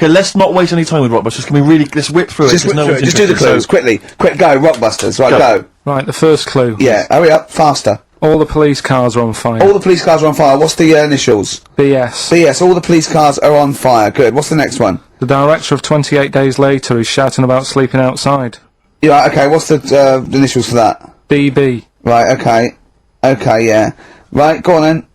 Okay, let's not waste any time with Rockbusters. Can we really let's whip through it? Just whip through it. Just do the clues quickly. Quick, go, Rockbusters. Right, go. Right, the first clue. Yeah, hurry up, faster. All the police cars are on fire. All the police cars are on fire. What's the initials? BS. BS. All the police cars are on fire. Good. What's the next one? The director of 28 Days Later is shouting about sleeping outside. Yeah. Okay. What's the initials for that? BB. Right. Okay. Okay. Yeah. Right. Go on then.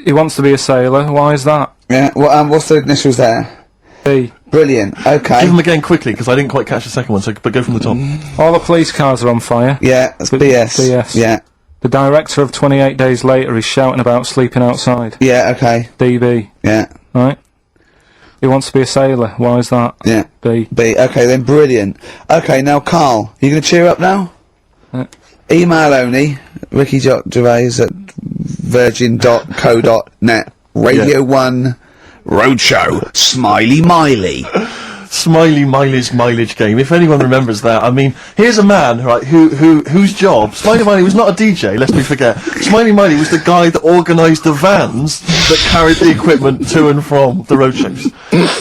He wants to be a sailor. Why is that? Yeah. Well, what's the initials there? B. Brilliant. Okay. Give them again quickly because I didn't quite catch the second one. So, but go from the top. All the police cars are on fire. Yeah. That's BS. BS. Yeah. The director of 28 Days Later is shouting about sleeping outside. Yeah. Okay. DB. Yeah. Right. He wants to be a sailor. Why is that? Yeah. B. B. Okay then. Brilliant. Okay. Now, Carl, you going to cheer up now? Email only. Ricky Gervais at virgin.co.net. Radio 1 Roadshow. Smiley Miley. Smiley mileage game. If anyone remembers that, I mean, here's a man, right, whose job, Smiley Miley was not a DJ, lest we forget. Smiley Miley was the guy that organised the vans that carried the equipment to and from the road shows.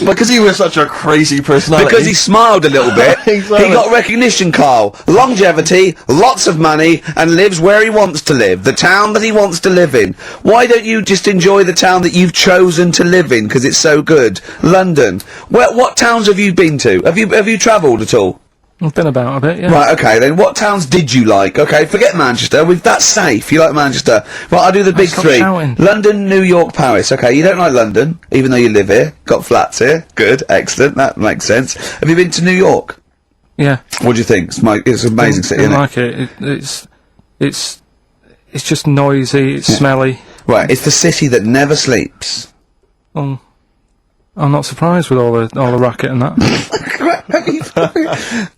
Because he was such a crazy personality. Because he smiled a little bit. Exactly. He got recognition, Carl. Longevity, lots of money, and lives where he wants to live. The town that he wants to live in. Why don't you just enjoy the town that you've chosen to live in, because it's so good? London. What towns have you been to? Have you travelled at all? I've been about a bit, yeah. Right, okay, then what towns did you like? Okay, forget Manchester, that's safe, you like Manchester. Right, I'll do the big three. Shouting. London, New York, Paris. Okay, you don't like London, even though you live here, got flats here. Good, excellent, that makes sense. Have you been to New York? Yeah. What do you think? It's an amazing city, isn't it? Like it. It's just noisy, it's smelly. Right, it's the city that never sleeps. Well, I'm not surprised with all the racket and that.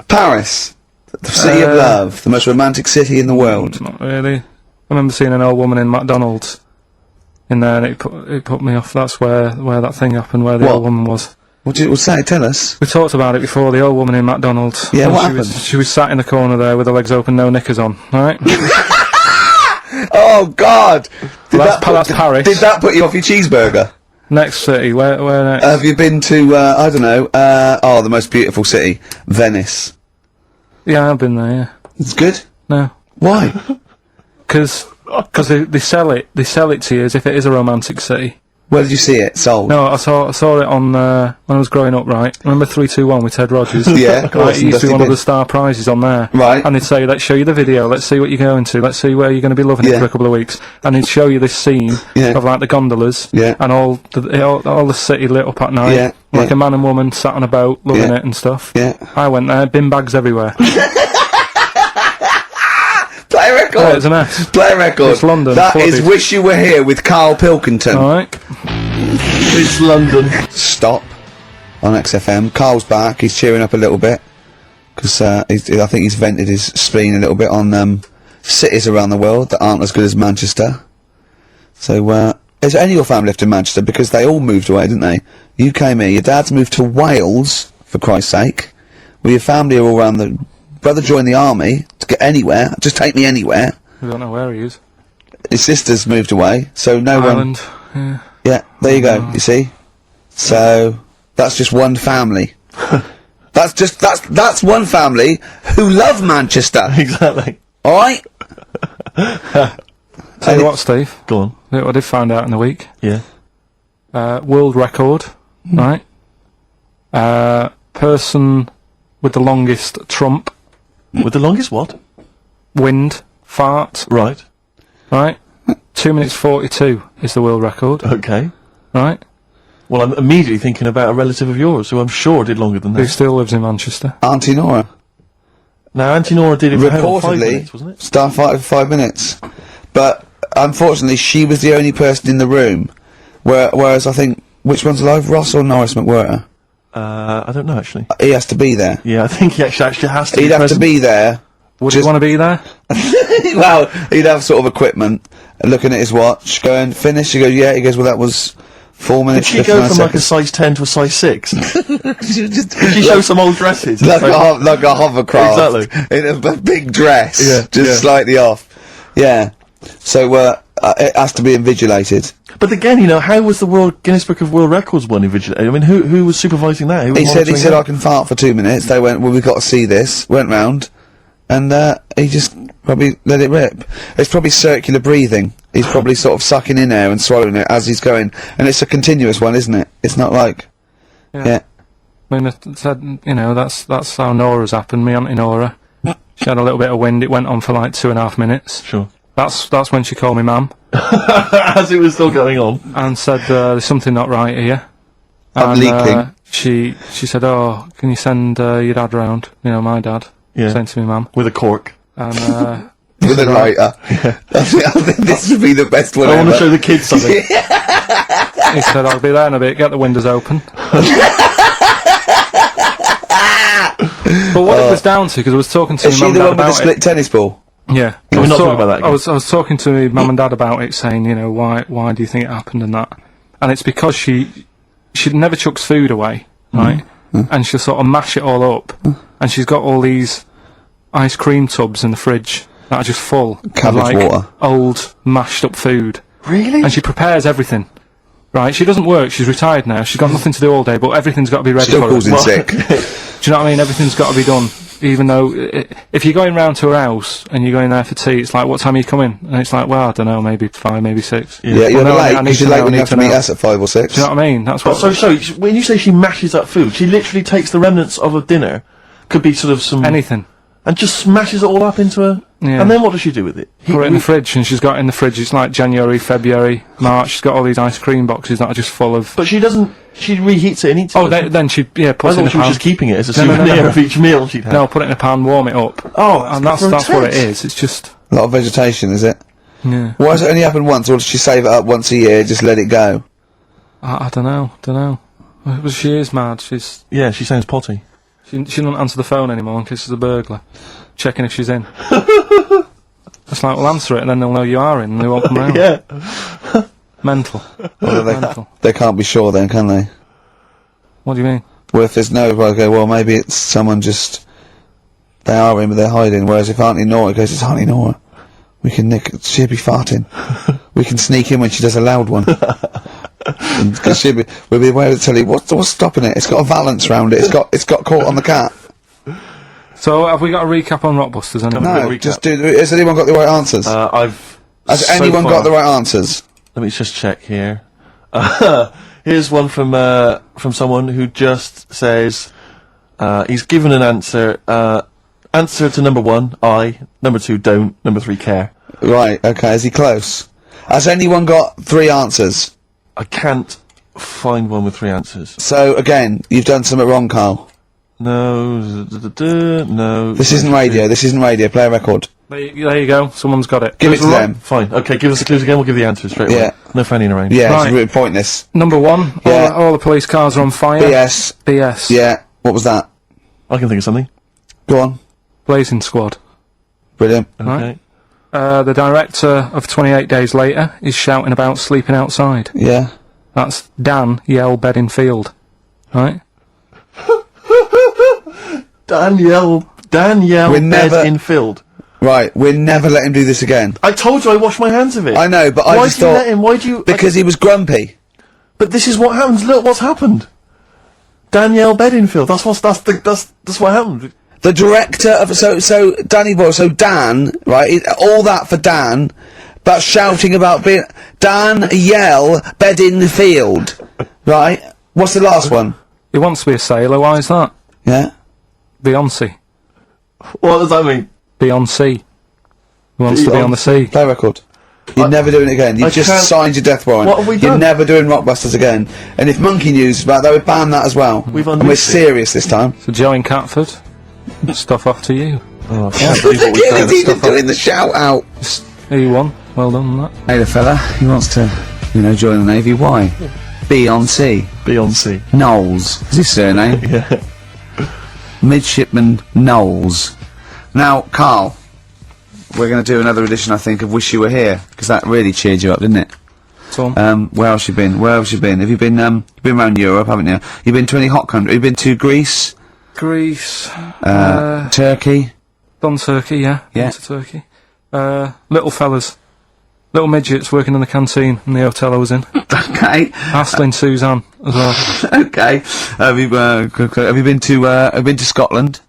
Paris, the city of love, the most romantic city in the world. Not really. I remember seeing an old woman in McDonald's in there, and it put me off. That's where that thing happened, where the old woman was. What did it say? Tell us. We talked about it before. The old woman in McDonald's. Yeah, what happened? She was sat in the corner there with her legs open, no knickers on. All right. Oh God! That's Paris. Did that put you off your cheeseburger? Next city, where next? Have you been to, I don't know, the most beautiful city, Venice? Yeah, I've been there, yeah. It's good? No. Why? Because they sell it to you as if it is a romantic city. Where did you see it sold? No, I saw it on, when I was growing up, right? Remember 3-2-1 with Ted Rogers? Yeah, of course. It used to be one of the star prizes on there. Right. And they'd say, let's show you the video, let's see what you're going to, let's see where you're going to be loving it for a couple of weeks. And they'd show you this scene of, like, the gondolas, and all the city lit up at night, like a man and woman sat on a boat, loving it and stuff. Yeah. I went there, bin bags everywhere. Play a record! Yeah, it's a mess. Play a record. It's London. That flooded. is Wish You Were Here with Karl Pilkington. Alright. It's London. Stop on XFM. Carl's back. He's cheering up a little bit because I think he's vented his spleen a little bit on cities around the world that aren't as good as Manchester. So, is any of your family left in Manchester? Because they all moved away, didn't they? You came here. Your dad's moved to Wales, for Christ's sake. Well, your family are all around the... Brother joined the army to get anywhere. Just take me anywhere. I don't know where he is. His sister's moved away, so no Ireland. one... Yeah, there you go, you see? So, that's just one family. that's one family who love Manchester. Exactly. Alright? Tell you what, Steve. Go on. Look what I did find out in the week. Yeah. World record, right? Person with the longest trump. With the longest what? Wind. Fart. Right. Right? 2 minutes 42 is the world record. Okay. Right? Well, I'm immediately thinking about a relative of yours who I'm sure did longer than Who that. still lives in Manchester. Auntie Nora. Now, Auntie Nora did it for 5 Reportedly, minutes, wasn't it? Starfighter for 5 minutes. But, unfortunately, she was the only person in the room. Whereas I think, which one's alive? Ross or Norris McWhirter? I don't know, actually. He has to be there. Yeah, I think he actually has to be He'd have present. to be there. Would you want to be there? Well, he'd have sort of equipment, looking at his watch, going, finish, he goes, yeah, he goes, well, that was 4 minutes, Did she go from like a size 10 to a size 6? Did she show some old dresses? like a hovercraft. Exactly. In a big dress. Yeah, Just slightly off. Yeah. So, it has to be invigilated. But again, you know, how was the Guinness Book of World Records one invigilated? I mean, who was supervising that? Who was He said, I can fart for 2 minutes. They went, well, we've got to see this. Went round, and he just probably let it rip. It's probably circular breathing. He's probably sort of sucking in air and swallowing it as he's going, and it's a continuous one, isn't it? It's not like, yeah. I mean, you know, that's how Nora's happened. Me auntie Nora, she had a little bit of wind. It went on for like 2.5 minutes. Sure. That's when she called me ma'am. As it was still going on. And said, there's something not right here. I'm leaking. She said, oh, can you send your dad round? You know, my dad. Yeah. Saying to me, ma'am. With a cork. And, with a lighter. Yeah. I think this would be the best one I want ever. to show the kids something. He said, I'll be there in a bit, get the windows open. But what it was down to, because I was talking to Is my she mum the and dad one with the about split it. tennis ball? Yeah. We're not talking about that again. I was talking to my mum and dad about it, saying, you know, why do you think it happened and that? And it's because she never chucks food away, right? And she'll sort of mash it all up. And she's got all these ice cream tubs in the fridge that are just full Cabbage of, water. old, mashed up food. Really? And she prepares everything. Right, she doesn't work, she's retired now, she's got nothing to do all day, but everything's got to be ready Still for calls her. in sick. Do you know what I mean? Everything's got to be done. Even though, if you're going round to her house, and you're going there for tea, it's like, what time are you coming? And it's like, well, I don't know, maybe 5, maybe 6. Yeah, you're Well, no, late, I need because to you're late know, when I you need have to to meet know. us at 5 or 6. Do you know what I mean? That's what... So, when you say she mashes up food, she literally takes the remnants of a dinner, could be sort of some... Anything. And just smashes it all up into a... Yeah. And then what does she do with it? Put it in the fridge, and she's got in the fridge, it's like January, February, March, she's got all these ice cream boxes that are just full of... But she doesn't... She reheats it and eats it. Oh, then she, puts I it in a thought she was pan. just keeping it as a No, souvenir of each meal she'd had. No, put it in a pan, warm it up. Oh, And that's what it is, it's just... A lot of vegetation, is it? Yeah. Why does it only happen once, or does she save it up once a year, just let it go? I don't know. Well, she is mad, she's... Yeah, she sounds potty. She doesn't answer the phone anymore in case there's a burglar. Checking if she's in. It's like, well, answer it and then they'll know you are in and they won't come round. Yeah. Mental. Well, Mental. they can't be sure then, can they? What do you mean? Well, if there's no, I go, well, maybe it's someone just... They are in, but they're hiding. Whereas if Auntie Nora goes, it's Auntie Nora, we can she'll be farting. We can sneak in when she does a loud one. Because we'll be aware to tell you, what's stopping it? It's got a valance round it. It's got caught on the cat. So, have we got a recap on Rockbusters? No, just do... Has anyone got the right answers? Has anyone got the right answers? Let me just check here. Here's one from someone who just says he's given an answer. Answer to number 1, I. Number 2, don't. Number 3, care. Right. Okay. Is he close? Has anyone got 3 answers? I can't find one with 3 answers. So again, you've done something wrong, Carl. No. No. This isn't radio. This isn't radio. Play a record. There you go. Someone's got it. Give it to them. Fine. Okay. Give us the clues again. We'll give the answers straight away. Yeah. No fanning around. Yeah. Right. It's really pointless. Number 1. Yeah. All the police cars are on fire. BS. BS. Yeah. What was that? I can think of something. Go on. Blazing Squad. Brilliant. Okay. Right. The director of 28 Days Later is shouting about sleeping outside. Yeah. That's Dan Yell Bedingfield. Right? Danielle Bedingfield. Right. We'll never let him do this again. I told you I washed my hands of it. I know, but I Why just do you thought... let him? Why do you... Because he was grumpy. But this is what happens. Look what's happened. Danielle Bedingfield. That's what happened. The director of so Danny Boyle, so Dan, right? All that for Dan, but shouting about being Dan Yell Bedingfield, right? What's the last one? He wants to be a sailor. Why is that? Yeah. Beyonce. What does that mean? Beyonce. He wants to be on the sea. Play record. You're never doing it again. You've just signed your death warrant. What have we You're done? never doing Rockbusters again. And if Monkey News is back, they would ban that as well. We've and we're unleashed it. serious this time. So Joe in Catford. Stuff off to you. Oh, I can't believe what we've done. He's even doing the shout out. Here you won. Well done on that. Hey, the fella, he wants to, join the Navy. Why? Beyonce. Beyonce. Knowles is his surname. Yeah. Midshipman Knowles. Now, Carl, we're going to do another edition, I think, of Wish You Were Here, because that really cheered you up, didn't it? So on. Where else you been? Have you been, you've been around Europe, haven't you? You've been to any hot country? You've been to Greece? Greece. Turkey? Done Turkey, yeah. Yeah. Been to Turkey. Little fellas. Little midgets working in the canteen in the hotel I was in. Okay. Hassling Suzanne as well. Okay. Have you been to Scotland?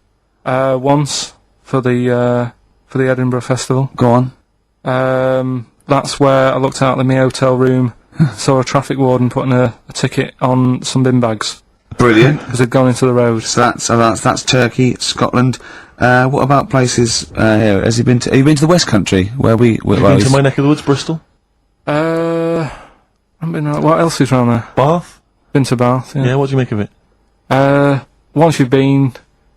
Once for the Edinburgh Festival. Go on. That's where I looked out in my hotel room, saw a traffic warden putting a ticket on some bin bags. Brilliant. Because they'd gone into the road. So that's Turkey, Scotland. What about places here? Have you been to the West Country where we? Have you been to my neck of the woods, Bristol? I've been. What else is around there? Bath. Been to Bath. Yeah. Yeah. What do you make of it? Once you've been,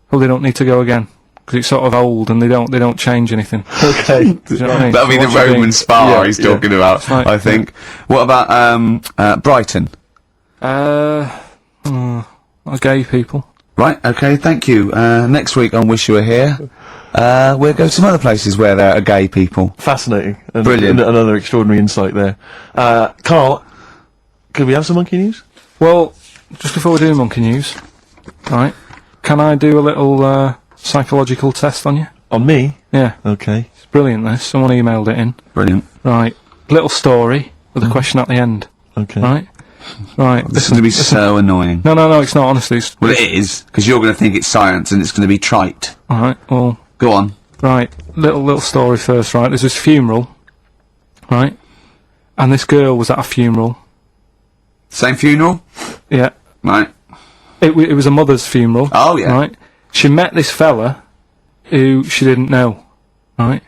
probably don't need to go again because it's sort of old and they don't change anything. Okay. Do you know what I mean? That'll be the Roman spa he's talking about. Right, I think. What about Brighton? Gay people. Right, okay, thank you. Next week on Wish You Were Here, we'll go to some other places where there are gay people. Fascinating. And Brilliant. Another extraordinary insight there. Carl, could we have some monkey news? Well, just before we do monkey news, right, can I do a little psychological test on you? On me? Yeah. Okay. It's brilliant, this. Someone emailed it in. Brilliant. Right. Little story with a question at the end. Okay. Right? Right. This is going to be so annoying. No, it's not, honestly. Well, it is, because you're going to think it's science and it's going to be trite. Alright, well... Go on. Right, little story first, right? There's this funeral, right? And this girl was at a funeral. Same funeral? Yeah. Right. It was a mother's funeral. Oh, yeah. Right? She met this fella who she didn't know, right?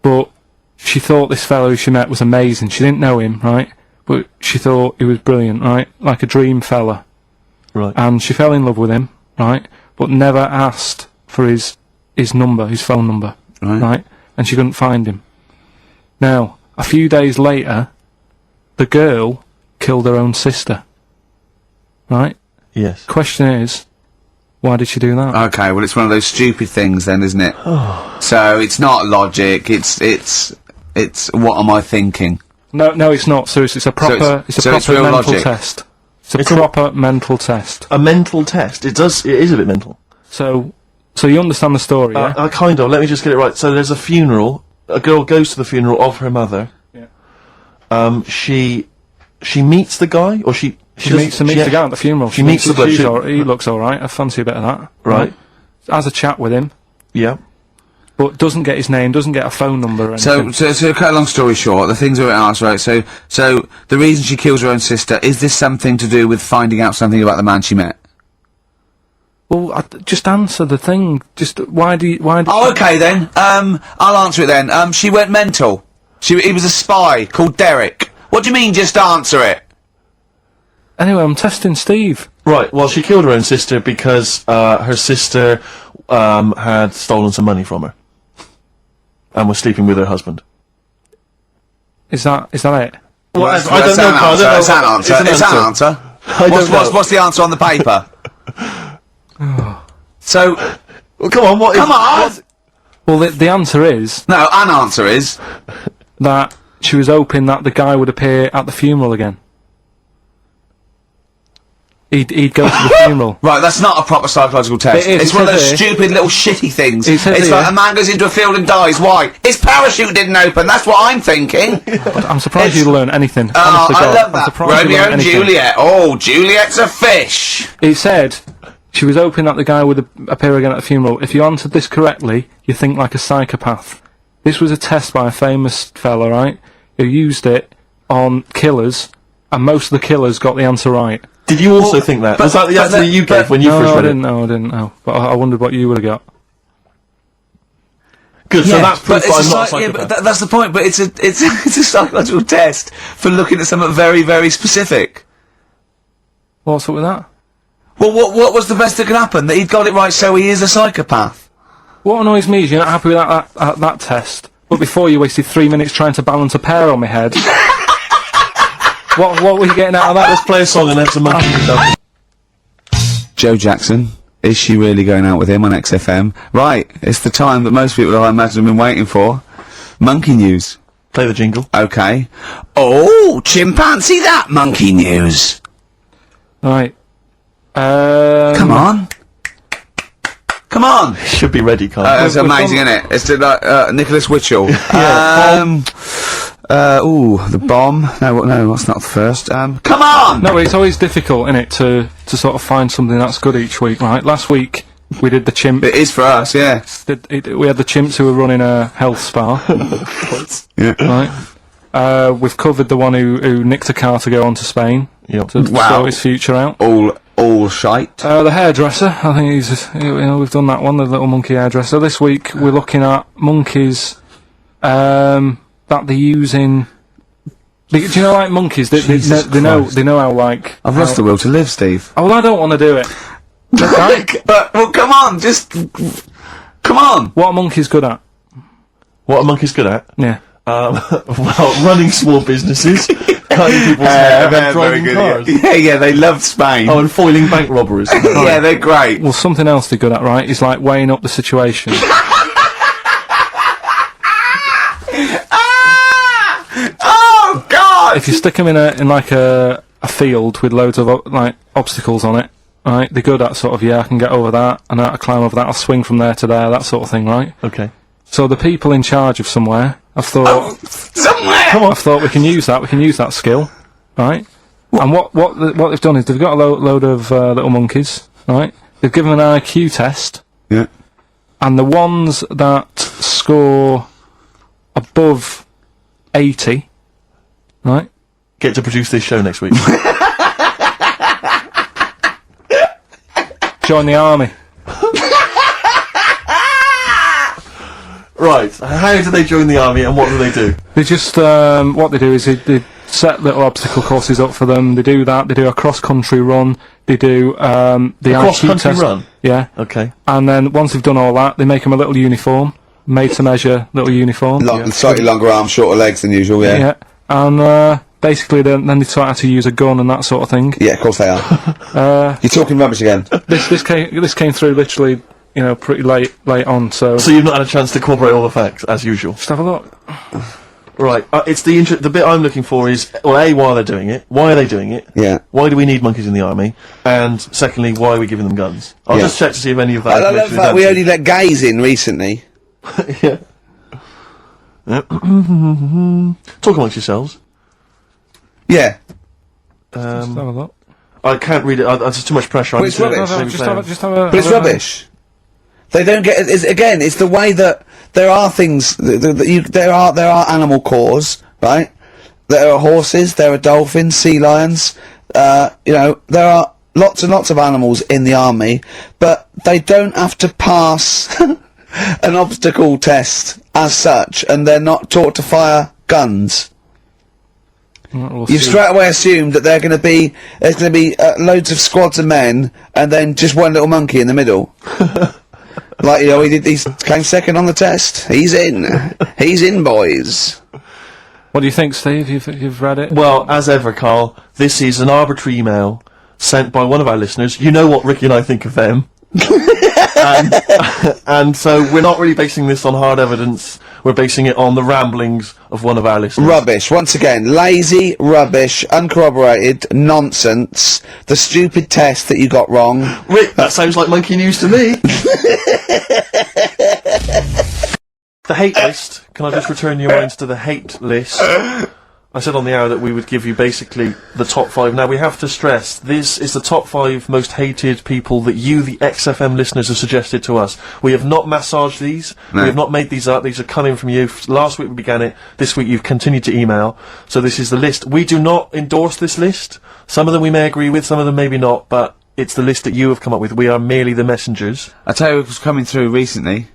But she thought this fella who she met was amazing. She didn't know him, right? But she thought he was brilliant, right? Like a dream fella. Right. And she fell in love with him, right? But never asked for his number, his phone number, right? And she couldn't find him. Now, a few days later, the girl killed her own sister, right? Yes. Question is, why did she do that? Okay, well, it's one of those stupid things then, isn't it? So, it's not logic, it's what am I thinking? No, it's not. Seriously, it's a proper, it's a proper real mental logic. test. It's a proper mental test. A mental test. It is a bit mental. So you understand the story, yeah? Kind of. Let me just get it right. So there's a funeral. A girl goes to the funeral of her mother. Yeah. She meets the guy, or she meets the guy at the funeral. She meets the bloke. He looks alright. I fancy a bit of that. Right. Has a chat with him. Yeah. But doesn't get his name, doesn't get a phone number or anything. So to cut a long story short, the things we were asked, right, so the reason she kills her own sister, is this something to do with finding out something about the man she met? Well, just answer the thing. Just, why do Oh, okay then. I'll answer it then. She went mental. He was a spy called Derek. What do you mean, just answer it? Anyway, I'm testing Steve. Right, well, she killed her own sister because her sister had stolen some money from her and was sleeping with her husband. Is that it? Well, I don't know, Carl. It's an answer. It's an answer. What's the answer on the paper? So... Well, come on, Come on! Well, the answer is... No, an answer is... that she was hoping that the guy would appear at the funeral again. He'd go to the funeral. Right, that's not a proper psychological test. It's one of those stupid little shitty things. It's like a man goes into a field and dies. Why? His parachute didn't open. That's what I'm thinking. I'm surprised you learn anything. Oh, Honestly, I love that. I'm surprised you Romeo learn and anything. Juliet. Oh, Juliet's a fish. It said she was hoping that the guy would appear again at the funeral. If you answered this correctly, you think like a psychopath. This was a test by a famous fella, right? Who used it on killers, and most of the killers got the answer right. Did you also think that? Was that the answer you gave when you first read it? No, I didn't know. But I wondered what you would have got. Good, so that's proof I'm not a psychopath. Yeah, but that's the point, but it's a psychological test for looking at something very, very specific. What's up with that? Well, what was the best that could happen? That he'd got it right, so he is a psychopath. What annoys me is you're not happy with that test, but before you wasted 3 minutes trying to balance a pear on my head. What were you getting out of that? Let's play a song and have some monkey stuff. Joe Jackson, is she really going out with him on XFM? Right, it's the time that most people, I imagine, have been waiting for. Monkey news. Play the jingle. Okay. Oh, chimpanzee that monkey news. Right. Come on. Come on! Should be ready, Carl. That's amazing, isn't it? It's like, Nicholas Witchell. Yeah. The bomb. No, that's not the first. Come on! No, it's always difficult, isn't it, to sort of find something that's good each week, right? Last week, we did the chimp. It is for us, yeah. We had the chimps who were running a health spa. Yeah. Right. We've covered the one who nicked a car to go on to Spain. Yep. To sort his future out. All shite. The hairdresser, I think we've done that one, the little monkey hairdresser. This week, we're looking at monkeys, that they're using. Do you know, like monkeys? They know how, like. I've lost the will to live, Steve. Oh, well, I don't want to do it. Well, come on, come on. What are monkeys good at? What are monkeys good at? Yeah. Well, running small businesses, cutting people's hair, and driving cars. Yeah, they love Spain. Oh, and foiling bank robberies. Yeah, they're great. Well, something else they're good at, right, is like weighing up the situation. Oh God! If you stick them in like a field with loads of like obstacles on it, right? They're good at sort of I can get over that and I climb over that. I'll swing from there to there, that sort of thing, right? Okay. So the people in charge of somewhere, I've thought, somewhere. I've thought we can use that skill, right? And what they've done is they've got a load of little monkeys, right? They've given them an IQ test. Yeah. And the ones that score above 80, right? Get to produce this show next week. Join the army. Right, how do they join the army and what do they do? They just, what they do is they set little obstacle courses up for them, they do that, they do a cross-country run, they do, the cross-country run? Yeah. Okay. And then once they've done all that, they make them a little uniform, made to measure little uniform. Slightly longer arms, shorter legs than usual, yeah. Yeah. And, basically then they taught how to use a gun and that sort of thing. Yeah, of course they are. You're talking rubbish again. This came through literally, pretty late on, so... So you've not had a chance to incorporate all the facts, as usual? Just have a look. Right, it's the bit I'm looking for is, well, A, why are they doing it? Why are they doing it? Yeah. Why do we need monkeys in the army? And secondly, why are we giving them guns? I'll just check to see if any of that... I love that we only let gays in recently. Yeah. Talk amongst yourselves. Yeah. Just have a look. I can't read it. There's too much pressure. But it's rubbish. But it's rubbish. They don't get. It's the way that there are things. There are animal cores, right? There are horses. There are dolphins, sea lions. There are lots and lots of animals in the army, but they don't have to pass an obstacle test as such, and they're not taught to fire guns. You've straight away assumed that there's going to be loads of squads of men, and then just one little monkey in the middle. Like, he came second on the test. He's in, boys. What do you think, Steve? You've read it? Well, as ever, Carl, this is an arbitrary email sent by one of our listeners. You know what Ricky and I think of them. and so we're not really basing this on hard evidence. We're basing it on the ramblings of one of our listeners. Rubbish. Once again, lazy, rubbish, uncorroborated, nonsense. The stupid test that you got wrong. Rick, that sounds like monkey news to me. The hate list. Can I just return your minds to the hate list? I said on the hour that we would give you basically the top 5. Now, we have to stress, this is the top 5 most hated people that you, the XFM listeners, have suggested to us. We have not massaged these. No. We have not made these up. These are coming from you. Last week we began it. This week you've continued to email. So this is the list. We do not endorse this list. Some of them we may agree with, some of them maybe not, but it's the list that you have come up with. We are merely the messengers. I tell you what was coming through recently.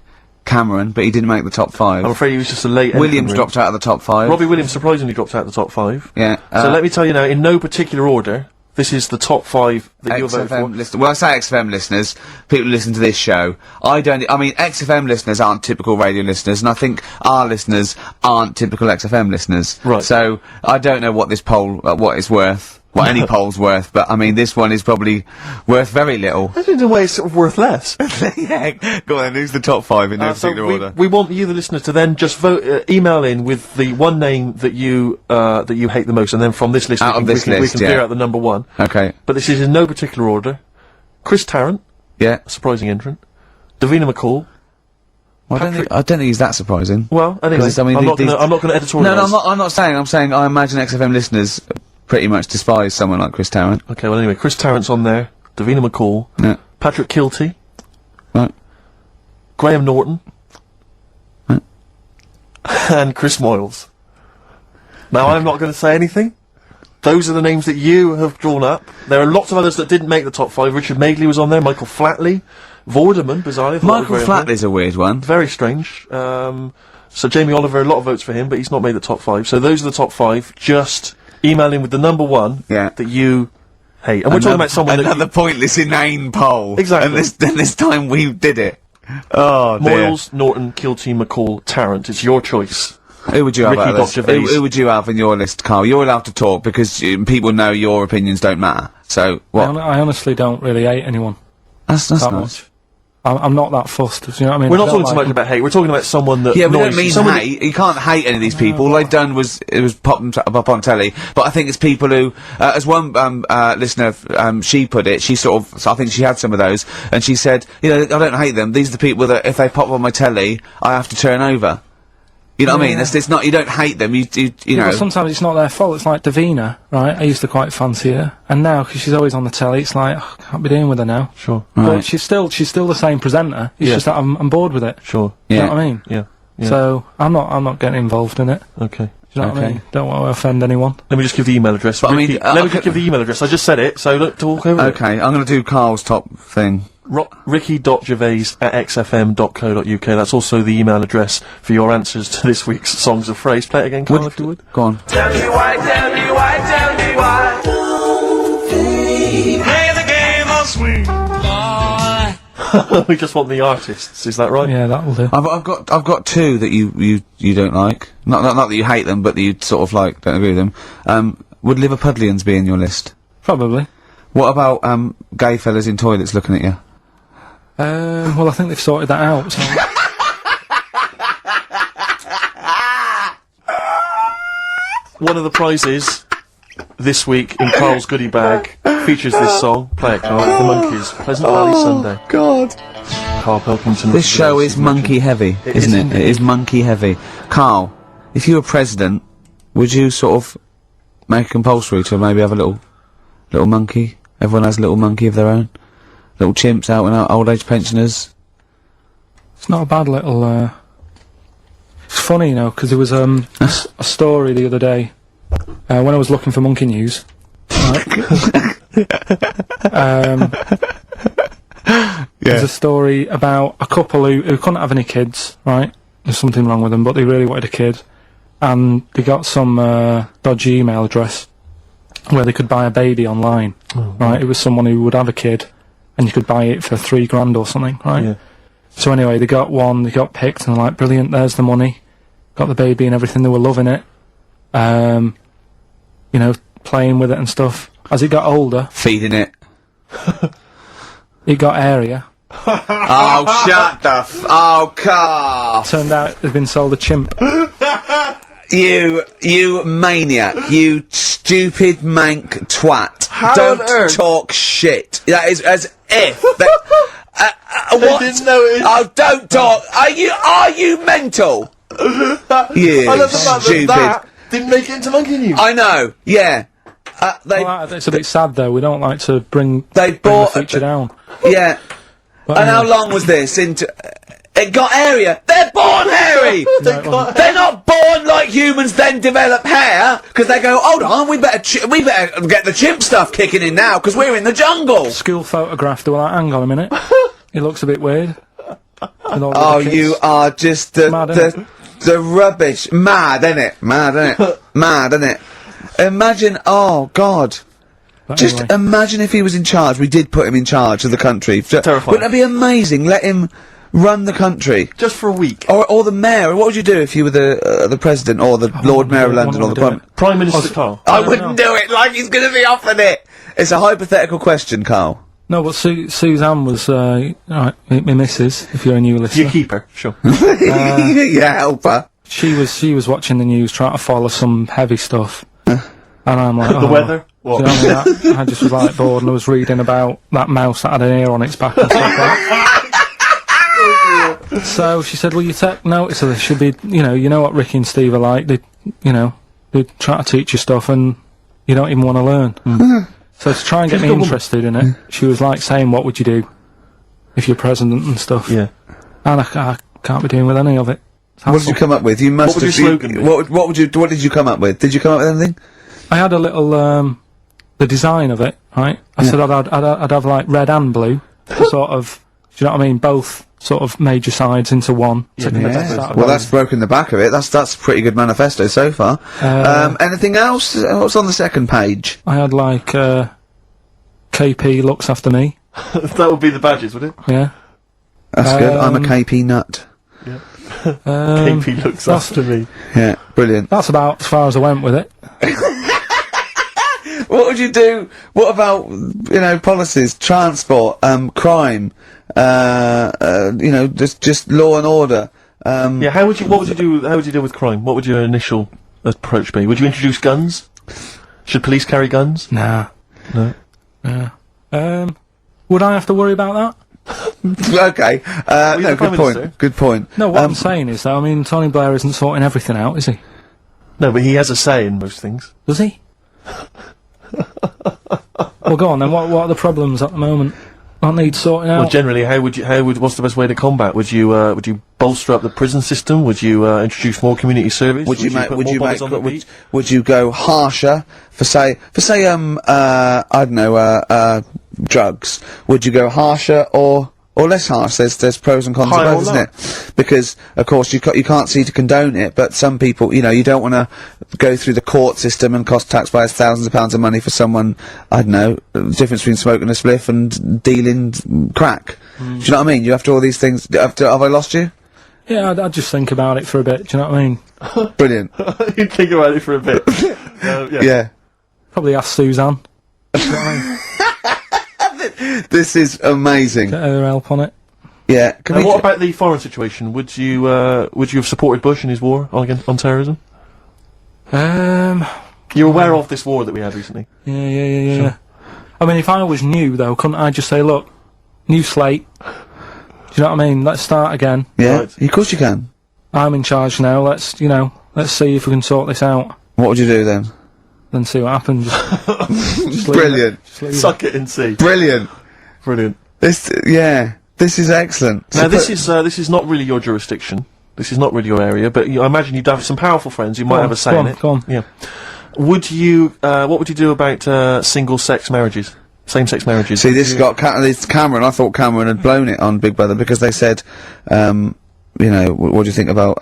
Cameron, but he didn't make the top 5. I'm afraid he was just a late Williams dropped out of the top 5. Robbie Williams surprisingly dropped out of the top 5. Yeah. So let me tell you now, in no particular order, this is the top 5 that you're voting for. Well, I say XFM listeners, people who listen to this show. XFM listeners aren't typical radio listeners, and I think our listeners aren't typical XFM listeners. Right. So, I don't know what this poll, what it's worth. What any poll's worth, but I mean, this one is probably worth very little. I think in a way it's sort of worth less. Yeah, go on then, who's the top 5 in no particular order? We want you, the listener, to then just vote, email in with the one name that you hate the most, and then from this list, we can clear out the number 1. Okay. But this is in no particular order. Chris Tarrant. Yeah. A surprising entrant. Davina McCall. Well, I don't think he's that surprising. Well, anyway, I'm not going to editorialise. No, I'm not saying. I'm saying I imagine XFM listeners pretty much despise someone like Chris Tarrant. Okay, well anyway, Chris Tarrant's on there, Davina McCall, Patrick Kilty, right, Graham Norton, right, and Chris Moyles. Now, I'm not going to say anything. Those are the names that you have drawn up. There are lots of others that didn't make the top 5. Richard Madeley was on there, Michael Flatley, Vorderman, bizarrely. Michael Flatley's a weird one. Very strange. So Jamie Oliver, a lot of votes for him, but he's not made the top 5. So those are the top 5. Just email in with the number 1 that you hate. And we're talking about someone another pointless, inane poll. Exactly. And this time we did it. Oh, dear. Moyles, Norton, Kilty, McCall, Tarrant. It's your choice. Who would you have out of this? Who would you have in your list, Carl? You're allowed to talk because people know your opinions don't matter. So, what? I honestly don't really hate anyone. That's that nice. Much. I'm not that fussed, you know what I mean? We're not talking so much about hate, we're talking about someone that we don't mean hate. You can't hate any of these people. All they've done was pop them up on telly. But I think it's people who, as one listener, she put it, she sort of, I think she had some of those, and she said, you know, I don't hate them, these are the people that, if they pop on my telly, I have to turn over. You know what I mean? It's not, you don't hate them, you know. But sometimes it's not their fault. It's like Davina, right? I used to quite fancy her. And now, because she's always on the telly, it's like, I can't be dealing with her now. Sure. But she's still the same presenter. It's just that I'm bored with it. Sure. You know what I mean? Yeah. So, I'm not getting involved in it. Okay. Do you know what I mean? Don't want to offend anyone. Let me just give the email address. But let me just give the email address. I just said it, so look, talk over it. Okay, I'm going to do Carl's top thing. Ricky.gervais@xfm.co.uk. That's also the email address for your answers to this week's Songs of Phrase. Play it again, Carl, if you would. Go on. Tell me why, tell me why, tell me why. Play the game of swing, boy. We just want the artists, is that right? Yeah, that'll do. I've got 2 that you don't like. Not that you hate them, but that you sort of like, don't agree with them. Would Liverpudlians be in your list? Probably. What about, gay fellas in toilets looking at you? Well, I think they've sorted that out, so. One of the prizes this week in Carl's goodie bag features this song. Play it, Carl. The Monkees. Pleasant Valley Sunday. God. Karl Pilkington. This show is monkey heavy, isn't it? It is monkey heavy. Carl, if you were president, would you sort of make it compulsory to maybe have a little monkey? Everyone has a little monkey of their own. Little chimps out and out, old age pensioners. It's not a bad little, It's funny, you know, because there was, a story the other day, when I was looking for monkey news. Right? There's a story about a couple who couldn't have any kids, right? There's something wrong with them, but they really wanted a kid. And they got some, dodgy email address where they could buy a baby online, right? It was someone who would have a kid, and you could buy it for $3,000 or something, right? Yeah. So anyway, they got picked, and they're like, brilliant, there's the money. Got the baby and everything, they were loving it. You know, playing with it and stuff. As it got older... Feeding it. It got airier. Oh, shut the oh, Carl! Turned out they'd been sold a chimp. You maniac, you stupid mank twat. How Don't on earth? talk shit. That is as if they what? didn't know it. Oh, don't talk. Are you mental? You I love the fact stupid. that didn't make it into monkey news. I know. Yeah. It's a bit sad though. We don't like to bring bought the feature down. Yeah. But and how long was this into? It got hairier. They're born hairy. They're not born like humans, then develop hair because they go, hold on, we better get the chimp stuff kicking in now because we're in the jungle. School photograph. They were like, hang on a minute, it looks a bit weird. Oh, you are just the rubbish. Mad, innit? Mad, innit? Mad, innit? Imagine, oh God. But Just anyway. imagine if he was in charge. We did put him in charge of the country. Terrifying. Wouldn't that be amazing? Let him run the country. Just for a week. Or the mayor. What would you do if you were the president or the Lord Mayor of London or the Prime Minister Carl? I wouldn't do it like he's going to be offered it. It's a hypothetical question, Carl. No, but Suzanne was, my missus, if you're a new listener. You keep her, sure. Yeah, help her. She was watching the news, trying to follow some heavy stuff. And I'm like, The weather? What? Do you know what I mean? I just was like bored and I was reading about that mouse that had an ear on its back and stuff like that. So she said, well, you take notice of this. Should be, you know what Ricky and Steve are like. They try to teach you stuff and you don't even want to learn. So to try and get me interested in it, she was like saying, what would you do if you're president and stuff? Yeah. And I can't be doing with any of it. What did you come up with? You must what would have. your slogan be? What did you come up with? Did you come up with anything? I had a little the design of it, right? I said I'd have like red and blue, sort of. Do you know what I mean? Both sort of major sides into one. Well, that's broken the back of it. That's a pretty good manifesto so far. Anything else? What's on the second page? I had like KP looks after me. That would be the badges, would it? Yeah. That's good. I'm a KP nut. Yeah. KP looks after me. Yeah, brilliant. That's about as far as I went with it. What would you do? What about, policies, transport, crime, just law and order? Yeah, what would you deal with crime? What would your initial approach be? Would you introduce guns? Should police carry guns? Nah. No. Yeah. Would I have to worry about that? Okay. No, good point. Good point. No, what I'm saying is, though, I mean, Tony Blair isn't sorting everything out, is he? No, but he has a say in most things. Does he? Well, go on then. What are the problems at the moment? What need sorting out? Well, generally, what's the best way to combat? Would you bolster up the prison system? Would you introduce more community service? Would you go harsher for say I don't know drugs? Would you go harsher or less harsh? There's pros and cons to both, isn't it? Because of course you can't see to condone it, but some people, you don't want to go through the court system and cost taxpayers thousands of pounds of money for someone, I don't know, the difference between smoking a spliff and dealing crack. Do you know what I mean? You have to all these things. Have I lost you? Yeah, I'd just think about it for a bit. Do you know what I mean? Brilliant. You'd think about it for a bit. Yeah. Probably ask Suzanne. Do you know what I mean? This is amazing. Get her help on it. Yeah. What about the foreign situation? Would you have supported Bush in his war on terrorism? You're aware of this war that we had recently? Yeah. Sure. I mean, if I was new, though, couldn't I just say, look, new slate. Do you know what I mean? Let's start again. Yeah, right. Of course you can. I'm in charge now. Let's see if we can sort this out. What would you do then? Then see what happens. Just Brilliant. Suck it and see. Brilliant. This is excellent. Now, this is not really your jurisdiction. This is not really your area, but I imagine you'd have some powerful friends who might have a say in it. Go on. Yeah. What would you do about single-sex marriages? Same-sex marriages? See, this got Cameron. I thought Cameron had blown it on Big Brother because they said, what do you think about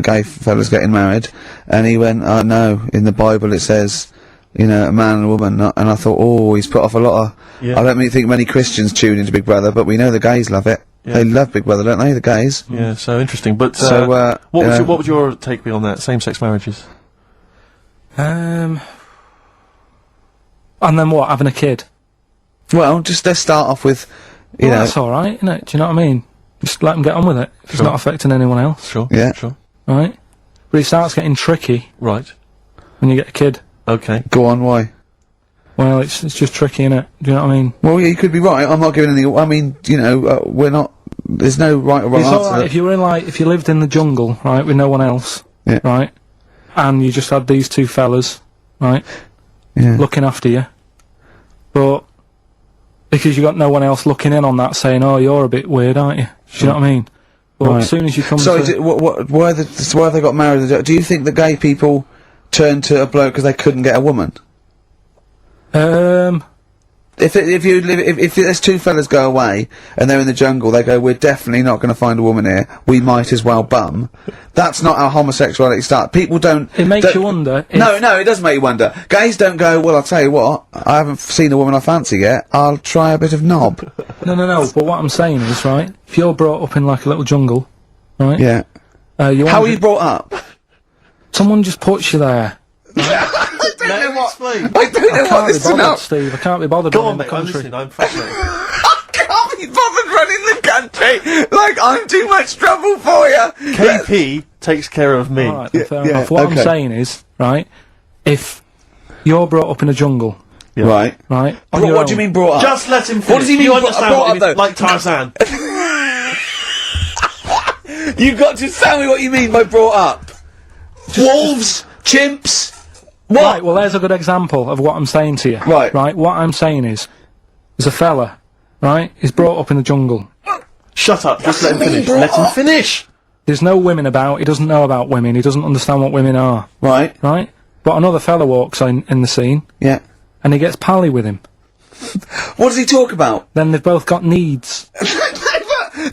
gay fellas getting married? And he went, no, in the Bible it says, a man and a woman. And I thought, he's put off a lot of... Yeah. I don't think many Christians tune into Big Brother, but we know the gays love it. Yeah. They love Big Brother, don't they, the gays? Yeah, so interesting. But what would your take be on that, same-sex marriages? And then what, having a kid? Well, just let's start off with, you know... That's alright, isn't it? Do you know what I mean? Just let them get on with it. If it's not affecting anyone else. Sure. Yeah. Sure. Right? But it starts getting tricky. Right. When you get a kid. Okay. Go on, why? Well, it's just tricky, innit? Do you know what I mean? Well, yeah, you could be right. I'm not giving any... I mean, we're not... There's no right or wrong answer. It's alright if you were if you lived in the jungle, right, with no one else, right, and you just had these two fellas, right, looking after you, but because you got no one else looking in on that saying, oh, you're a bit weird, aren't you? Do you know what I mean? But as soon as you come why have they got married? Do you think that gay people turn to a bloke because they couldn't get a woman? If there's two fellas go away and they're in the jungle, they go, we're definitely not going to find a woman here. We might as well bum. That's not how homosexuality starts. People don't. It makes you wonder. No, it doesn't make you wonder. Gays don't go, well, I'll tell you what, I haven't seen a woman I fancy yet. I'll try a bit of knob. No. But what I'm saying is, right, if you're brought up in like a little jungle, right? Yeah. How are you brought up? Someone just puts you there. I don't know what this is about. Steve, I can't be bothered running the country. I'm fascinated. I can't be bothered running the country! Like, I'm too much trouble for you! KP takes care of me. Alright, fair enough. What I'm saying is, right, if you're brought up in a jungle... Yeah. Right. What do you mean brought up? Just let him finish. What does he mean brought up, though? Like Tarzan. You've got to tell me what you mean by brought up. Wolves, chimps. What? Right, well, there's a good example of what I'm saying to you. Right. Right, what I'm saying is, there's a fella, right, he's brought up in the jungle. Shut up, just let him finish. Let him finish! There's no women about, he doesn't know about women, he doesn't understand what women are. Right. Right? But another fella walks in the scene, Yeah. and he gets pally with him. What does he talk about? Then they've both got needs.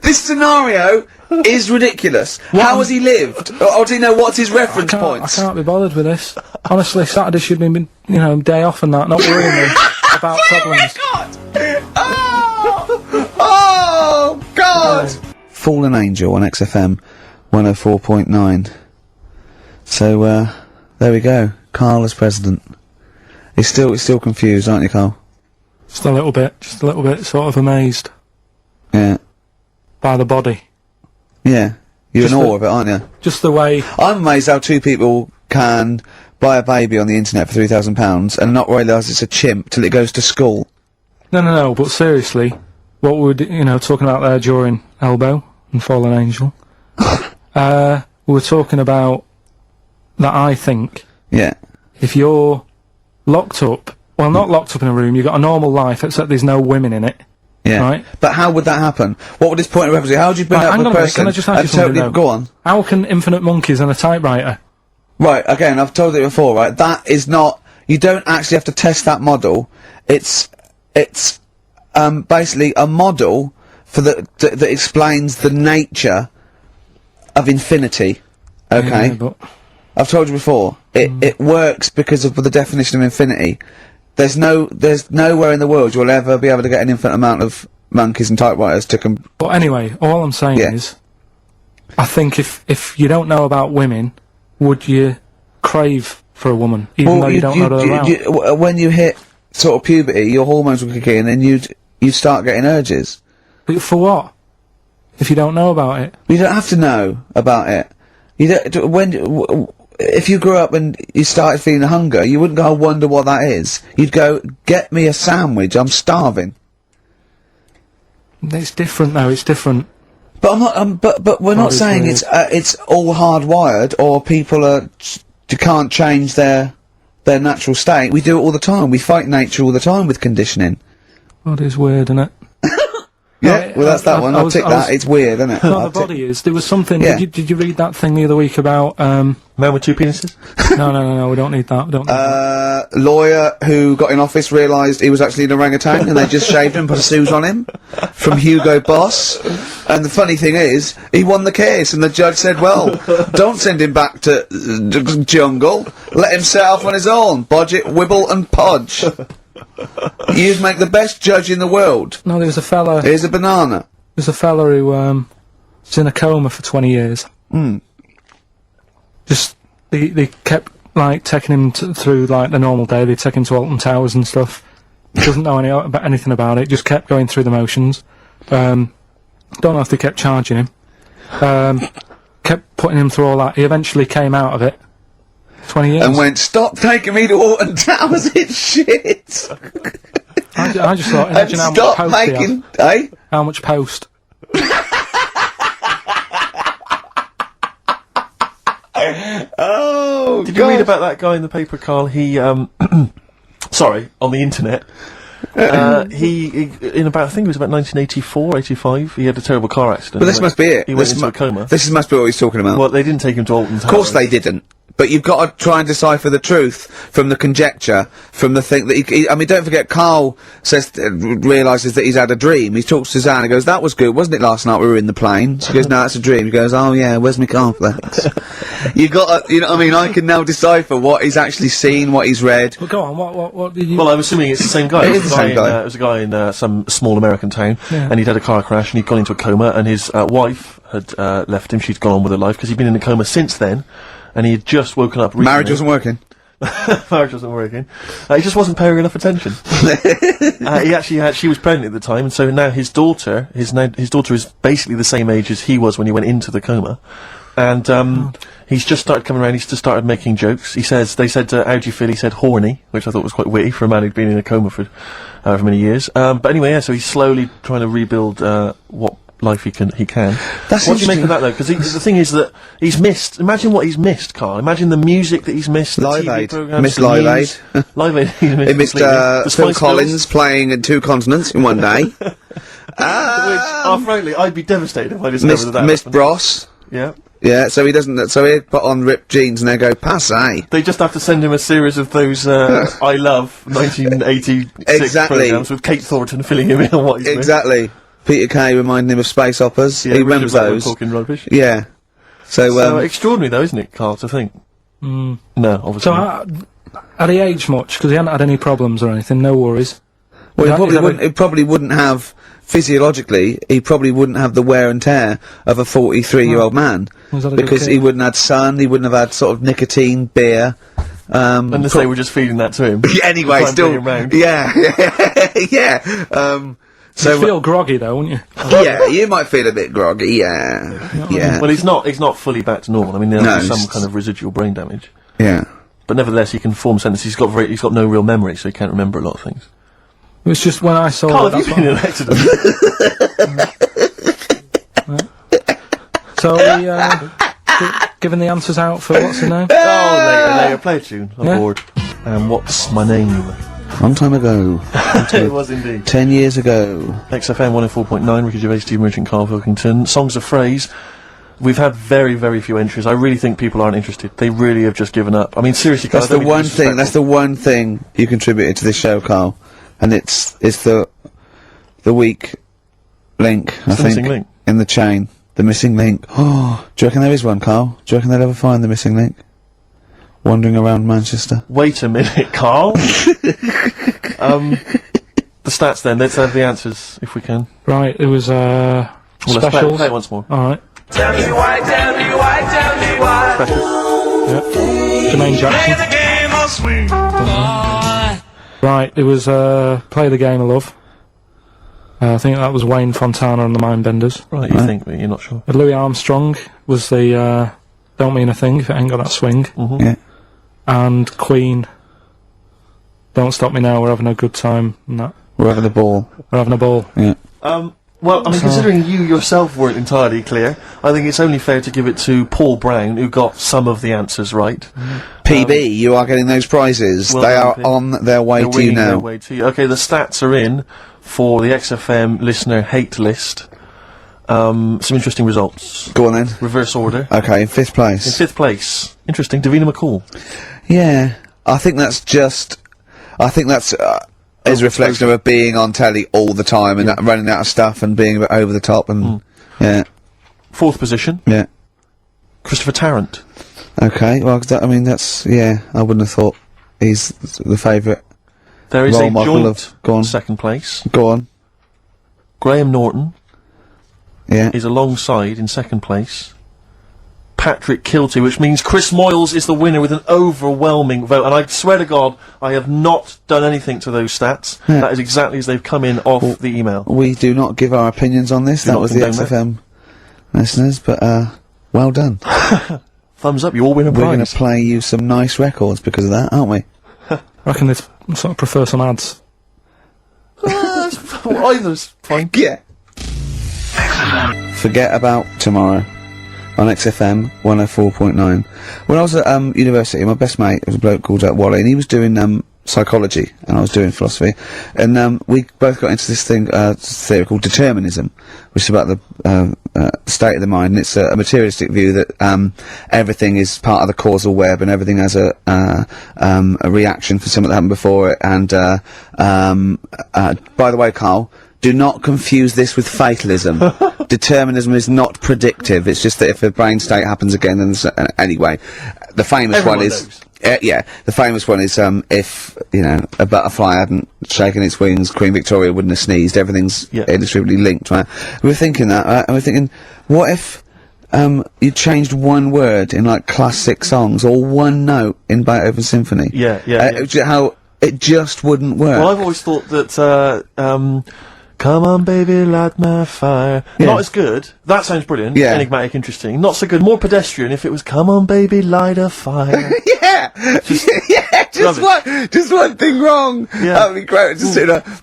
This scenario is ridiculous. How has he lived? Or do you know what's his reference I points? can't be bothered with this. Honestly, Saturday should be, day off and that, not worrying me about problems. Oh God! Fallen Angel on XFM 104.9. So there we go. Karl as president. He's still confused, aren't you, Karl? Just a little bit, sort of amazed Yeah. by the body. Yeah. You're in awe of it, aren't you? Just the way. I'm amazed how two people can buy a baby on the internet for £3,000 and not realise it's a chimp till it goes to school. No, but seriously, what we're, talking about there during Elbow and Fallen Angel, we were talking about that I think. Yeah. If you're locked up, well, not locked up in a room, you've got a normal life, except there's no women in it. Yeah. Right? But how would that happen? What would this point of reference be? How would you bring up a person? Can I just ask you something, though? Go on. How can infinite monkeys and a typewriter? Right, again, I've told it before, right? That is not, you don't actually have to test that model. It's basically a model for that explains the nature of infinity. Okay? Yeah, but I've told you before, it works because of the definition of infinity. There's nowhere in the world you'll ever be able to get an infinite amount of monkeys and typewriters to But anyway, all I'm saying is, I think if you don't know about women, would you crave for a woman, even though you don't know her around? When you hit sort of puberty, your hormones will kick in and you'd start getting urges. But for what? If you don't know about it? You don't have to know about it. If you grew up and you started feeling hunger, you wouldn't go, I wonder what that is. You'd go, get me a sandwich, I'm starving. It's different though, it's different. But I'm not, but we're not saying it's all hardwired or people can't change their natural state. We do it all the time. We fight nature all the time with conditioning. God, it's weird, isn't it? Yeah, well that's that one. I'll tick that. It's weird, isn't it? No, the body is. There was something. Yeah. Did you read that thing the other week about man with two penises? No. We don't need that. We don't. Need lawyer who got in office realised he was actually an orangutan, and they just shaved him, put a suit on him, from Hugo Boss. And the funny thing is, he won the case, and the judge said, "Well, don't send him back to the jungle. Let him set off on his own. Budget, wibble, and podge." You'd make the best judge in the world. No, there was a fella. Here's a banana. There's a fella who was in a coma for 20 years. Just they kept like taking him through like the normal day. They take him to Alton Towers and stuff. Doesn't know anything about it. Just kept going through the motions. Don't know if they kept charging him. Kept putting him through all that. He eventually came out of it. 20 years. And went, stop taking me to Alton Towers, it's shit! I just thought, imagine how much post making, How much post? Oh, Did you read about that guy in the paper, Karl? He, sorry, on the internet. He in about, I think it was about 1984, 85, he had a terrible car accident. But this must be it. He went into a coma. This must be what he's talking about. Well, they didn't take him to Alton Towers. Of course they didn't. But you've got to try and decipher the truth from the conjecture, from the thing that I mean, don't forget, Karl realises that he's had a dream. He talks to Suzanne and goes, that was good, wasn't it, last night we were in the plane? She goes, no, that's a dream. He goes, oh yeah, where's my cornflakes? You got to, you know what I mean, I can now decipher what he's actually seen, what he's read. Well, go on, what did you... Well, I'm assuming it's the same guy. It is the same guy. It was a guy in some small American town, and he'd had a car crash and he'd gone into a coma, and his wife had left him. She'd gone on with her life because he'd been in a coma since then. And he had just woken up recently. Marriage wasn't working. Marriage wasn't working. He just wasn't paying enough attention. She was pregnant at the time, and so now his daughter is basically the same age as he was when he went into the coma. And he's just started coming around. He's just started making jokes. They said, how do you feel? He said, horny, which I thought was quite witty for a man who'd been in a coma for however many years. But anyway, yeah, so he's slowly trying to rebuild what life he can. That's what do you make of that, though? Because the thing is that he's missed. Imagine what he's missed, Carl. Imagine the music that he's missed. The Live TV Aid. programs, Missed the Live news. Aid. Live Aid. He He missed The Phil Spice Collins Girls, playing in 2 continents in one day. frankly, I'd be devastated if I discovered that. Missed happened. Bros. Yeah. Yeah, so he doesn't. So he'd put on ripped jeans and they go passe. They just have to send him a series of those I Love 1986 Exactly. programs with Kate Thornton filling him in on what he's missed. Exactly. Peter Kay reminding him of space operas. Yeah, he Richard remembers Blackman those. talking rubbish. Yeah. So Extraordinary, though, isn't it, Carl? To think. No, obviously. So, not. had he aged much? Because he hadn't had any problems or anything. No worries. well, Is that he probably wouldn't have physiologically. He probably wouldn't have the wear and tear of a 43-year-old man Was that a good because kid? he wouldn't have had sun. He wouldn't have had sort of nicotine, beer. Unless they were just feeding that to him. Anyway, Try and still, bring him round. yeah. You'd feel groggy though, wouldn't you? Yeah, you might feel a bit groggy. Yeah. Well, he's not fully back to normal. I mean, there'll No, be some he's- kind of residual brain damage. Yeah. But nevertheless, he can form sentences. He's got no real memory, so he can't remember a lot of things. It was just when I saw Carl, it. have you been in an accident? So are we giving the answers out for what's the name? Oh, later, play a tune. I'm Yeah. bored. What's my name? Long time ago. It was indeed. 10 years ago. XFM 104.9, Ricky Gervais, Steve Merchant, Karl Pilkington. Songs of Phrase. We've had very, very few entries. I really think people aren't interested. They really have just given up. I mean, seriously, Carl, That's the one thing. That's the one thing you contributed to this show, Carl, and it's the weak link. I the think missing link. in the chain, the missing link. Oh, do you reckon there is one, Carl? Do you reckon they'll ever find the missing link? Wandering around Manchester. Wait a minute, Carl. The stats then. Let's have the answers, if we can. Right, it was Well, let's specials. play it once more. Alright. Tell me why, tell me why, tell me why. Specials. Yep. Jermaine Play Jackson. the game of swing. Right, it was Play the Game of Love. I think that was Wayne Fontana and the Mindbenders. Right, you think, but you're not sure. Louis Armstrong was the Don't Mean a Thing if it ain't got that swing. Yeah. And Queen, Don't Stop Me Now, We're Having a Good Time. And that. We're having a ball. We're having a ball. Yeah. Well, I mean, considering you yourself weren't entirely clear, I think it's only fair to give it to Paul Brown, who got some of the answers right. PB, you are getting those prizes. well They done, are Pete. on their way They're to you winging their now. way to you. Okay, the stats are in for the XFM listener hate list. Some interesting results. Go on then. Reverse order. Okay, in 5th In place. 5th place, interesting, Davina McCall. Yeah, I think that's is a reflection of her being on telly all the time and running out of stuff and being a bit over the top and yeah, 4th position, yeah. Christopher Tarrant. Okay, well, I mean that's I wouldn't have thought he's the favourite. There is Role a model joint of- go on. 2nd place. Go on. Graham Norton Yeah. is alongside in 2nd place. Patrick Kilty, which means Chris Moyles is the winner with an overwhelming vote. And I swear to God, I have not done anything to those stats. Yeah. That is exactly as they've come in off the email. We do not give our opinions on this. That not was the condone that. XFM listeners, but well done. Thumbs up, you all win a We're going prize. to play you some nice records because of that, aren't we? I reckon they sort of prefer some ads. Either's fine. Yeah. Forget About Tomorrow on XFM 104.9. When I was at university, my best mate was a bloke called Wally, and he was doing psychology, and I was doing philosophy, and we both got into this theory called determinism, which is about the state of the mind, and it's a materialistic view that everything is part of the causal web, and everything has a reaction for something that happened before it, and by the way, Carl, do not confuse this with fatalism. Determinism is not predictive. It's just that if a brain state happens again, then anyway, the famous Everyone one is. knows. The famous one is if a butterfly hadn't shaken its wings, Queen Victoria wouldn't have sneezed. Everything's inextricably linked, right? We're thinking that, right? And we're thinking, what if you changed one word in like classic songs or one note in Beethoven's symphony? How it just wouldn't work. Well, I've always thought that, come on, baby, light my fire. Not as good. That sounds brilliant. Yeah. Enigmatic, interesting. Not so good. More pedestrian if it was, come on, baby, light a fire. Just one thing wrong. Yeah. That would be great. Just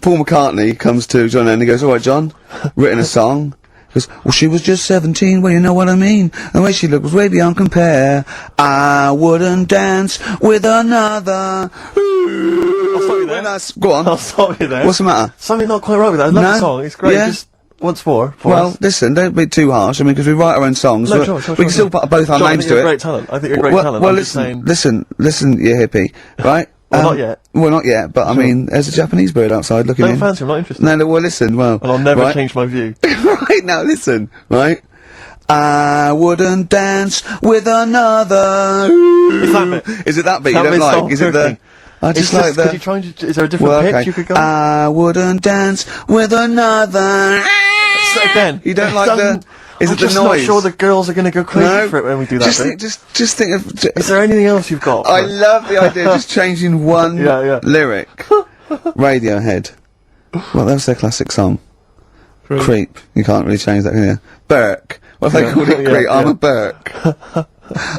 Paul McCartney comes to John Lennon and he goes, "All right, John, written a song. Because, well, she was just 17, well, you know what I mean? The way she looked was way beyond compare. I wouldn't dance with another. I'll stop you there. Go on. I'll stop you there. What's the matter? Something not quite right with that. I love the song. It's great. Yeah. Just once more. Well, listen, don't be too harsh. I mean, because we write our own songs. No, we can still put both our names to it. You're a great talent. I think you're a great talent. Well, I'm just saying. listen, you hippie, right? Well, not yet. Well, not yet, but I mean, there's a Japanese bird outside looking in. Don't fancy, I'm not interested. No, well, listen, well. And I'll never change my view. Right, now listen, right? I wouldn't dance with another. It's that bit. Is it that bit That you don't bit's like? not Is it the... working. I just like the... Could you try and... Is there a different pitch you could go? I wouldn't dance with another. So again, You don't like the... Is I'm it the just noise? not sure the girls are going to go crazy for it when we do that bit. Just think of... Is there anything else you've got? I love the idea of just changing one lyric. Radiohead. Well, that was their classic song. Creep. You can't really change that, can you? Burke. What if they called it Creep? I'm a Burke.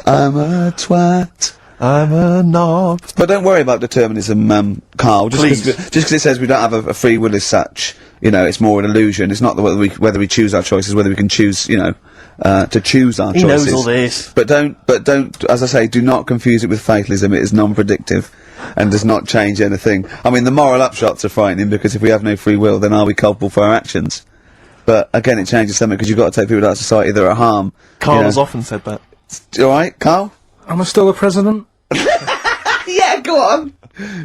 I'm a twat. I'm a knob. But don't worry about determinism, Carl. Just because it says we don't have a free will as such, you know, it's more an illusion. It's not whether we choose our choices, whether we can choose, you know, to choose our choices. He knows all this. But don't, as I say, do not confuse it with fatalism. It is non-predictive and does not change anything. I mean, the moral upshots are frightening because if we have no free will, then are we culpable for our actions? But again, it changes something because you've got to take people out of society that are harm. Carl has often said that. All right, Carl? Am I still the president? Yeah, go on.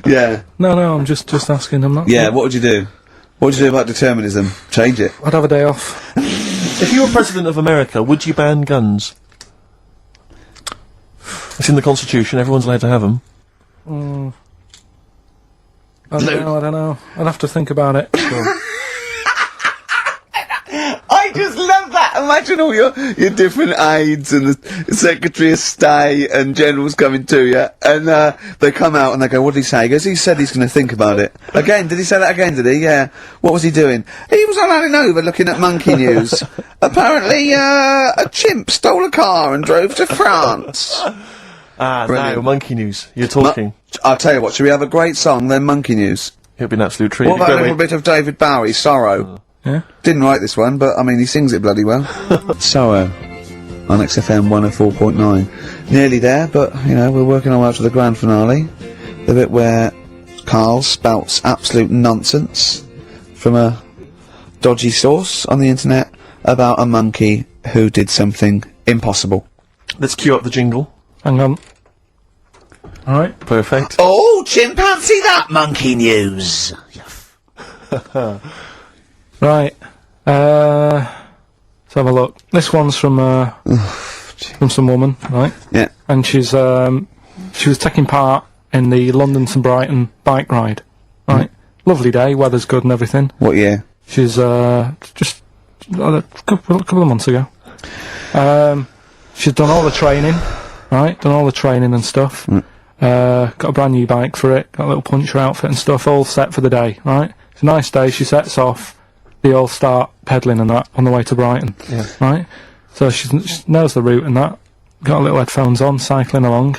Yeah. No, I'm just asking. I'm not. Yeah, what would you do? What would you do about determinism? Change it. I'd have a day off. If you were president of America, would you ban guns? It's in the Constitution. Everyone's allowed to have them. I don't know. I'd have to think about it. I just love that. Imagine all your different aides and the Secretary of State and generals coming to you, and they come out and they go, "What did he say?" He goes, "He said he's going to think about it." Again, did he say that again? Did he? Yeah. What was he doing? He was on Hanover looking at monkey news. Apparently, a chimp stole a car and drove to France. Now, monkey news. You're talking. I'll tell you what. Should we have a great song, then monkey news? It'll be an absolute treat. What about a little bit of David Bowie, Sorrow? Yeah. Didn't write this one, but I mean, he sings it bloody well. Sorrow on XFM 104.9. Nearly there, but you know, we're working our way up to the grand finale. The bit where Karl spouts absolute nonsense from a dodgy source on the internet about a monkey who did something impossible. Let's cue up the jingle. Hang on. Alright. Perfect. Oh, chimpanzee, that monkey news! Right. Let's have a look. This one's from some woman, right? Yeah. And she was taking part in the London to Brighton bike ride, right? Lovely day, weather's good and everything. What year? She's just a couple of months ago. She's done all the training, right? Done all the training and stuff. Got a brand new bike for it. Got a little puncher outfit and stuff, all set for the day, right? It's a nice day. She sets off. They all start pedalling and that on the way to Brighton, right? So she knows the route and that. Got a little headphones on, cycling along.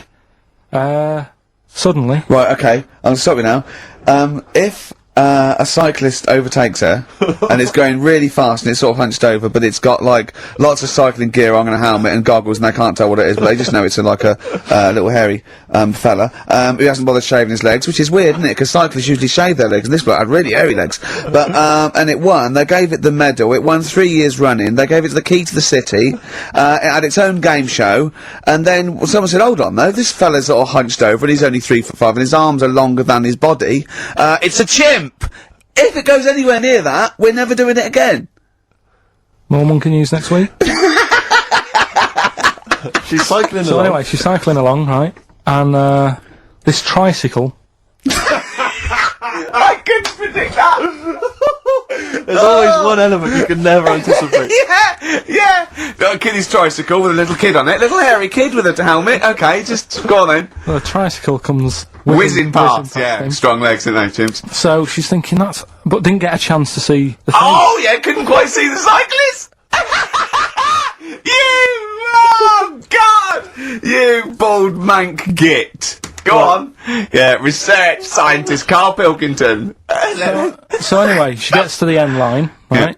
Suddenly, right, okay, I'm sorry now. If a cyclist overtakes her and it's going really fast and it's sort of hunched over, but it's got like lots of cycling gear on and a helmet and goggles, and they can't tell what it is, but they just know it's like a little hairy fella who hasn't bothered shaving his legs, which is weird, isn't it? Because cyclists usually shave their legs, and this bloke had really hairy legs. But and it won. They gave it the medal. It won 3 years running. They gave it the key to the city. It had its own game show, and then someone said, "Hold on, though, this fella's all hunched over, and he's only 3'5", and his arms are longer than his body. It's a chimp." If it goes anywhere near that, we're never doing it again. more monkey news next week. She's cycling along. So anyway, she's cycling along, right? And this tricycle. I couldn't predict that. There's always one element you can never anticipate. Yeah. Got a kiddie's tricycle with a little kid on it, little hairy kid with a helmet. Okay, just go on then. The tricycle comes Whizzing past, him. Strong legs, don't they, chimps? So she's thinking but didn't get a chance to see the thing. Oh, yeah, couldn't quite see the cyclist! Oh, God! You bald mank git. Go on. Yeah, research scientist Karl Pilkington. So anyway, she gets to the end line, right?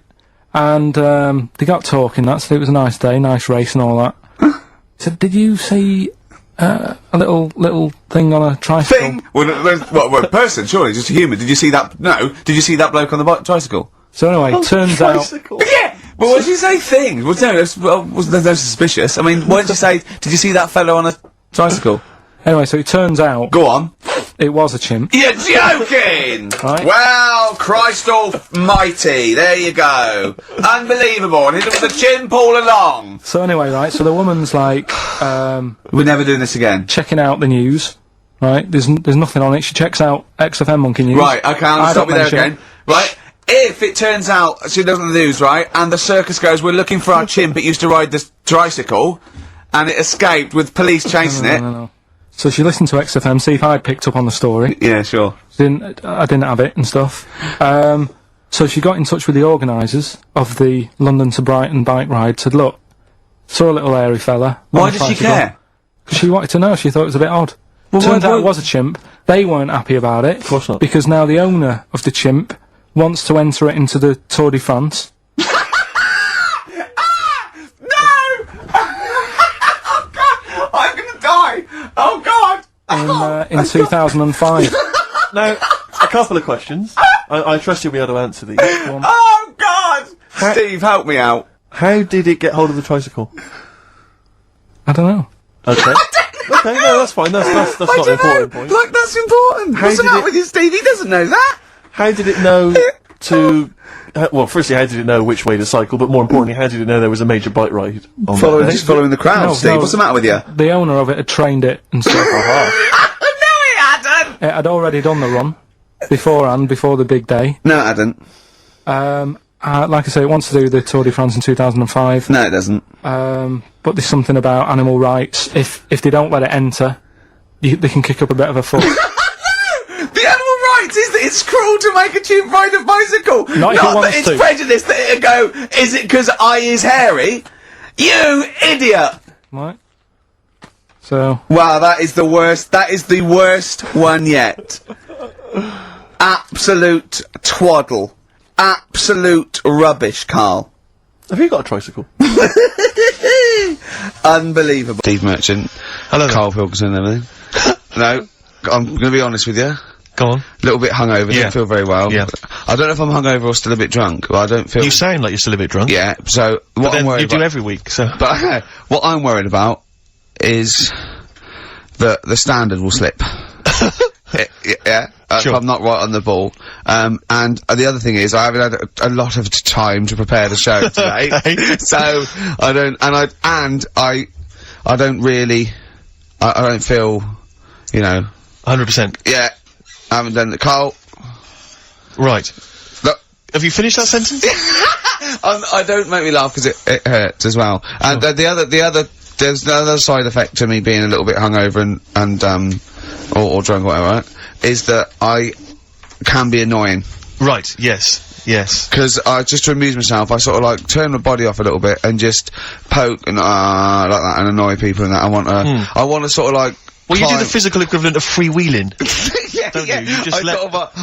And they got talking. It was a nice day, nice race and all that. So, did you see a little thing on a tricycle? Thing? Well, a person, surely, just a human. Did you see that? No. Did you see that bloke on the tricycle? So anyway, turns out. Yeah. Well, what did you say? Thing? Well, no, there's no suspicious. I mean, what did you say? Did you see that fellow on a tricycle? Anyway, so it turns out. Go on. It was a chimp. You're joking! Right. Well, Christ almighty, there you go. Unbelievable, and it was a chimp all along. So anyway, right, so the woman's like, we're never doing this again. Checking out the news, right, there's nothing on it, she checks out XFM Monkey News. Right, okay, I'll stop you there again. Right, if it turns out she does on the news, right, and the circus goes, we're looking for our chimp, it used to ride this tricycle, and it escaped with police chasing it. No. So she listened to XFM, see if I'd picked up on the story. Yeah, sure. I didn't have it and stuff. So she got in touch with the organisers of the London to Brighton bike ride, said, look, saw a little hairy fella. Why did she care? Because she wanted to know, she thought it was a bit odd. Well, turns out it was a chimp. They weren't happy about it. Of course not. Because now the owner of the chimp wants to enter it into the Tour de France. Oh God! In 2005. Now, a couple of questions. I trust you'll be able to answer these. Oh God! Steve, help me out. How did it get hold of the tricycle? I don't know. Okay. Okay, no, that's fine. That's not an important point. Like, that's important. What's the matter with you, Steve? He doesn't know that. How did it know to... well, firstly, how did it know which way to cycle, but more importantly, how did it know there was a major bike ride on Just following the crowd, Steve. What's the matter with you? The owner of it had trained it and stuff. No, he hadn't! It had already done the run beforehand, before the big day. No, it hadn't. Like I say, it wants to do the Tour de France in 2005. No, it doesn't. But there's something about animal rights. If they don't let it enter, they can kick up a bit of a fuss. The animal rights is that it's cruel to make a chimp ride a bicycle. Not if it wants that it's to. prejudice that it'll go, is it because I is hairy? You idiot! Right. So. Wow, that is the worst. That is the worst one yet. Absolute twaddle. Absolute rubbish, Carl. Have you got a tricycle? Unbelievable. Steve Merchant. Hello. Karl Pilkington and everything. No, I'm going to be honest with you. Go on. A little bit hungover, don't feel very well. Yeah. I don't know if I'm hungover or still a bit drunk, but I don't feel... You sound like you're still a bit drunk. Yeah, so what I'm worried about... you do every week, so... But what I'm worried about is that the standard will slip. Yeah, sure. if I'm not right on the ball. And the other thing is, I haven't had a lot of time to prepare the show today. Okay. So, I don't feel, you know... 100%. Yeah. I haven't done it. Carl. Right. Look. Have you finished that sentence? I don't make me laugh because it hurts as well. And there's the other side effect to me being a little bit hungover or drunk or whatever, right, is that I can be annoying. Right, yes, yes. Because just to amuse myself, I sort of like turn my body off a little bit and just poke and like that and annoy people and that. I want to sort of like... Well, you do the physical equivalent of freewheeling. Yeah, don't yeah. You? You just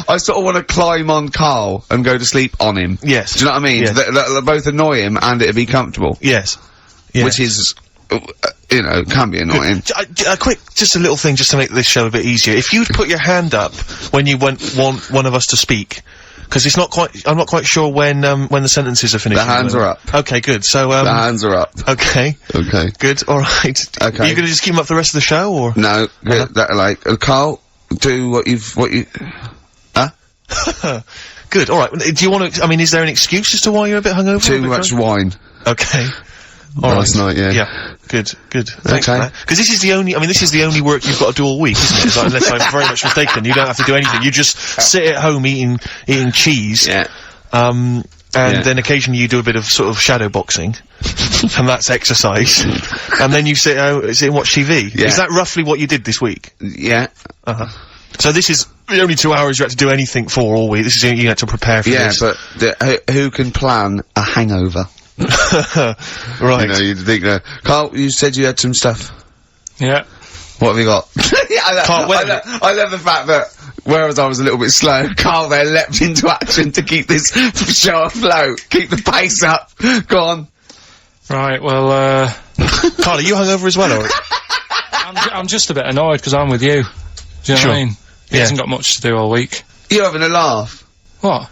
I sort of want to climb on Carl and go to sleep on him. Yes. Do you know what I mean? Yes. They both annoy him and it'd be comfortable. Yes. Yes. Which is, you know, can be annoying. Just a little thing just to make this show a bit easier. If you'd put your hand up when you want one of us to speak, because it's not quite, I'm not quite sure when the sentences are finished. The hands are up. Okay, good. So, the hands are up. Okay. Okay. Good, alright. Okay. Are you gonna just keep them up for the rest of the show, or? No, Carl, do what you, huh? Good, alright. Do you want to, I mean, is there an excuse as to why you're a bit hungover? Too much wine. Okay. Last night, yeah. Yeah. Good, good. Thanks for that. Because this is the only work you've got to do all week, isn't it? It's like, unless I'm very much mistaken, you don't have to do anything. You just sit at home eating cheese. Yeah. Then occasionally you do a bit of sort of shadow boxing. And that's exercise. And then you sit and watch TV. Yeah. Is that roughly what you did this week? Yeah. So this is the only 2 hours you had to do anything for all week. This is you had to prepare for this. Yeah, but who can plan a hangover? Right. You know, you'd think, Carl, you said you had some stuff. Yeah. What have you got? I love the fact that, whereas I was a little bit slow, Karl there leapt into action to keep this show afloat, keep the pace up. Go on. Right, well, Karl, are you hungover as well, or? I'm just a bit annoyed because I'm with you. Do you know what I mean? He hasn't got much to do all week. You're having a laugh. What?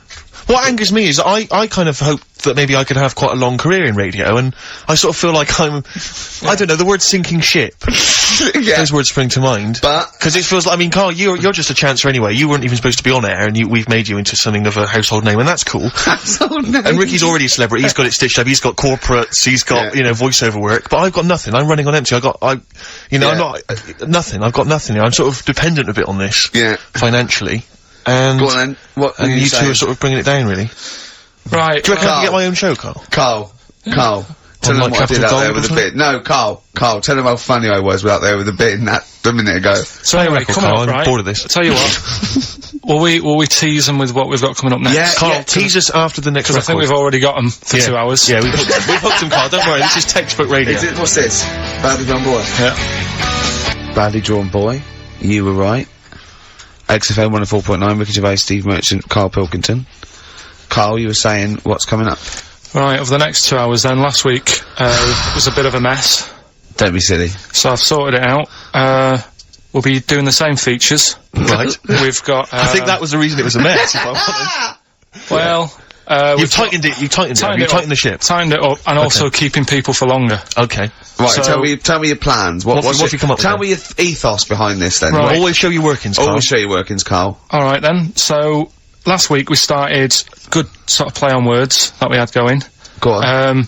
What angers me is I kind of hope that maybe I could have quite a long career in radio, and I sort of feel like I don't know, the word sinking ship. Those words spring to mind. But because it feels like, I mean, Karl, you're just a chancer anyway. You weren't even supposed to be on air, and we've made you into something of a household name, and that's cool. Household name. And Ricky's already a celebrity. He's got it stitched up. He's got corporates. He's got, you know, voiceover work. But I've got nothing. I'm running on empty. I'm not, nothing. I've got nothing. I'm sort of dependent a bit on this. Yeah. Financially. And, go on then. What and you two are sort of bringing it down, really. Right. Do you reckon I can get my own show, Karl? Karl. Tell them what I did out there with a bit. No, Karl, tell them how funny I was out there with a bit in that a minute ago. So anyway, come on, right? I'm bored of this. I'll tell you what. will we tease them with what we've got coming up next? Yeah, Karl, tease us after the next record. I think we've already got them for 2 hours. Yeah, we've hooked them, Karl. Don't worry, this is textbook radio. What's this? Badly Drawn Boy. Yeah. Badly Drawn Boy. You were right. XFM 104.9, Ricky Gervais, Steve Merchant, Karl Pilkington. Karl, you were saying what's coming up? Right, over the next 2 hours then, last week, was a bit of a mess. Don't be silly. So I've sorted it out. We'll be doing the same features. Right. We've got, I think that was the reason it was a mess, if I'm honest. Well, you've tightened the ship. Tightened it up, and also keeping people for longer. Okay. Right, So- tell me your plans. What have you come up with? Tell me your ethos behind this then. Right. Always show your workings, Karl. Always show your workings, Karl. Alright then, so, last week we started good sort of play on words that we had going. Go on.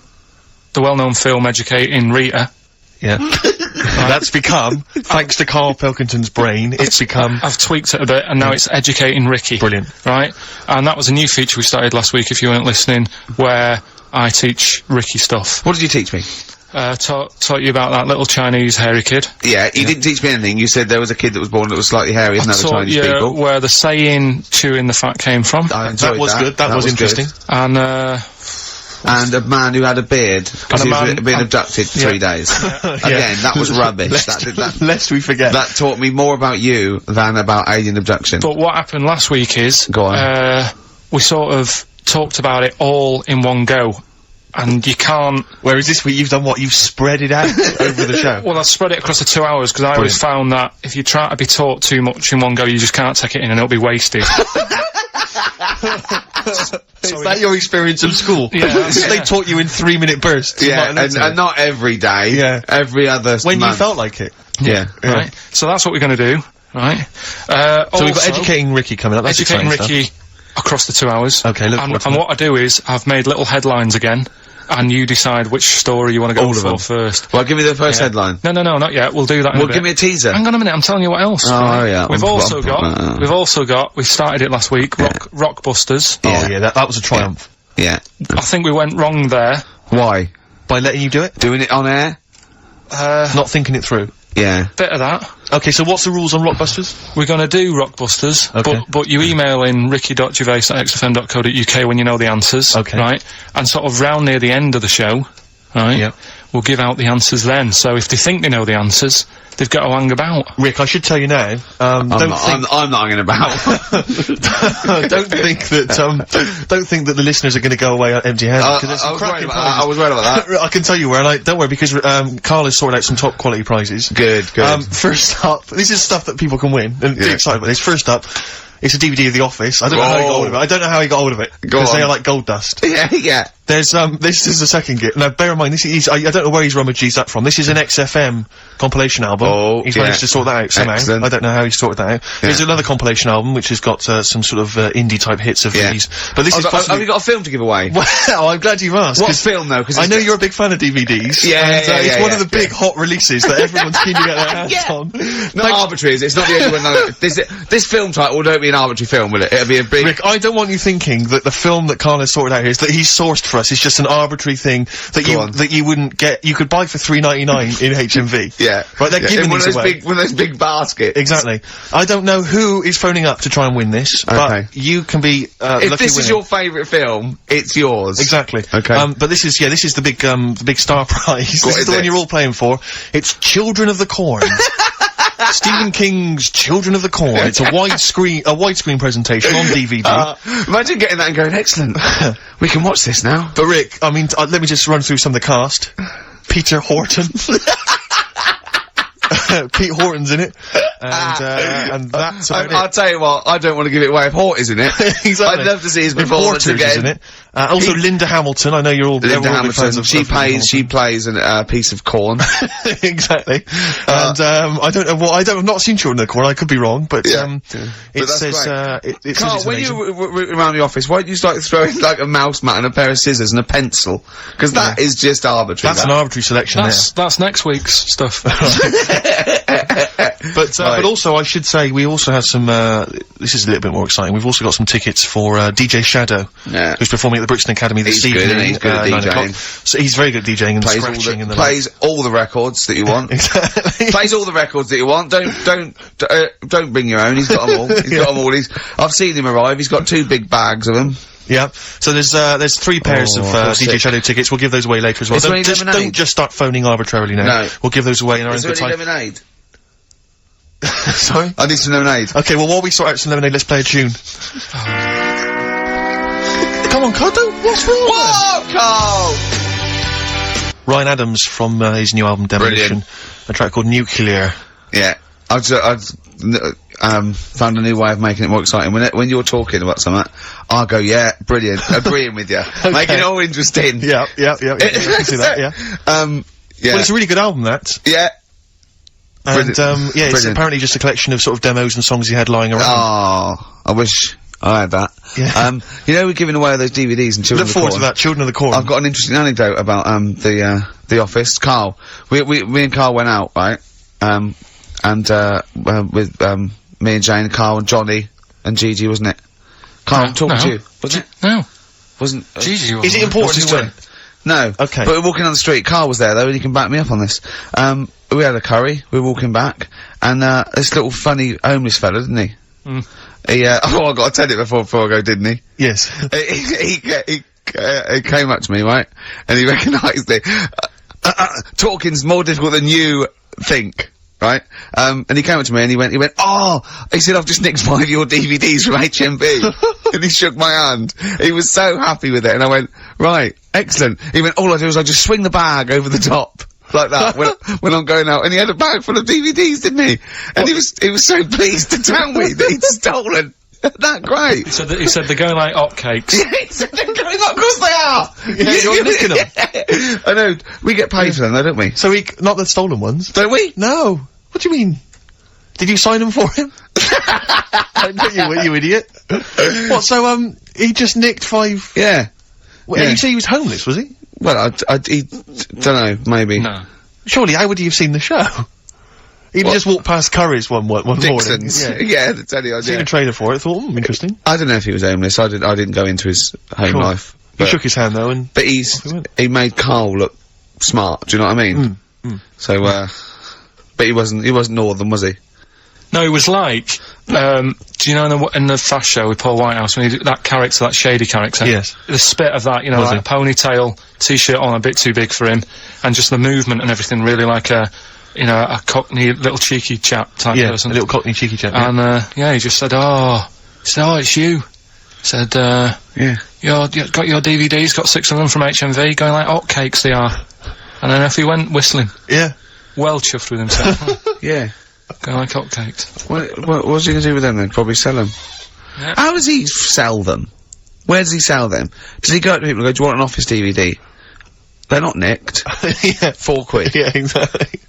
The well-known film Educating Rita. Yeah. That's become, thanks to Karl Pilkington's brain, it's become... I've tweaked it a bit, and now it's Educating Ricky. Brilliant. Right? And that was a new feature we started last week, if you weren't listening, where I teach Ricky stuff. What did you teach me? Taught you about that little Chinese hairy kid. Yeah, you didn't teach me anything. You said there was a kid that was born that was slightly hairy than other Chinese people. Where the saying "chewing the fat" came from. I enjoyed that was good. That was interesting. Good. And a man who had a beard because he was being abducted for 3 days. Again, that was rubbish. Lest we forget. That taught me more about you than about alien abduction. But what happened last week is, go on. We sort of talked about it all in one go. And you can't... Whereas this week you've done what? You've spread it out over the show. Well, I've spread it across the 2 hours, because I always found that if you try to be taught too much in one go, you just can't take it in and it'll be wasted. Is that your experience of school? Yeah. They taught you in 3-minute bursts. Yeah, and not every day. Yeah. Every other when month. you felt like it. Yeah. Right. So that's what we're going to do. Right. So we've got Educating Ricky coming up. That's Educating Ricky across the 2 hours. Okay, look forward to and that. what I do is, I've made little headlines again, and you decide which story you want to go for first. Well, give me the first headline. No, not yet. We'll do that in a bit. Give me a teaser. Hang on a minute, I'm telling you what else. Oh, yeah. We've also got, we started it last week, Rockbusters. Oh, yeah, that was a triumph. Yeah. I think we went wrong there. Why? By letting you do it? Doing it on air? Not thinking it through. Yeah. Bit of that. Okay, so what's the rules on Rockbusters? We're gonna do Rockbusters, okay. but you email in ricky.gervais@xfm.co.uk when you know the answers, okay. Right? And sort of round near the end of the show, right? Yeah. We'll give out the answers then, so if they think they know the answers, they've got to hang about. Rick, I should tell you now, I'm not hanging about. don't think that the listeners are gonna go away empty-handed. I was worried about that. I can tell you where, and don't worry, because, Karl has sorted out some top quality prizes. Good. First up, this is stuff that people can win, and be excited about this. First up, it's a DVD of The Office. I don't know how he got hold of it. I don't know how he got hold of it. Because they are like gold dust. Yeah. There's, this is the second gift. Now, bear in mind, I don't know where he's rummaged that from. This is an XFM compilation album. Oh, he's managed to sort that out somehow. Excellent. I don't know how he sorted that out. Yeah. There's another compilation album, which has got, some sort of, indie-type hits of these. But this is possibly... Have you got a film to give away? Well, I'm glad you've asked. What film, though? Because I know you're a big fan of DVDs. It's one of the big hot releases that everyone's keen to get their hands on. Not arbitrary, is it? It's not the only one. This film title won't be an arbitrary film, will it? It'll be a big... Rick, I don't want you thinking that the film that Karl has sorted out here is that he's sourced for us. It's just an arbitrary thing that you wouldn't get. You could buy for $3.99 in HMV. Yeah. Right, they're giving these away. One of those big baskets. Exactly. I don't know who is phoning up to try and win this, but you can be, if this is your favourite film, it's yours. Exactly. Okay. But this is the big star prize. This is the one you're all playing for. It's Children of the Corn. Stephen King's Children of the Corn. It's a widescreen presentation on DVD. Imagine getting that and going, excellent. We can watch this now. But Rick, I mean, let me just run through some of the cast. Peter Horton. Pete Horton's in it, and that's about I'll tell you what, I don't want to give it away if Hort is in it. Exactly. I'd love to see his performance again. In it. Also Linda Hamilton, I know you're all Linda Hamilton. Hamilton, she plays a piece of corn. Exactly. And, I don't know I've not seen Children of the Corn, I could be wrong, but, it says, Carl, when you around the office, why don't you start throwing, like, a mouse mat and a pair of scissors and a pencil? Because that is just arbitrary. That's an arbitrary selection That's next week's stuff. But also, I should say, we also have some, this is a little bit more exciting, we've also got some tickets for, DJ Shadow, who's performing at the Brixton Academy this evening. Good, he's good at DJing. So he's very good at DJing and scratching and plays all the records that you want. Exactly. Plays all the records that you want. Don't bring your own, he's got them all. He's got them all. I've seen him arrive, he's got 2 big bags of them. Yeah. So there's 3 pairs of DJ Shadow tickets. We'll give those away later as well. Don't just start phoning arbitrarily now. No. We'll give those away in our own good time. Is there any lemonade? Sorry? I need some lemonade. Okay, well, while we sort out some lemonade, let's play a tune. Come on, Carl, what's wrong? Whoa, Carl! Ryan Adams from his new album Demolition. A track called Nuclear. Yeah. I've found a new way of making it more exciting. When you're talking about something, I'll go, yeah, brilliant, agreeing with you. Okay. Making it all interesting. Yeah. I can see that, yeah. Yeah. Well, it's a really good album, that. Yeah. And, it's apparently just a collection of sort of demos and songs he had lying around. Oh, I wish I had that. Yeah. You know, we're giving away those DVDs and Children of the Corn. Look forward to that, Children of the Corn. I've got an interesting anecdote about, the Office. Carl. Me and Carl went out, right? With, me and Jane, Carl and Johnny and Gigi, wasn't it? Carl, I'm talking to you. Was it? No. Wasn't, Gigi wasn't. Is it important to win? No. Okay. But we're walking down the street, Carl was there though, and he can back me up on this. We had a curry, we were walking back, and, this little funny homeless fella, didn't he? He, I gotta tell it before I go, didn't he? Yes. He came up to me, right? And he recognised it. Talking's more difficult than you think. Right? And he came up to me and he went, he said, I've just nicked 5 of your DVDs from HMV. And he shook my hand. He was so happy with it. And I went, right, excellent. He went, all I do is I just swing the bag over the top. Like that, when I'm going out. And he had a bag full of DVDs, didn't he? And he was so pleased to tell me that he'd stolen. That great. He said they're going like hotcakes. Yeah, he said they're going like, of course they are! Yeah, you're nicking them. I know. We get paid for them though, don't we? So not the stolen ones. Don't we? No. What do you mean? Did you sign them for him? I know you idiot. What, so, he just nicked 5... Yeah. Well, you say he was homeless, was he? Well, don't know, maybe. No. Surely, how would he have seen the show? He'd just walked past Curry's one morning. Dixon's. Yeah, that's any idea. Seen a trailer for it, thought, interesting. I don't know if he was homeless, I didn't go into his home life. He shook his hand though, and... But he made Carl look smart, do you know what I mean? So, but he wasn't northern, was he? No, he was like, do you know in the Fast Show with Paul Whitehouse, when he did that character, that shady character? Yes. The spit of that, like a ponytail, t-shirt on, a bit too big for him, and just the movement and everything, really like a cockney, little cheeky chap type person. A little cockney cheeky chap. And, he just said, it's you. Said, you got your DVDs, got 6 of them from HMV, going like hotcakes they are. And then off he went, whistling. Yeah. Well chuffed with himself. Yeah. Going like hotcakes. What's he gonna do with them then? Probably sell them. Yeah. How does he sell them? Where does he sell them? Does he go up to people and go, do you want an Office DVD? They're not nicked. Yeah. 4 quid. Yeah, exactly.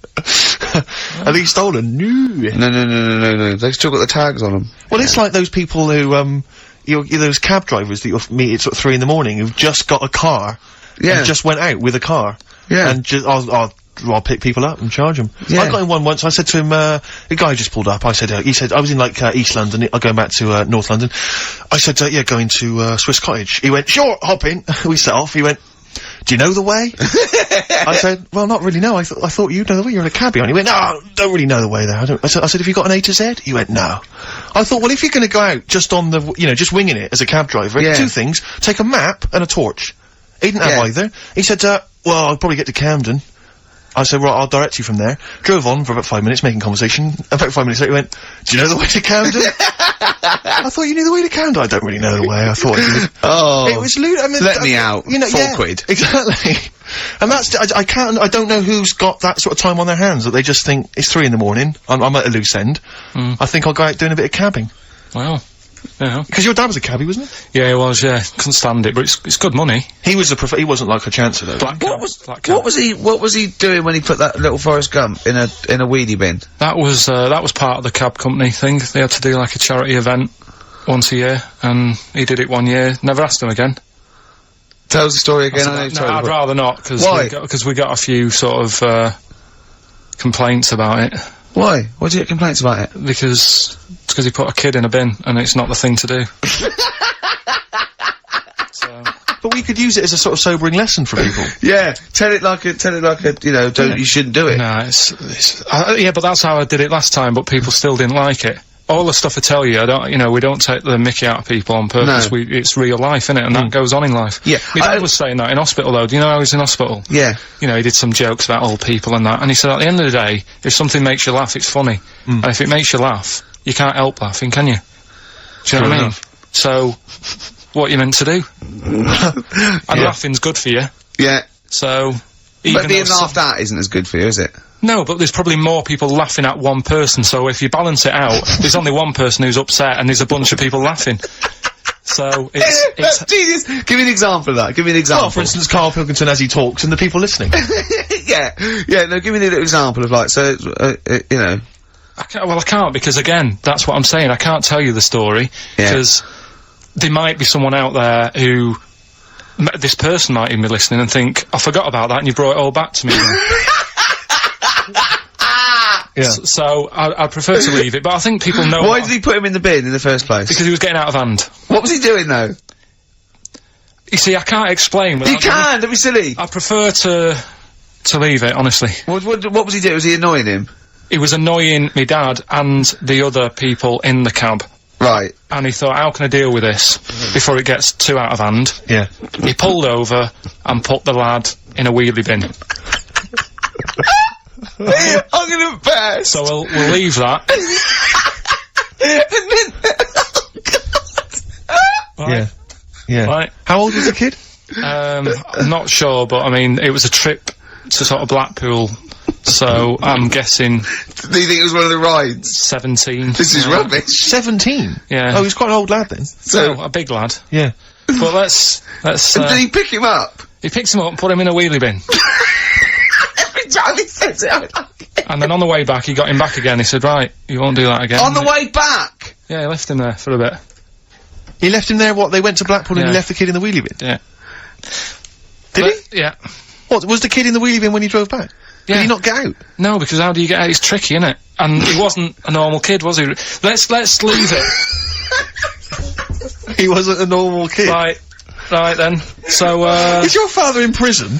Are these stolen? No. No. They've still got the tags on them. Well, it's like those people who, those cab drivers that you'll meet at sort of 3 in the morning who've just got a car. Yeah. And just went out with a car. Yeah. And just, I'll pick people up and charge them. Yeah. I got in one once, I said to him, the guy just pulled up, he said, I was in like, East London, going back to, North London. I said, going to, Swiss Cottage. He went, sure, hop in. We set off. He went, do you know the way? I said, well, not really, no. I thought you'd know the way. You're in a cabbie. He went, no, don't really know the way there. I said, have you got an A to Z? He went, no. I thought, well, if you're gonna go out just on the, just winging it as a cab driver, 2 things, take a map and a torch. He didn't have either. He said, well, I'll probably get to Camden. I said, right, I'll direct you from there. Drove on for about 5 minutes, making conversation. About 5 minutes later, he went, do you know the way to Camden? I thought you knew the way to Camden. I don't really know the way. I thought you would. Oh. It was I mean, let me out. You know, £4. Exactly. And that's, I don't know who's got that sort of time on their hands, that they just think, it's 3 in the morning, I'm at a loose end. I think I'll go out doing a bit of cabbing. Wow. Yeah. Because your dad was a cabbie, wasn't he? Yeah, he was, yeah. Couldn't stand it, but it's good money. He was he wasn't like a chancer, though. What was he doing when he put that little Forrest Gump in a wheelie bin? That was part of the cab company thing. They had to do like a charity event once a year, and he did it one year. Never asked him again. Tell us the story again. No, I'd rather not, because we got a few sort of complaints about it. Why? Why did you get complaints about it? Because he put a kid in a bin, and it's not the thing to do. But we could use it as a sort of sobering lesson for people. Yeah, tell it like a, you know, you shouldn't do it. No, yeah, but that's how I did it last time, but people still didn't like it. All the stuff I tell you, we don't take the mickey out of people on purpose. No. It's real life, innit? And that goes on in life. Yeah. My dad was saying that in hospital, though. Do you know how he's in hospital? Yeah. You know, he did some jokes about old people and that, and he said, at the end of the day, if something makes you laugh, it's funny. And if it makes you laugh, you can't help laughing, can you? Do you know what I mean? So, what are you meant to do? And laughing's good for you. Yeah. So, but being laughed at isn't as good for you, is it? No, but there's probably more people laughing at one person, so if you balance it out, there's only one person who's upset and there's a bunch of people laughing. So, it's Jesus! Give me an example of that, give me an example. Well, for instance, Karl Pilkington as he talks and the people listening. Yeah, no, give me an example of like, so, you know. I can't, because again, that's what I'm saying, I can't tell you the story, because there might be someone out there who, this person might even be listening and think, I forgot about that and you brought it all back to me. Yeah. So, I prefer to leave it, but I think people know— Why did he put him in the bin in the first place? Because he was getting out of hand. What was he doing, though? You see, I can't explain. You can! Don't be silly! I prefer to leave it, honestly. What was he doing? Was he annoying him? He was annoying my dad and the other people in the cab. Right. And he thought, how can I deal with this before it gets too out of hand? Yeah. He pulled over and put the lad in a wheelie bin. I'm gonna burst! So we'll leave that. Yeah. Yeah. Right. How old was the kid? I'm not sure, but I mean, it was a trip to sort of Blackpool, so I'm guessing— Do you think it was one of the rides? 17. This is rubbish. 17? Yeah. Oh, he's quite an old lad then. So, a big lad. Yeah. But let's did he pick him up? He picked him up and put him in a wheelie bin. Every time he says it, I like it. And then on the way back, he got him back again. He said, right, you won't do that again. On the way back? Yeah, he left him there for a bit. He left him there, what, they went to Blackpool and he left the kid in the wheelie bin? Yeah. Did he? Yeah. What, was the kid in the wheelie bin when he drove back? Yeah. Did he not get out? No, because how do you get out? It's tricky, innit? And he wasn't a normal kid, was he? Let's leave it. He wasn't a normal kid. Right then. So, Is your father in prison?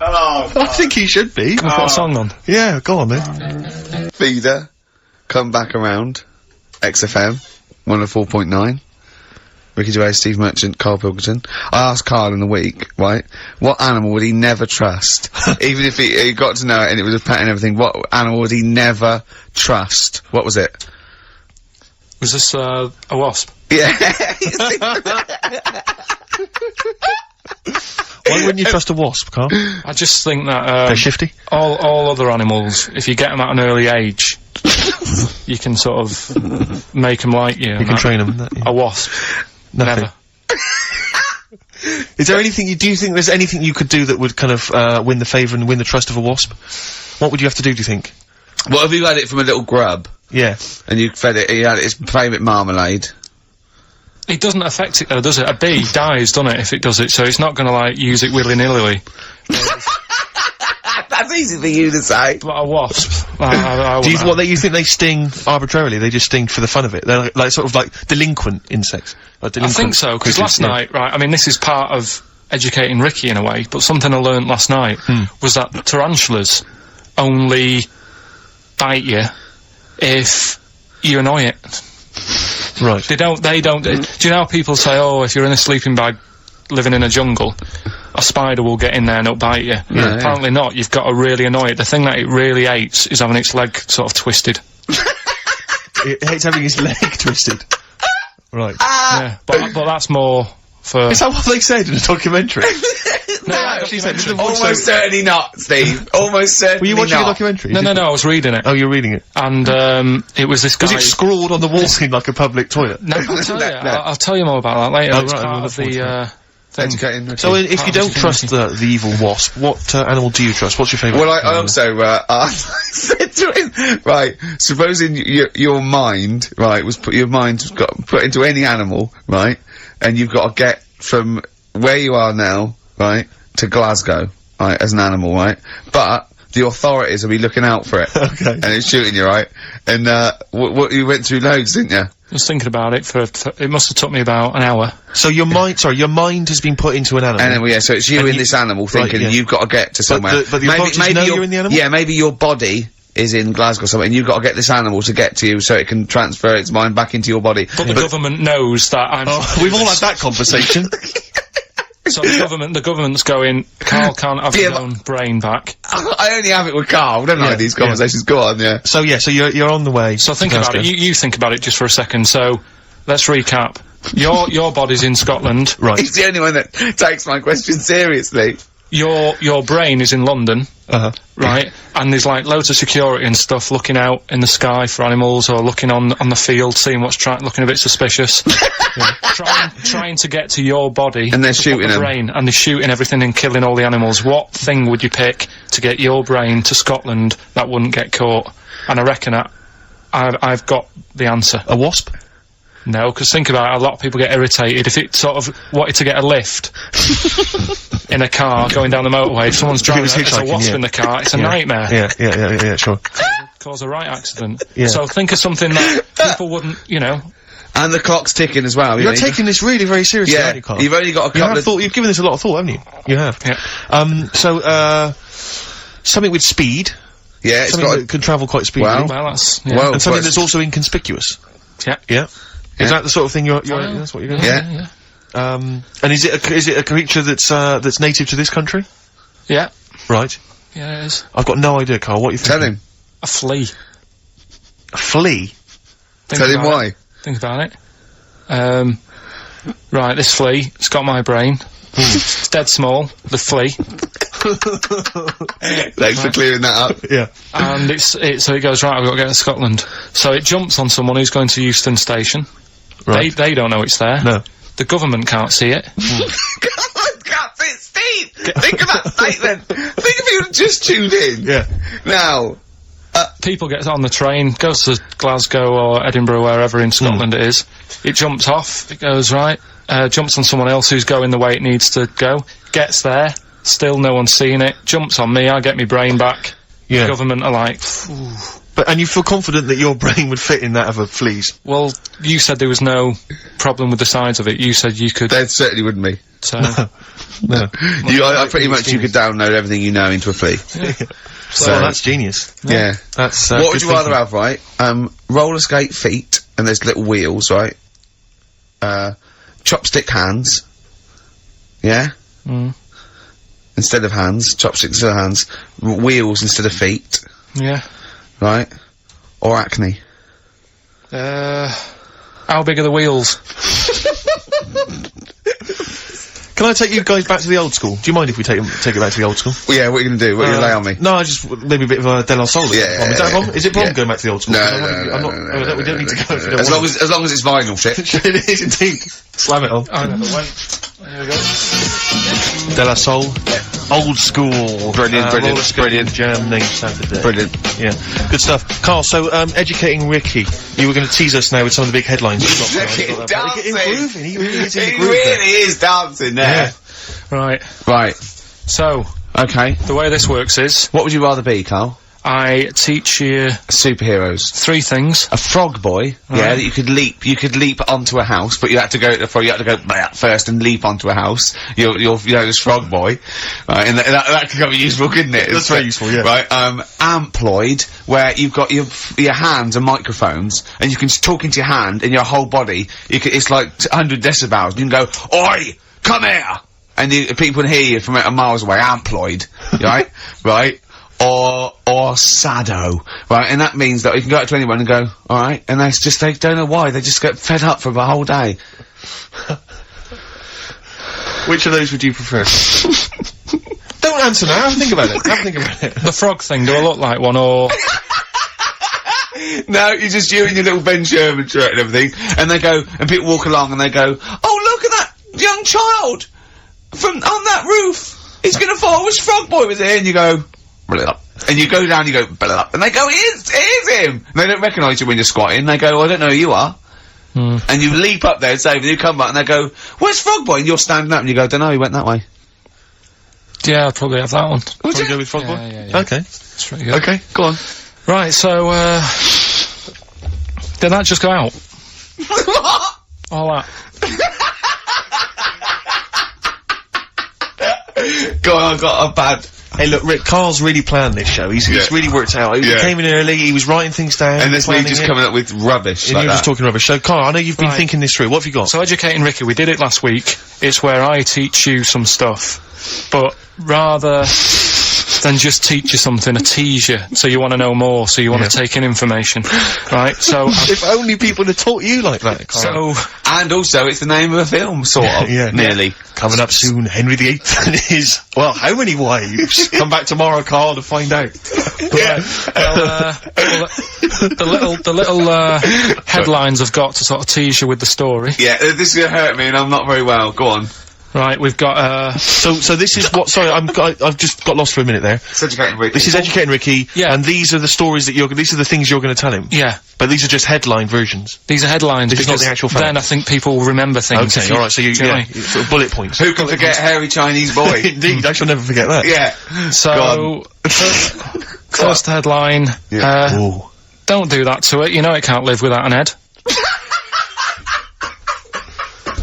Oh, I think he should be. Can we put a song on? Yeah, go on then. Feeder, come back around, XFM, 104.9. Ricky Gervais, Steve Merchant, Karl Pilkington. I asked Karl in the week, right, what animal would he never trust? Even if he got to know it and it was a pet and everything, what animal would he never trust? What was it? Was this, a wasp? Yeah. Why wouldn't you trust a wasp, Karl? I just think that, they're shifty? All other animals, if you get them at an early age, you can sort of make them like you. You can train them. A wasp. Nothing. Never. Is there anything do you think there's anything you could do that would kind of, win the favour and win the trust of a wasp? What would you have to do you think? What if you had it from a little grub? Yeah. And you fed it, he had its favourite marmalade. It doesn't affect it though, does it? A bee dies, doesn't it, if it does it, so it's not gonna, like, use it willy-nilly. That's easy for you to say. But a wasp. Do you think they sting arbitrarily? They just sting for the fun of it? They're like sort of like delinquent insects? Like delinquent I think so, because last night, right, I mean, this is part of educating Ricky in a way, but something I learned last night was that tarantulas only bite you if you annoy it. Right. They don't, do you know how people say, oh, if you're in a sleeping bag living in a jungle, a spider will get in there and it'll bite you. Apparently not. You've got to really annoy it. The thing that it really hates is having its leg sort of twisted. It hates having its leg twisted. Right. Yeah, but that's more for... Is that what they said in a documentary? No, actually said almost certainly not, Steve. Almost certainly not. Were you watching a documentary? No, I was reading it. Oh, you're reading it. And, it was this guy... Was it scrawled on the wall in like a public toilet? No, I'll tell you more about that later. Oh, It's right, part of the, thing. So if you don't trust the evil wasp, what animal do you trust? What's your favourite? Well, I also, I said to him, right, supposing your mind, right, your mind's got put into any animal, right, and you've got to get from where you are now, right, to Glasgow, right, as an animal, right, but the authorities will be looking out for it. Okay. And it's shooting you, right? And, you went through loads, didn't you? I was thinking about it for it must have took me about an hour. So your mind has been put into an animal. And then, yeah, so it's you in this animal thinking you've got to get to somewhere. But the authorities know you're in the animal? Yeah, maybe your body is in Glasgow somewhere, and you've got to get this animal to get to you so it can transfer its mind back into your body. But the government knows that I'm... we've all had that conversation. So the government's going, Karl can't have his own brain back. I only have it with Karl, don't I, these conversations? Go on, yeah. So you're on the way. So think about it, you think about it just for a second, so, let's recap. Your body's in Scotland. Right. He's the only one that takes my question seriously. Your brain is in London. Right? And there's like loads of security and stuff looking out in the sky for animals or looking on the field, seeing what's looking a bit suspicious. Trying to get to your body. And they're shooting the brain, and they're shooting everything and killing all the animals. What thing would you pick to get your brain to Scotland that wouldn't get caught? And I reckon I've got the answer. A wasp? No, because think about it, a lot of people get irritated if it sort of wanted to get a lift in a car going down the motorway. If someone's driving there's a wasp in the car, it's a nightmare. Yeah, sure. Cause a right accident. So think of something that people wouldn't, you know. And the clock's ticking as well. You're taking this really very seriously, aren't you, Karl? You've only got a couple of... You've given this a lot of thought, haven't you? You have. Yeah. Something with speed. Yeah, it's something that can travel quite speedily. Well, that's... Yeah. And something that's also inconspicuous. Yeah. Is that the sort of thing that's what you're going to Yeah. And is it a creature that's native to this country? Yeah. Right. Yeah, it is. I've got no idea, Karl. What are you thinking? Tell him. A flea. A flea? Tell him why. Think about it. Right, this flea, it's got my brain. It's dead small, the flea. Thanks for clearing that up. Yeah. And so it goes, right, I've got to get to Scotland. So it jumps on someone who's going to Euston Station. Right. They don't know it's there. No. The government can't see it. Government can't see it, Steve! Think of that statement! Think if you just tuned in. Yeah. Now... people get on the train, goes to Glasgow or Edinburgh, wherever in Scotland it is. It jumps off, it goes right, jumps on someone else who's going the way it needs to go, gets there, still no one's seeing it, jumps on me, I get my brain back. Yeah. The government are like, phew. And you feel confident that your brain would fit in that of a flea's? Well, you said there was no problem with the size of it. You said you could... There certainly wouldn't be. So... No. I pretty much you could download everything you know into a flea. Yeah. So that's genius. Yeah. That's, what would you rather have, right? Roller skate feet, and there's little wheels, right? Chopstick hands. Yeah? Instead of hands. Chopsticks instead of hands. Wheels instead of feet. Yeah. Right? Or acne. How big are the wheels? Can I take you guys back to the old school? Do you mind if we take it back to the old school? Well, yeah, what are you gonna do? What are you gonna lay on me? No, I just, maybe a bit of a De La Soul. Yeah. Is that a problem? Is it a problem going back to the old school? No, we don't need to go if you don't as want long as it's vinyl shit. It is indeed. Slam it on. I never went. There we go. De La Soul. Old school. Brilliant. Jam named Saturday. Brilliant. Yeah. Good stuff. Karl, so, educating Ricky. You were going to tease us now with some of the big headlines. He's dancing. He really is in the He groove. really is dancing there. Yeah. Right. So. Okay. The way this works is. What would you rather be, Karl? I teach you superheroes. 3 things. A frog boy, yeah, that you could leap onto a house, but you had to go first and leap onto a house. You're this frog boy, right? And that could be useful, couldn't it? That's very useful, yeah. Right, amploid, where you've got your hands and microphones, and you can talk into your hand and your whole body. It's like 100 decibels. You can go, "Oi, come here," and people can hear you from miles away, amploid, right? Right? Or sado, right? And that means that you can go up to anyone and go, alright, and they don't know why, they just get fed up for the whole day. Which of those would you prefer? Don't answer now, have a think about it. Have a think about it. The frog thing, do I look like one, or...? No, you're just you in your little Ben Sherman shirt and everything, and they go, and people walk along and they go, oh, look at that young child on that roof. He's gonna fall. I wish Frog Boy was here. And you go, blah, and you go down, you go, blah, and they go, it is him. And they don't recognise you when you're squatting. They go, I don't know who you are. And you leap up there and say, and you come back and they go, where's Frog Boy? And you're standing up and you go, don't know, he went that way. Yeah, I'd probably have that one. Would you go with Frog Boy? Yeah. Okay. That's pretty good. Okay, go on. Right, so, did that just go out? What? All that. Go on, I've got a bad... Hey, look, Rick, Carl's really planned this show. He's really worked out. He came in early, he was writing things down. And there's me just coming up with rubbish and like you're just talking rubbish. So, Carl, I know you've been thinking this through. What have you got? So, Educating Ricky, we did it last week. It's where I teach you some stuff. But rather than just teach you something, I tease you, so you want to know more, so you want to take in information. Right? So... if only people had taught you like that, Carl. So... And also, it's the name of a film, sort of. Nearly. Coming up soon, Henry VIII and his... Well, how many wives? Come back tomorrow, Carl, to find out. The little headlines I've got to sort of tease you with the story. Yeah, this is gonna hurt me and I'm not very well. Go on. Right, we've got, So this is what, sorry, I've just got lost for a minute there. It's Educating Ricky. This is Educating Ricky, yeah. And these are the stories that these are the things you're gonna tell him. Yeah. But these are just headline versions. These are headlines, this is not the actual fact. Then I think people will remember things. Okay, alright, so sort of bullet points. Who can forget Hairy Chinese Boy? Indeed, I shall never forget that. Yeah. So, first headline, don't do that to it, you know it can't live without an head.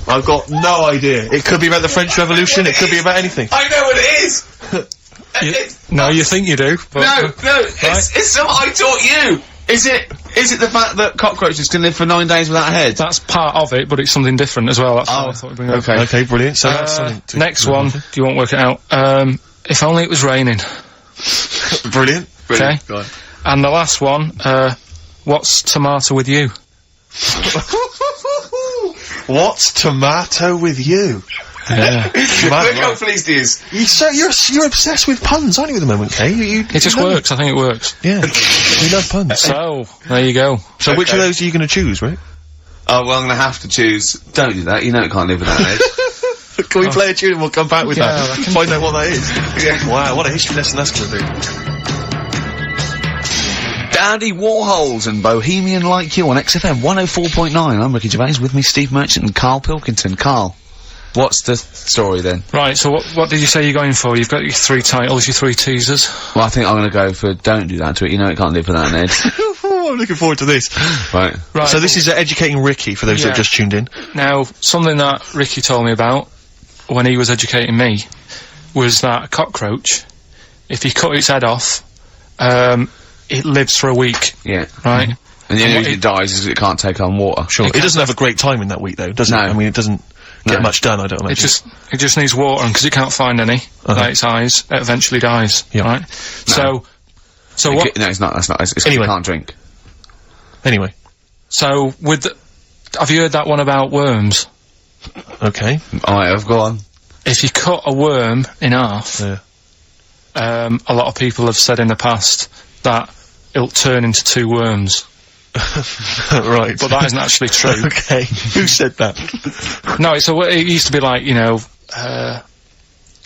I've got no idea. It could be about the French Revolution, it could be about anything. I know what it is! No, you think you do, but... No, it's something I taught you! Is it the fact that cockroaches can live for 9 days without a head? That's part of it, but it's something different as well, that's what I thought we'd bring up. Okay, brilliant. So that's something to next one, you won't work it out. If only it was raining. Brilliant. Okay. And the last one, what's tomato with you? What's tomato with you? Yeah. Look how pleased he is. You're obsessed with puns, aren't you, at the moment, Kay? It just works, I think it works. Yeah. We love puns. So, there you go. So which of those are you gonna choose, right? Oh, well, I'm gonna have to choose. Don't do that, you know it can't live without an head. Can we play a tune and we'll come back with that? Find out what that is. Yeah. Wow, what a history lesson that's gonna be. Dandy Warhols and Bohemian Like You on XFM 104.9. I'm Ricky Gervais, with me Steve Merchant and Karl Pilkington. Karl, what's the story then? Right, so what did you say you're going for? You've got your 3 titles, your 3 teasers. Well, I think I'm gonna go for Don't Do That to It, you know it can't live without an head. I'm looking forward to this. Right. So this is Educating Ricky, for those that have just tuned in. Now, something that Ricky told me about when he was educating me was that a cockroach, if you cut its head off, it lives for a week. Yeah. Right? And the only reason it dies is it can't take on water. Sure. It doesn't have a great time in that week, though, does it? I mean, it doesn't get much done, I don't imagine. It just needs water, and because it can't find any, like its eyes, it eventually dies. Yeah. Right? No. So what? No, it's not, that's not, it's anyway. It can't drink. Anyway. So, have you heard that one about worms? Okay. I have, go on. If you cut a worm in half, a lot of people have said in the past that it'll turn into 2 worms. Right. But that isn't actually true. Okay. Who said that? No, it used to be like, you know,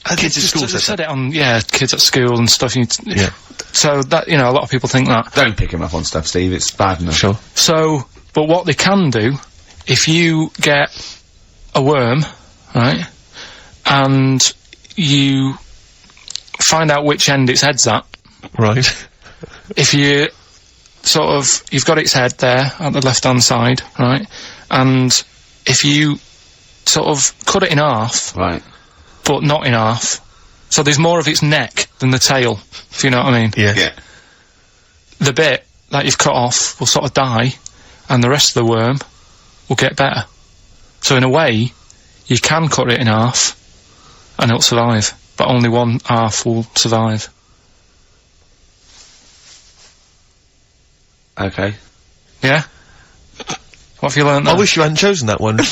kids at school said it on, kids at school and stuff. Yeah. So that, you know, a lot of people think that. Don't pick him up on stuff, Steve, it's bad enough. Sure. So, but what they can do, if you get a worm, right, and you find out which end its head's at. Right. If you you've got its head there at the left-hand side, right, and if you sort of cut it in half, right, but not in half, so there's more of its neck than the tail, if you know what I mean. Yeah. The bit that you've cut off will sort of die, and the rest of the worm will get better. So in a way, you can cut it in half, and it'll survive. But only one half will survive. Okay. Yeah? What have you learned there? I wish you hadn't chosen that one. I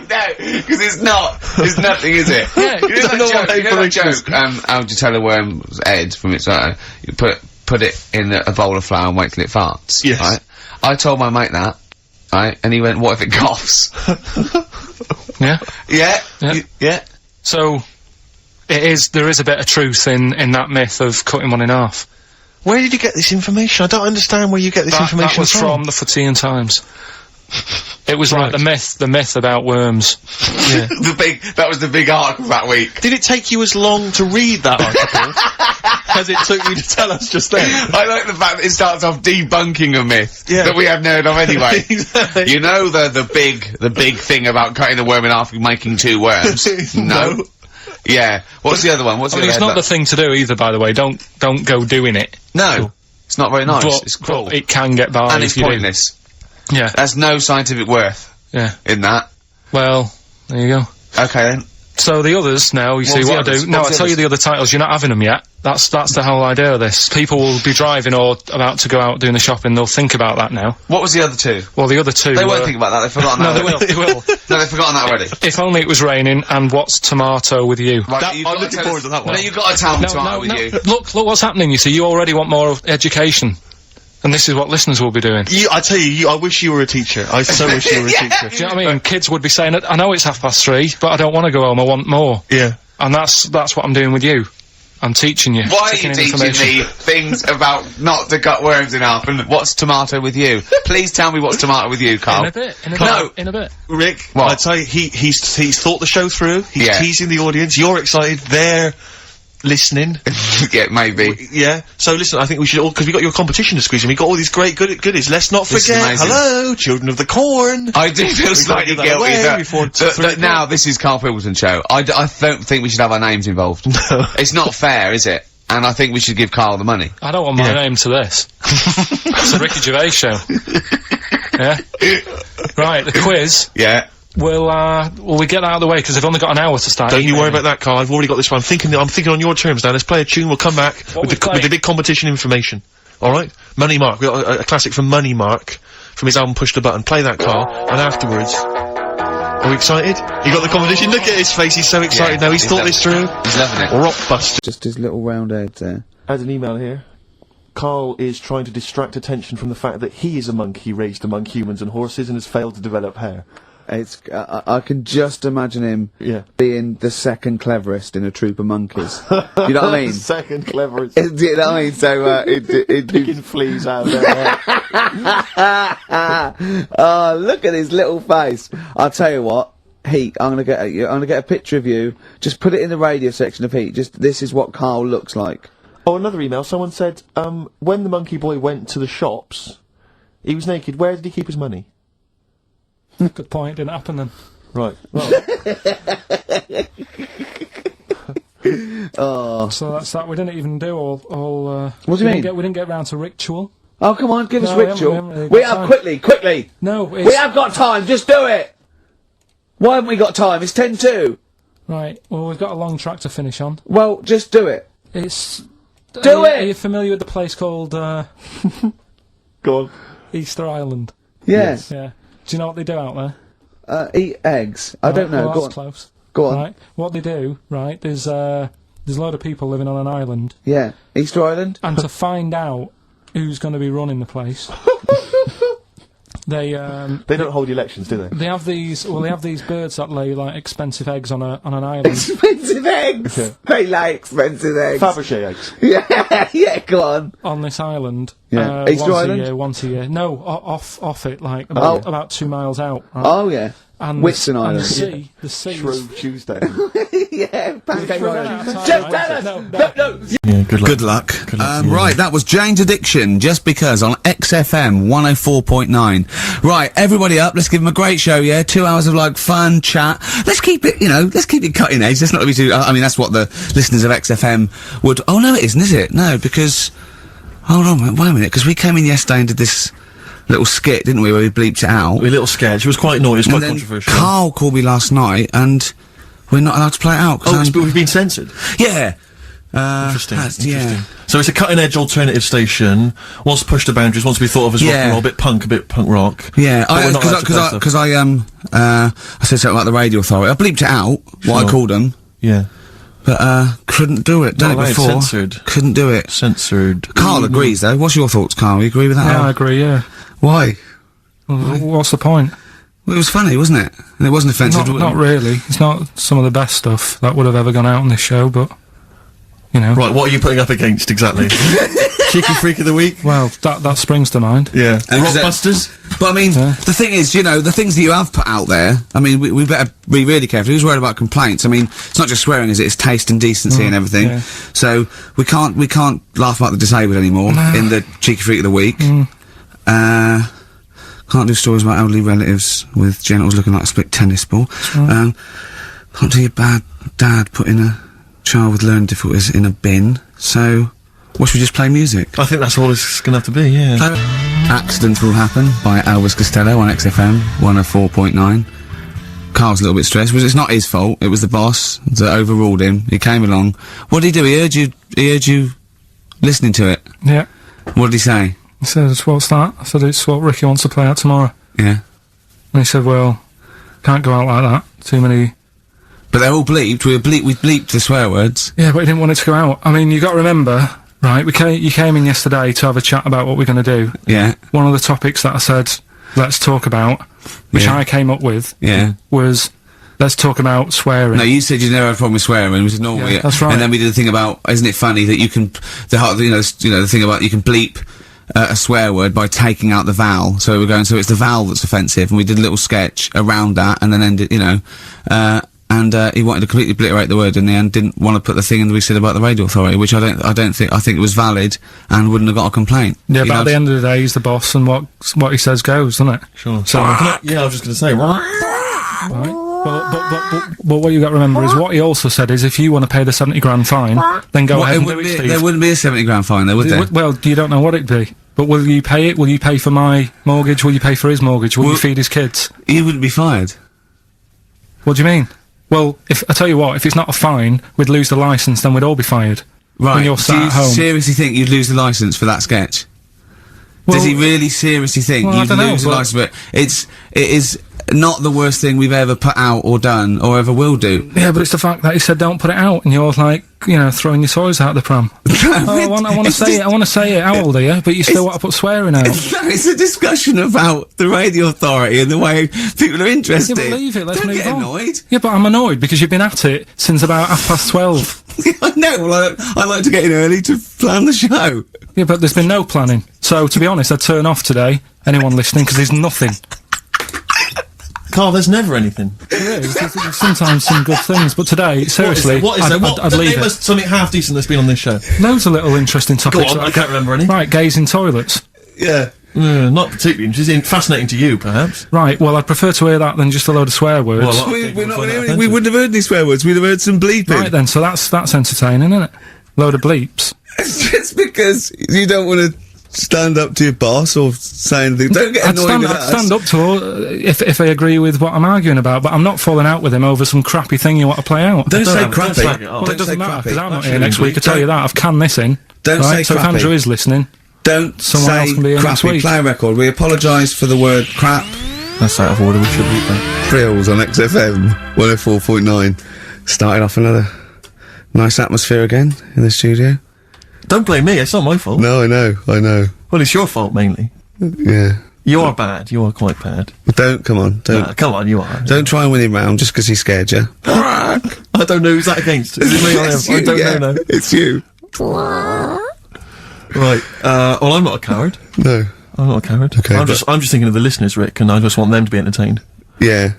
know, because it's nothing, is it? Yeah, you know that joke, how would you tell a worm's head from its eye? You put it in a bowl of flour and wait till it farts. Yes. Right? I told my mate that, right, and he went, what if it coughs? Yeah? Yeah. Yeah. So, there is a bit of truth in that myth of cutting one in half. Where did you get this information? I don't understand where you get this information That was from the Fortean Times. It was like the myth about worms. Yeah. That was the big article that week. Did it take you as long to read that article as it took you to tell us just then? I like the fact that it starts off debunking a myth Yeah. that we have heard of anyway. Exactly. You know the big thing about cutting a worm in half and making 2 worms? No. Yeah. What's the other one? What's the other It's not the thing to do either, by the way. Don't go doing it. No. It's not very nice. But, it's cruel. but it can get by And if it's you do. pointless. Yeah. There's no scientific worth in that. Well, there you go. Okay then. So the others now, you see What's the what I others? do. No, What's I the tell you others? the other titles. You're not having them yet. That's the whole idea of this. People will be driving or about to go out doing the shopping. They'll think about that now. What was the other 2? Well, the other 2. They won't think about that. They've forgotten No, that. they will. They will. No, they've forgotten that already. If only it was raining. And what's tomato with you? Right, That- you've I'm got looking tell forward us- to that one. No, you've got to tell me tomato with you. Look what's happening. You see, you already want more education, and this is what listeners will be doing. I tell you, I wish you were a teacher. I so wish you were a teacher. Do you know what I mean? Kids would be saying, I know it's 3:30, but I don't want to go home, I want more. Yeah. And that's what I'm doing with you. I'm teaching you. Why are sticking you in teaching information. me things about not to cut worms in half and what's tomato with you? Please tell me what's tomato with you, Carl. In a bit. Rick, What? I tell you, he's thought the show through. He's Yeah. teasing the audience. You're excited. They're listening. Yeah, maybe. Yeah. So listen, I think we should all, because we got your competition to squeeze in. We got all these great goodies. Let's not This is forget. amazing. Hello, Children of the Corn. I do feel slightly give that guilty away that, before that now this is Karl Pilkington's show. I don't think we should have our names involved. No. It's not fair, is it? And I think we should give Carl the money. I don't want my name to this. It's a Ricky Gervais show. Yeah? Right, the quiz. Yeah. Will we get that out of the way, because they've only got an hour to start. Don't you worry about that, Carl. I've already got this one. I'm thinking on your terms now. Let's play a tune. We'll come back with the big competition information. All right? Money Mark. We got a classic from Money Mark from his album Push the Button. Play that, Carl. And afterwards, are we excited? You got the competition. Look at his face. He's so excited now. He's thought this through. He's loving it. Rockbusters. Just his little round head there. I had an email here. Carl is trying to distract attention from the fact that he is a monkey raised among humans and horses and has failed to develop hair. It's, I can just imagine him being the second cleverest in a troop of monkeys. You know what I mean? Second cleverest. You know what I mean? So, Picking fleas out of there. oh, look at his little face. I'll tell you what. Heat, I'm gonna get a picture of you. Just put it in the radio section of Heat. This is what Carl looks like. Oh, another email. Someone said, when the monkey boy went to the shops, he was naked. Where did he keep his money? Good point, didn't happen then. Right. Well. Oh. So that's that. We didn't even do all What do you mean? We didn't get round to ritual. Oh, come on, give us No, we haven't ritual. really We got have time. quickly. No, We have got time. Just do it. Why haven't we got time? It's 10:02. Right, well, we've got a long track to finish on. Well, just do it. It's... Do it! Are you familiar with the place called, Go on. Easter Island? Yes. Yeah. Do you know what they do out there? Eat eggs. I don't know. Well, Go that's on. close. Go on. Right, what they do, right, there's a load of people living on an island, Yeah. Easter Island. and to find out who's going to be running the place, they They don't hold elections, do they? they have these birds that lay like expensive eggs on an island. Expensive eggs. Yeah. They like expensive eggs. Fabergé eggs. Yeah. Yeah. Go on. On this island, Yeah. Easter Island? once a year. No, off it, like Oh. about 2 miles out. Right? Oh yeah. And Whitsun and Island. the sea. Shrove Tuesday. Yeah. Pancake Island. Just Just tell us. No. Yeah, good luck. Good luck. Right, that was Jane's Addiction, Just Because, on XFM 104.9. Right, everybody up, let's give them a great show, yeah? 2 hours of, like, fun, chat. Let's keep it, let's keep it cutting edge. Let's not be too, I mean, that's what the listeners of XFM would, oh no it isn't, is it? No, because, hold on, wait a minute, because we came in yesterday and did this little skit, didn't we, where we bleeped it out. We're a little scared. She was quite naughty. It was quite And then controversial. Carl called me last night and we're not allowed to play it out. Oh, but we've been censored. Yeah. Interesting. Yeah. So it's a cutting-edge alternative station. Wants to push the boundaries. Wants to be thought of as rock and roll, a bit punk rock. Yeah, because I said something about the radio authority. I bleeped it out. What I called them. Yeah. But couldn't do it. Done it before. Censored. Couldn't do it. Censored. Carl agrees though. What's your thoughts, Carl? You agree with that? Yeah, I agree. Yeah. Why? Well, what's the point? Well, it was funny, wasn't it? And it wasn't offensive. Not really. It's not some of the best stuff that would have ever gone out on this show, but. You know. Right, what are you putting up against exactly? Cheeky Freak of the Week? Well, that springs to mind. Yeah. Rockbusters? But I mean, the thing is, you know, the things that you have put out there, I mean, we better be really careful. Who's worried about complaints? I mean, it's not just swearing, is it? It's taste and decency and everything. Yeah. So, we can't laugh about the disabled anymore in the Cheeky Freak of the Week. Can't do stories about elderly relatives with genitals looking like a split tennis ball. Can't do your bad dad putting a child with learning difficulties in a bin. So, what should we just play music? I think that's all it's gonna have to be, yeah. Accidents Will Happen by Elvis Costello on XFM 104.9. Carl's a little bit stressed, it's not his fault, it was the boss that overruled him. He came along. What did he do? He heard you listening to it? Yeah. What did he say? He said, what's that? I said, it's what Ricky wants to play out tomorrow. Yeah. And he said, well, can't go out like that. Too many... But they're all bleeped. We bleeped the swear words. Yeah, but he didn't want it to go out. I mean, you got to remember, right? You came in yesterday to have a chat about what we're going to do. Yeah. One of the topics that I said, let's talk about, which I came up with, was let's talk about swearing. No, you said you never had a problem with swearing. We said no, that's right. And then we did the thing about, isn't it funny that you can, the thing about you can bleep a swear word by taking out the vowel. So we're going, so it's the vowel that's offensive, and we did a little sketch around that, and then ended, and he wanted to completely obliterate the word in the end, didn't want to put the thing in that we said about the radio authority, which I think it was valid and wouldn't have got a comment. Yeah, but at the end of the day, he's the boss, and what he says goes, doesn't it? Sure. So, I was just gonna say, right. But what you got to remember is what he also said is if you want to pay the 70 grand fine, then go ahead and do it, Steve. There wouldn't be a 70 grand fine there, would there? Well, you don't know what it'd be. But will you pay it? Will you pay for my mortgage? Will you pay for his mortgage? Will you feed his kids? He wouldn't be fired. What do you mean? Well, I tell you what, if it's not a fine, we'd lose the licence, then we'd all be fired. Right. When you're sat at home. Do you seriously think you'd lose the licence for that sketch? Well, does he really seriously think you'd lose the licence? But it is not the worst thing we've ever put out or done or ever will do. Yeah, but it's the fact that he said don't put it out, and you're like, throwing your toys out the pram. I want to say it. I want to say it. How old are you? But you still want to put swearing out. It's a discussion about the radio authority and the way people are interested. Yeah, but leave it. Let's Don't move get on. Annoyed. Yeah, but I'm annoyed because you've been at it since about 12:30. I know. Well, I like to get in early to plan the show. Yeah, but there's been no planning. So, to be honest, I'd turn off today, anyone listening, because there's nothing. Carl, there's never anything. Yeah, there's sometimes some good things, but today, seriously, I'd leave it. Something half decent that's been on this show. Loads of little interesting topics. Go on, I can't remember any. Right, gays in toilets. Yeah. Not particularly interesting. Fascinating to you, perhaps. Right, well, I'd prefer to hear that than just a load of swear words. Well, we wouldn't have heard any swear words, we'd have heard some bleeping. Right then, so that's entertaining, isn't it? Load of bleeps. It's because you don't want to stand up to your boss or say anything. Don't get annoyed with us. I'd stand up to if I agree with what I'm arguing about, but I'm not falling out with him over some crappy thing you want to play out. Don't say crappy. Well, it doesn't matter, because I'm not here next week, I tell you that. I've canned this in. Don't say so crappy. if Andrew is listening, someone else can be here next week. Play a record. We apologise for the word crap. That's out of order, we should read that. Frills on XFM 104.9. Started off another nice atmosphere again in the studio. Don't blame me, it's not my fault. No, I know. Well, it's your fault, mainly. Yeah. You are bad, you are quite bad. Come on, come on, you are. Don't try and win him round just because he scared you. I don't know who's that against. Is it me or him? I don't know now. It's you. Right, well, I'm not a coward. No. I'm not a coward. Okay, I'm just thinking of the listeners, Rick, and I just want them to be entertained. Yeah.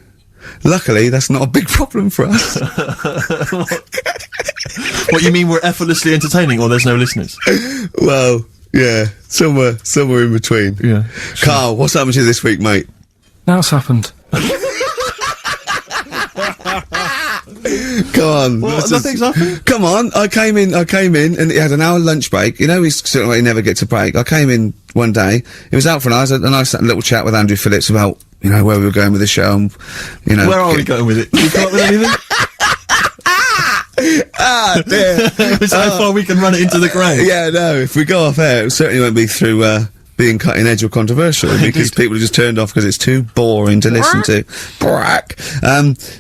Luckily, that's not a big problem for us. What, you mean we're effortlessly entertaining, or there's no listeners? Well, yeah, somewhere in between. Yeah. Carl, what's happened to you this week, mate? Now it's happened. Come on. What, nothing's happened? Come on, I came in, and he had an hour lunch break. You know, he's sort of like he never gets a break. I came in one day, he was out for an hour, I had a nice little chat with Andrew Phillips about, where we were going with the show, and, Where are we going with it? Can you come up with anything? Ah, dear. It's how far we can run it into the ground. Yeah, no, if we go off air, it certainly won't be through, being cutting edge or controversial, because people have just turned off because it's too boring to listen to. Brack.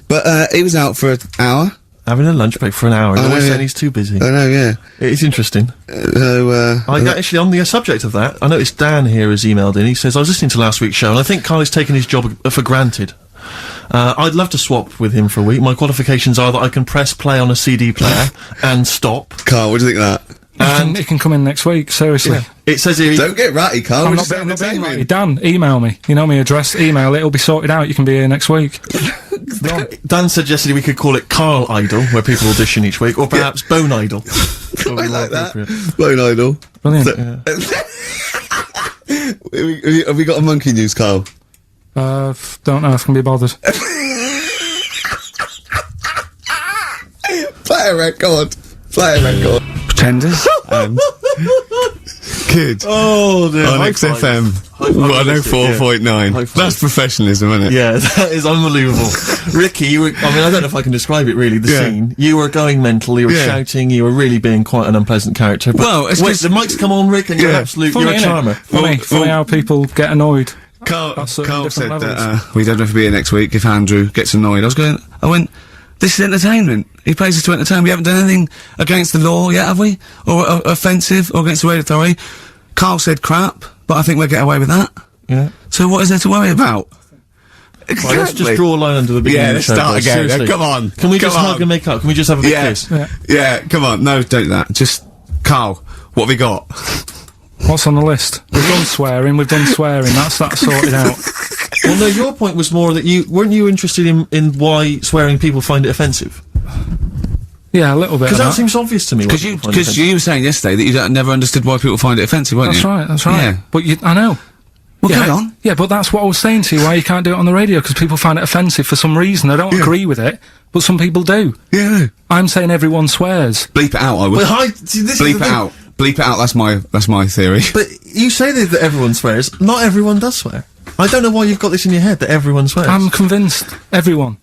But he was out for an hour. Having a lunch break for an hour. He's always saying he's too busy. I know, yeah. It's interesting. So, actually, on the subject of that, I noticed Dan here has emailed in. He says, I was listening to last week's show, and I think Karl has taken his job for granted. I'd love to swap with him for a week. My qualifications are that I can press play on a CD player and stop. Karl, what do you think of that? And it can come in next week, seriously. Yeah. It says here... Don't get ratty, Karl. I'm not being ratty. Dan, email me. You know my address, email, it'll be sorted out, you can be here next week. Dan suggested we could call it Karl Idol, where people audition each week, or perhaps Bone Idol. I like that. Bone Idol. Brilliant. Have we got a monkey news, Karl? Don't know if I can be bothered. Play a record. Play a record. Pretenders. Good. Oh, dear. On XFM 104.9. That's professionalism, isn't it? Yeah, that is unbelievable. Ricky, I don't know if I can describe it really, the scene. You were going mental, you were shouting, you were really being quite an unpleasant character. But well, it's the mic's come on, Rick, and you're you're a charmer. Funny how people get annoyed. Carl said that we don't have to be here next week if Andrew gets annoyed. I went, this is entertainment. He pays us to entertain. We haven't done anything against the law yet, have we? Or offensive, or against the radio authority. Karl said crap, but I think we'll get away with that. Yeah. So what is there to worry about? Exactly. Right, let's just draw a line under the beginning. Yeah, let's start again. Yeah, come on. Can we just hug and make up? Can we just have a big kiss? Yeah, come on. No, don't do that. Just, Karl, what have we got? What's on the list? We've done swearing, that's sorted out. Well, no, your point was more that weren't you interested in why swearing people find it offensive? Yeah, a little bit. Because that seems obvious to me. Because you were saying yesterday that you never understood why people find it offensive, weren't you? That's right. Yeah. But I know. Well, carry on. Yeah, but that's what I was saying to you, why you can't do it on the radio, because people find it offensive for some reason. I don't agree with it, but some people do. Yeah. I'm saying everyone swears. Bleep it out, I would. Well, bleep it out. Bleep it out, that's my theory. But you say that everyone swears. Not everyone does swear. I don't know why you've got this in your head that everyone swears. I'm convinced. Everyone.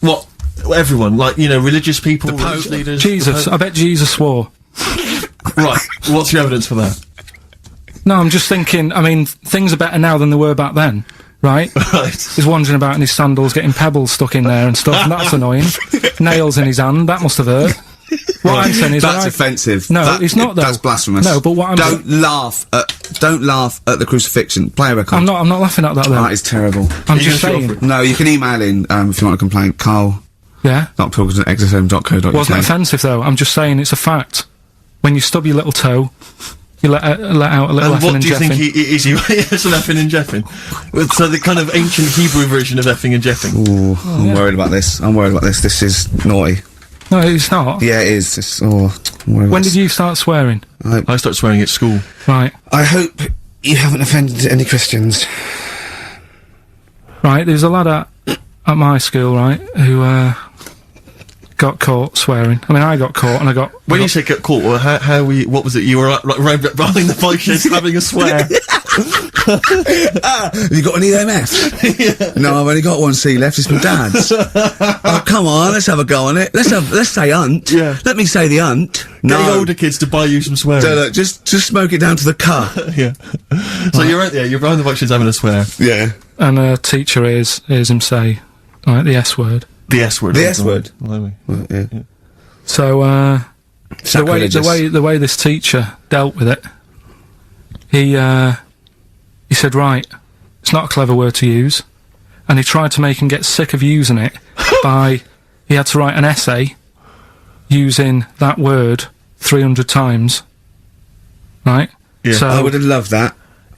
What? Everyone? Like, religious people, religious leaders? Jesus. I bet Jesus swore. Right. What's your evidence for that? No, I'm just thinking, things are better now than they were back then, right? Right. He's wandering about in his sandals, getting pebbles stuck in there and stuff, and that's annoying. Nails in his hand, that must have hurt. What I'm saying is... That's offensive. No, it's not, though. That's blasphemous. No, but what I'm... Don't laugh at the crucifixion. Play a record. I'm not laughing at that, though. That is terrible. I'm just saying... No, you can email in, if you want to complain. Karl. Yeah? .pilkington@xfm.co.uk. Wasn't offensive, though. I'm just saying it's a fact. When you stub your little toe... You let out a little effing and jeffing. And what do you think is he? Yes, an effing and jeffing. So the kind of ancient Hebrew version of effing and jeffing. Ooh, I'm worried about this. This is naughty. No, it's not. Yeah, it is. When did you start swearing? I started swearing at school. Right. I hope you haven't offended any Christians. Right, there's a lad at my school, right, who, got caught swearing. I got caught and I got... When you say get caught, what was it? You were right behind the bike sheds having a swear. Have you got any MF? Yeah. No, I've only got one C left, it's my dad's. Oh, come on, let's have a go on it. Let's say hunt. Yeah. Let me say the hunt. Get older kids to buy you some swearing. Look, just smoke it down to the car. Yeah. So you're right there, you're behind the bike sheds having a swear. Yeah. And a teacher hears him say, the S word. The S word. The S word. Well, yeah. So, the way this teacher dealt with it, he said, right, it's not a clever word to use, and he tried to make him get sick of using it he had to write an essay using that word 300 times, right? Yeah. So I would have loved that.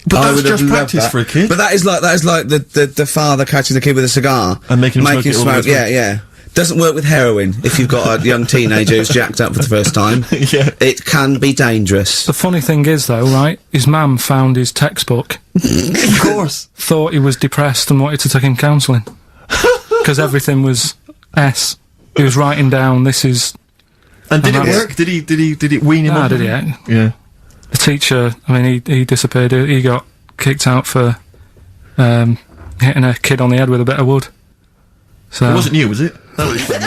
But that's just practice for a kid. But that is like the father catching the kid with a cigar and making him smoke. Yeah. Doesn't work with heroin if you've got a young teenager who's jacked up for the first time. Yeah. It can be dangerous. The funny thing is, though, right, his mum found his textbook. Of course. Thought he was depressed and wanted to take him counselling. Because everything was S. He was writing down, this is... And did it work? Did it wean him off? Did it? Yeah. The teacher, he disappeared. He got kicked out for hitting a kid on the head with a bit of wood. So it wasn't you, was it? That was funny,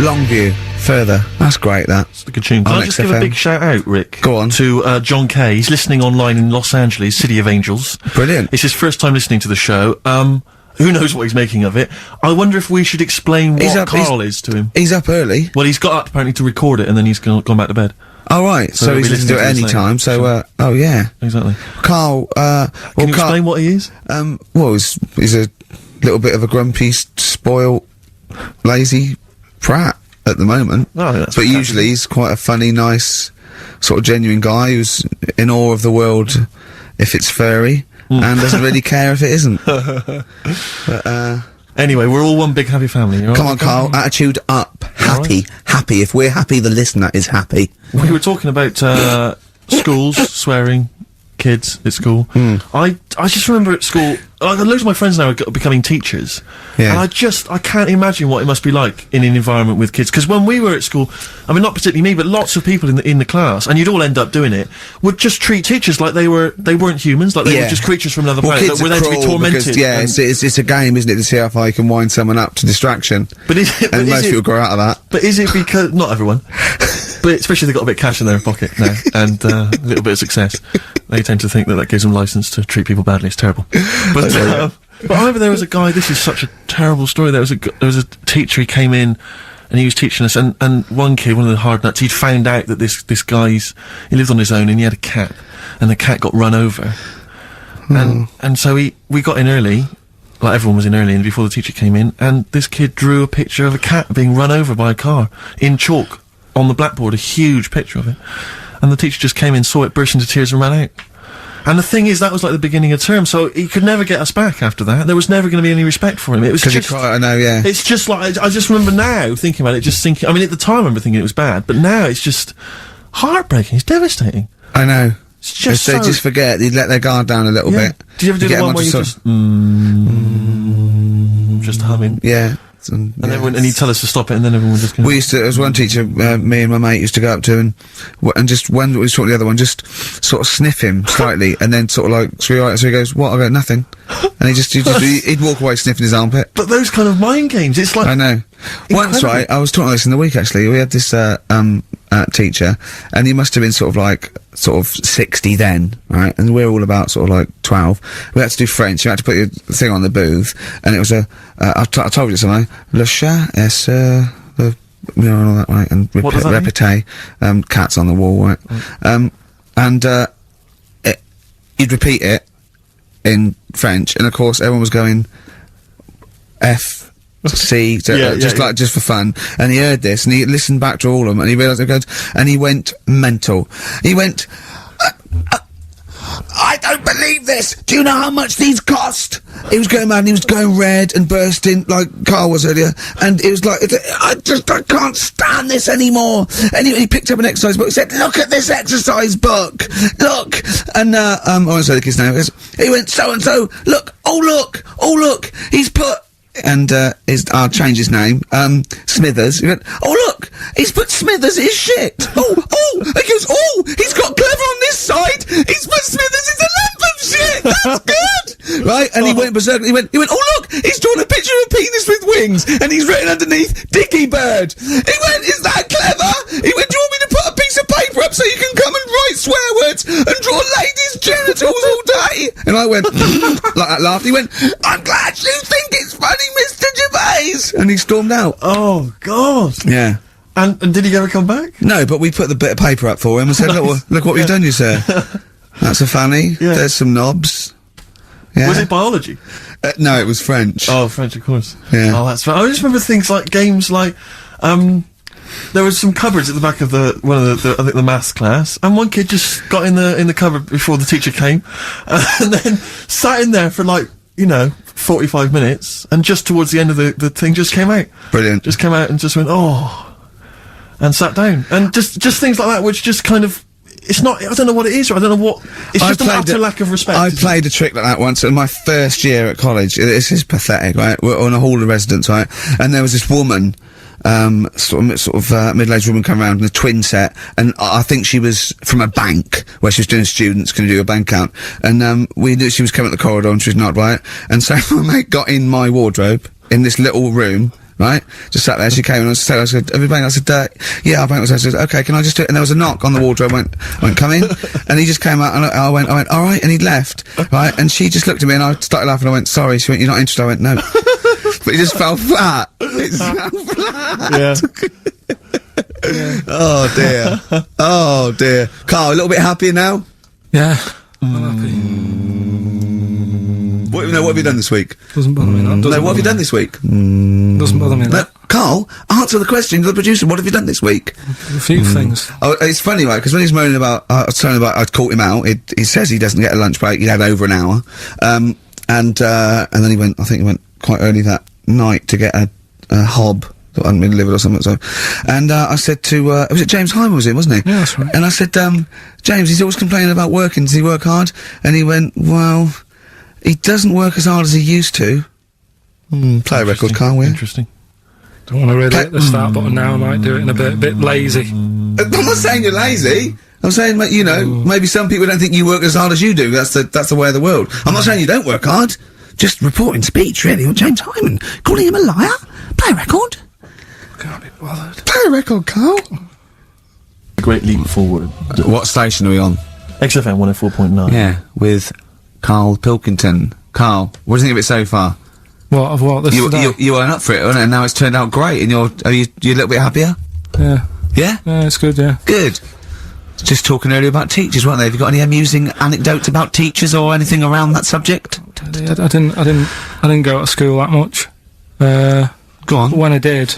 Longview. Further. That's great, that. It's a good tune. Can I just give a big shout out, Rick? Go on. To John Kay. He's listening online in Los Angeles, City of Angels. Brilliant. It's his first time listening to the show. Who knows what he's making of it? I wonder if we should explain what Carl is to him. He's up early. Well, he's got up apparently to record it, and then he's gone back to bed. Oh, right. So he's listening to it any time, so, oh, yeah. Exactly. Carl, Can you explain what he is? Well, he's a little bit of a grumpy, spoiled, lazy prat at the moment. Oh, that's but usually he's quite a funny, nice, sort of genuine guy who's in awe of the world if it's furry, and doesn't really care if it isn't. But, anyway, we're all one big happy family. Right? Come on, Carl, attitude up. Happy. Right. Happy. If we're happy, the listener is happy. We were talking about, schools, swearing, kids at school. I just remember at school, loads of my friends now are becoming teachers. Yeah. And I can't imagine what it must be like in an environment with kids. Because when we were at school, I mean, not particularly me, but lots of people in the class, and you'd all end up doing it, would just treat teachers like they weren't humans, like they were just creatures from another planet, that were there to be tormented. Because, it's a game, isn't it, to see how far you can wind someone up to distraction. But and most people grow out of that. But is it because, not everyone, but especially if they've got a bit of cash in their pocket now, and a little bit of success, they tend to think that gives them license to treat people badly. It's terrible. But I remember there was a guy, this is such a terrible story, there was a teacher, he came in, and he was teaching us, and one kid, one of the hard nuts, he'd found out that this guy, he lived on his own, and he had a cat, and the cat got run over. And so we got in early, like everyone was in early, and before the teacher came in, and this kid drew a picture of a cat being run over by a car, in chalk, on the blackboard, a huge picture of it. And the teacher just came in, saw it, burst into tears, and ran out. And the thing is, that was like the beginning of term, so he could never get us back after that. There was never going to be any respect for him. It was just... I know, yeah. It's just like, I just remember now, thinking about it, I mean, at the time I remember thinking it was bad, but now it's just heartbreaking, it's devastating. I know. It's just they just forget, they'd let their guard down a little bit. Did you ever do the one where you just humming? Yeah. And he'd tell us to stop it, and then everyone would just go... We used to, there was one teacher, me and my mate used to go up to, and just, when we saw the other one, just sort of sniff him slightly, and then sort of like, so he goes, what? I go, nothing. And he'd walk away sniffing his armpit. But those kind of mind games, it's like... I know. Incredible. Once, right, I was talking about this in the week, actually, we had this, teacher, and he must have been sort of 60 then, right? And we're all about sort of like 12. We had to do French. You had to put your thing on the booth, and it was I told you something. Le chat est the, you know, and all that, right? And répété, cats on the wall, right? You'd repeat it in French, and of course everyone was going F. C, just for fun, and he heard this, and he listened back to all of them, and he realised it goes, and he went mental. He went, I don't believe this! Do you know how much these cost? He was going mad, and he was going red and bursting, like Carl was earlier, and it was like, I can't stand this anymore! And he picked up an exercise book, he said, look at this exercise book! Look! And, I won't say the kid's name, he went, so-and-so, look, oh look, he's put, and I'll change his name, Smithers. He went, oh look, he's put Smithers his shit. He goes, he's got Clever on this side. He's put Smithers his lump of shit. That's good, right? And he went berserk. He went, oh look, he's drawn a picture of a penis with wings, and he's written underneath Dicky Bird. He went, is that clever? He went, do you want me to put a piece of paper up so you can come and write swear words and draw ladies' genitals all day? And I went, like that, laughed. He went, I'm glad you think it's funny, Mr. Gervais! And he stormed out. Oh, God. Yeah. And did he ever come back? No, but we put the bit of paper up for him and said, look what we've done, you sir. That's a fanny. Yeah. There's some knobs. Yeah. Was it biology? No, it was French. Oh, French, of course. Yeah. Oh, that's fun. I just remember things like games like, there was some cupboards at the back of I think the maths class, and one kid just got in the cupboard before the teacher came, and then sat in there for like, 45 minutes, and just towards the end of the thing just came out. Brilliant. Just came out and just went, and sat down. And just things like that, which just kind of, it's not, I don't know what it is, or I don't know what, it's just an utter lack of respect. I played a trick like that once in my first year at college. This is pathetic, right? We're on a hall of residence, right? And there was this woman, sort of middle-aged woman come around in a twin set, and I think she was from a bank where she was doing students can do a bank account, and we knew she was coming up the corridor and she was not right, and so my mate got in my wardrobe in this little room right? Just sat there, she came and I said, have you painted? I said, yeah, I painted. I said, okay, can I just do it? And there was a knock on the wardrobe, I went, come in, and he just came out, and I went, alright, and he'd left, right? And she just looked at me, and I started laughing, I went, sorry, she went, you're not interested? I went, no. But it just fell flat. It fell flat. Yeah. Oh dear. Oh dear. Carl, a little bit happier now? Yeah. I'm happy. What have you done this week? Doesn't bother me that. What have you done this week? Doesn't bother me that. Carl, answer the question to the producer. What have you done this week? A few things. Oh, it's funny, right? Because when he's moaning about, I was telling him about, I'd caught him out. He says he doesn't get a lunch break. He had over an hour, and then he went. I think he went quite early that night to get a hob that hadn't been delivered or something. So, and I said to, was it James Hyman? Was it, wasn't he? Yeah, that's right. And I said, James, he's always complaining about working. Does he work hard? And he went, well, he doesn't work as hard as he used to. Play a record, Carl, will you? Interesting. Don't want to really hit the start button now. I might do it in a bit lazy. I'm not saying you're lazy. I'm saying, you know, maybe some people don't think you work as hard as you do. That's the way of the world. I'm not saying you don't work hard. Just reporting speech, really, on James Hyman. Calling him a liar. Play a record. Can't be bothered. Play a record, Carl. Great leap forward. What station are we on? XFM 104.9. Yeah, with Karl Pilkington. Carl, what do you think of it so far? What, of what? This You weren't up for it, weren't it? And now it's turned out great, and you're a little bit happier? Yeah. Yeah? Yeah, it's good, yeah. Good. Just talking earlier about teachers, weren't they? Have you got any amusing anecdotes about teachers or anything around that subject? I didn't go to school that much. Go on. When I did,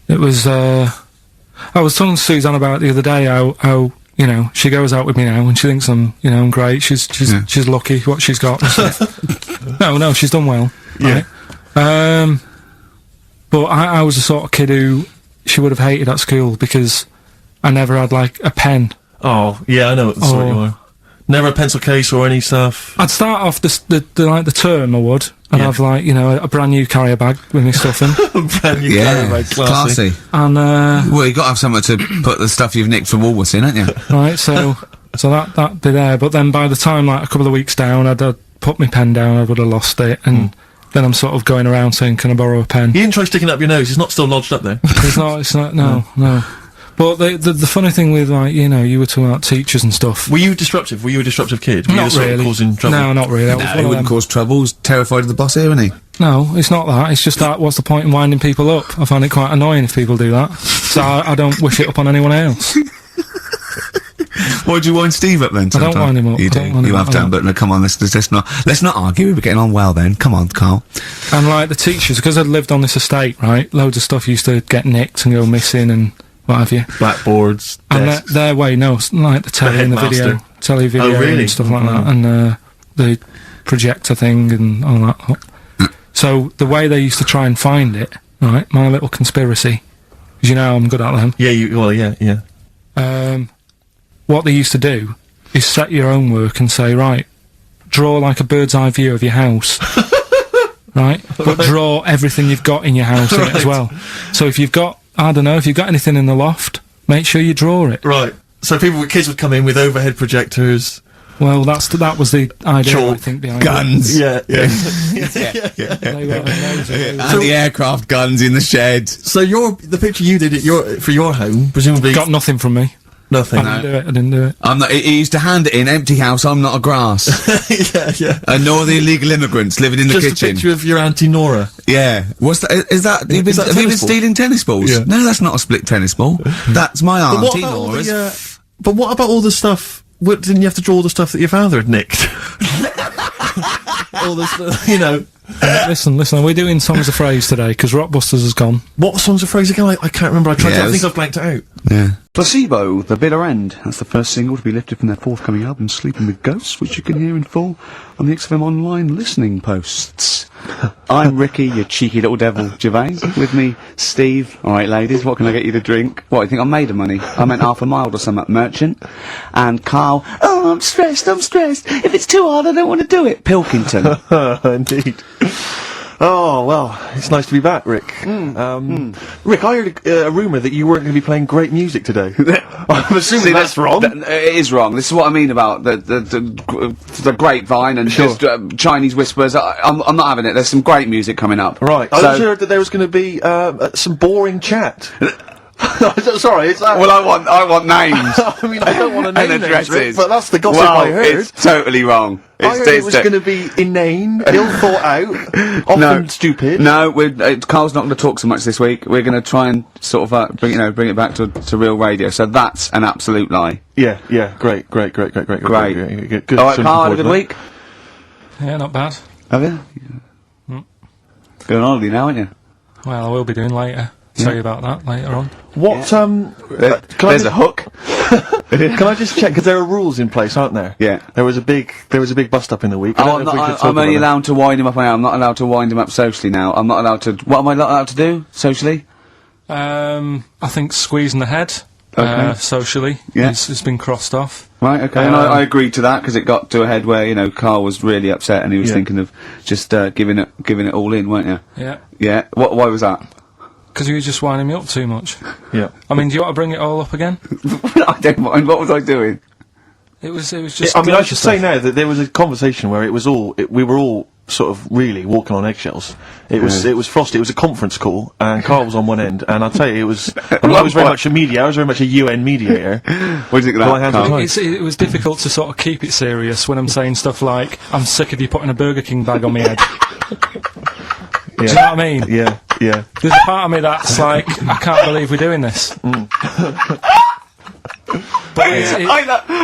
it was, I was telling Suzanne about it the other day how, you know, she goes out with me now and she thinks I'm great. She's lucky what she's got. No, she's done well. Yeah. Right? But I was the sort of kid who she would have hated at school because I never had, like, a pen. Oh, yeah, I know what the sort you are. Never a pencil case or any stuff. I'd start off the term, I would. I'd have, like, you know, a brand new carrier bag with me stuff in. Brand new carrier bag, classy. And, well, you got to have somewhere to put the stuff you've nicked from Woolworths in, haven't you? Right, so that'd be there. But then by the time, like, a couple of weeks down, I'd put my pen down, I would have lost it, and then I'm sort of going around saying, can I borrow a pen? You didn't try sticking it up your nose, it's not still lodged up there. It's not, no. But the funny thing with, like, you know, you were talking about teachers and stuff. Were you disruptive? Were you a disruptive kid? Were Not you really. Causing trouble? No, not really. That was He wouldn't cause trouble. He's terrified of the boss here, isn't he? No, it's not that. It's just that, what's the point in winding people up? I find it quite annoying if people do that. So I don't wish it up on anyone else. Why'd you wind Steve up then? I don't wind him up. You do. You have done, but no, come on, let's not argue. We were getting on well then. Come on, Carl. And, like, the teachers, because I'd lived on this estate, right, loads of stuff used to get nicked and go missing and what have you. Blackboards, and their way, like the telly and the video, really? and stuff like that, and the projector thing and all that. So the way they used to try and find it, right, my little conspiracy, because you know I'm good at them. Yeah, yeah. What they used to do is set your own work and say, right, draw like a bird's eye view of your house. Right? But draw everything you've got in your house in it as well. So if you've got, I don't know, if you've got anything in the loft, make sure you draw it. Right. So kids would come in with overhead projectors. Well, that was the idea, Chalk. I think, behind Guns. Yeah. And the aircraft guns in the shed. So the picture you did for your home, presumably got nothing from me. Nothing. I didn't do it. I'm not. He used to hand it in empty house. I'm not a grass. Yeah. And nor the illegal immigrants living in the kitchen. Just a picture of your Auntie Nora. Yeah. What's that? Is that? Have you been stealing tennis balls? Yeah. No, that's not a split tennis ball. That's my Auntie Nora's. But what about all the stuff? Didn't you have to draw all the stuff that your father had nicked? All this, you know. Listen, we're doing Songs of Phrase today, because Rockbusters has gone. What Songs of Phrase again? I can't remember, I think I've blanked it out. Yeah. Placebo, The Bitter End. That's the first single to be lifted from their forthcoming album, Sleeping with Ghosts, which you can hear in full on the XFM Online listening posts. I'm Ricky, you cheeky little devil, Gervais. With me, Steve. Alright, ladies, what can I get you to drink? What, you think I'm made of money? I meant half a mile or something, merchant. And Carl, oh, I'm stressed. If it's too hard, I don't want to do it. Pilkington. Indeed. Oh, well, it's nice to be back, Rick. Right, Rick, I heard a rumour that you weren't going to be playing great music today. I'm assuming that's wrong. It is wrong. This is what I mean about the grapevine and just Chinese whispers. I'm not having it. There's some great music coming up. Right. I also heard that there was going to be some boring chat. Sorry, it's that. Well, I want names. I mean, I don't want to name and addresses, names, Rick, but that's the gossip I heard. It's totally wrong. I heard it was going to be inane, ill thought out, often stupid. No, Carl's not going to talk so much this week. We're going to try and sort of bring it back to real radio. So that's an absolute lie. Yeah, great. Good. All right, Carl, had a good week. Yeah, not bad. Have you? Going on holiday now, aren't you? Well, I will be doing later. Tell you about that later on. What, there's a hook. Can I just check, because there are rules in place, aren't there? Yeah. There was a big bust up in the week. I'm only allowed to wind him up now. I'm not allowed to wind him up socially now. I'm not allowed to, what am I not allowed to do, socially? I think squeezing the head, socially, it's been crossed off. Right, okay, and I agreed to that, because it got to a head where, you know, Carl was really upset, and he was thinking of just, giving it all in, weren't you? Yeah. Yeah, why was that? Because you were just winding me up too much. Yeah. I mean, do you want to bring it all up again? I don't mind. What was I doing? It was just. I mean, I should say now that there was a conversation where it was we were all sort of really walking on eggshells. It was frosty. It was a conference call, and Carl was on one end, and I'll tell you, it was. I mean, I was very much a mediator. I was very much a UN mediator. What is it going to happen? It was difficult to sort of keep it serious when I'm saying stuff like, "I'm sick of you putting a Burger King bag on my head." Do you know what I mean? Yeah. There's a part of me that's like, I can't believe we're doing this. But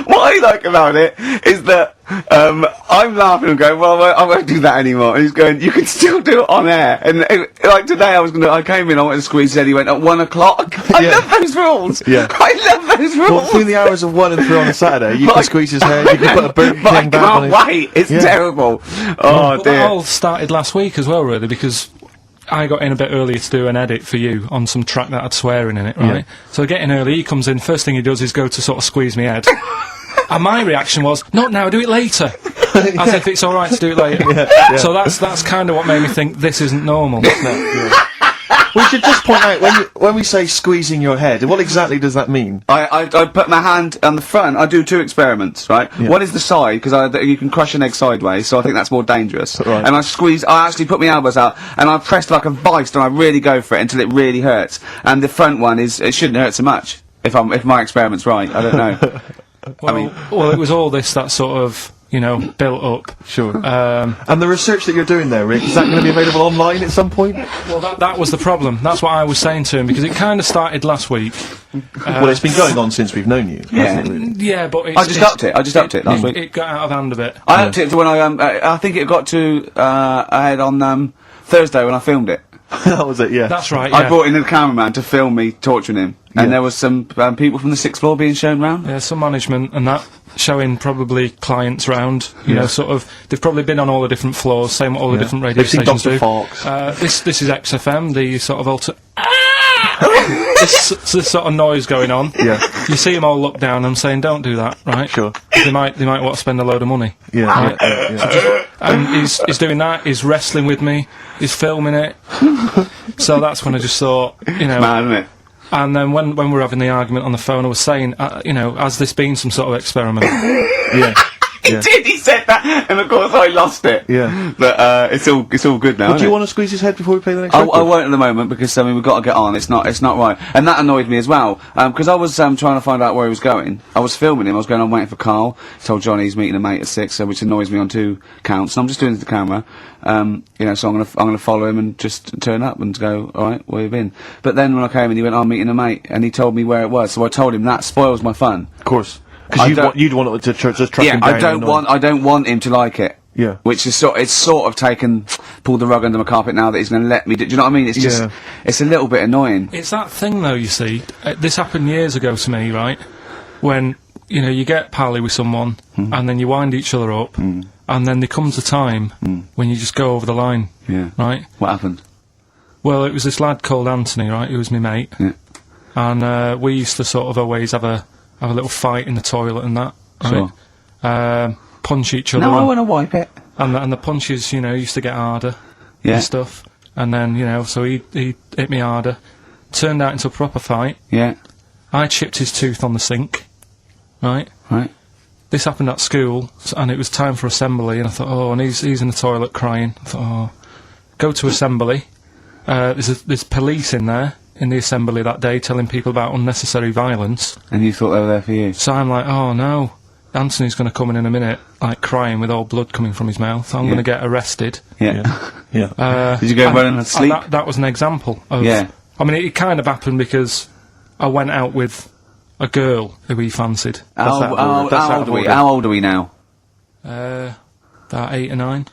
what I like about it is that I'm laughing and going, well, I won't do that anymore. And he's going, you can still do it on air. And like today, I came in, I went to squeeze his head, he went at 1 o'clock. I love those rules. Yeah. I love those rules. Well, between the hours of 1 and 3 on a Saturday, you can squeeze his head, you can put a Burger King back on it. I can't wait. It's terrible. Oh, dear. That all started last week as well, really, because I got in a bit earlier to do an edit for you on some track that had swearing in it, right? Yeah. So I get in early, he comes in, first thing he does is go to sort of squeeze me head. And my reaction was, not now, do it later. As if it's alright to do it later. So that's kind of what made me think this isn't normal. We should just point out, when we say squeezing your head, what exactly does that mean? I put my hand on the front. I do 2 experiments, right? Yeah. One is the side, because you can crush an egg sideways, so I think that's more dangerous. Right. And I actually put my elbows out, and I pressed like a vice, and I really go for it until it really hurts. And the front one it shouldn't hurt so much, if my experiment's right. I don't know. Well, it was all this that sort of, you know, built up. Sure. And the research that you're doing there, Rick, is that going to be available online at some point? Well, that was the problem. That's what I was saying to him, because it kind of started last week. Well, it's been going on since we've known you. Hasn't it, really? Yeah, but I just upped it last week. It got out of hand a bit. I upped it to when I think it got to ahead on Thursday when I filmed it. That was it, yeah. That's right, I brought in a cameraman to film me torturing him. And there was some people from the 6th floor being shown round. Yeah, some management and that, showing probably clients round. You know, sort of, they've probably been on all the different floors, same what all the different radio stations do. They've seen Dr. Fox. This is XFM, the sort of this sort of noise going on. Yeah. You see them all look down and saying, don't do that, right? Sure. They might want to spend a load of money. Yeah. Right? Yeah. And he's doing that, he's wrestling with me, he's filming it. So that's when I just thought, you know. Mad, isn't it? And then when we were having the argument on the phone, I was saying, you know, has this been some sort of experiment? Yeah. He did, he said that, and of course I lost it. Yeah. But, it's all good now, Do you want to squeeze his head before we play the next I record? won't at the moment, because, we've got to get on, it's not right. And that annoyed me as well, because I was, trying to find out where he was going. I was filming him, I was going on waiting for Carl, told Johnny he's meeting a mate at 6, which annoys me on 2 counts, and I'm just doing it to the camera. You know, so I'm gonna follow him and just turn up and go, alright, where you been? But then when I came in, he went, I'm meeting a mate, and he told me where it was, so I told him that spoils my fun. Of course. Because you'd want it to just track him down. I don't want him to like it. Yeah. Which is it's sort of pulled the rug under my carpet now that he's going to let me do you know what I mean? It's just, it's a little bit annoying. It's that thing though, you see, this happened years ago to me, right? When, you know, you get pally with someone, and then you wind each other up, and then there comes a time when you just go over the line. Yeah. Right? What happened? Well, it was this lad called Anthony, right, who was my mate. Yeah. And, we used to sort of always have a little fight in the toilet and that, right? Sure. Punch each other. No, I want to wipe it. And the punches, you know, used to get harder and stuff. And then, you know, so he hit me harder turned out into a proper fight. Yeah. I chipped his tooth on the sink. Right? Right. This happened at school, and it was time for assembly, and I thought, oh, and he's in the toilet crying. I thought, oh, go to assembly. There's police in there, in the assembly that day, telling people about unnecessary violence. And you thought they were there for you? So I'm like, oh no, Anthony's going to come in a minute, like crying with all blood coming from his mouth. I'm going to get arrested. Yeah. Yeah. Did you go run and sleep? That was an example of... Yeah. I mean, it kind of happened because I went out with a girl who he fancied. How old are we now? About 8 or 9.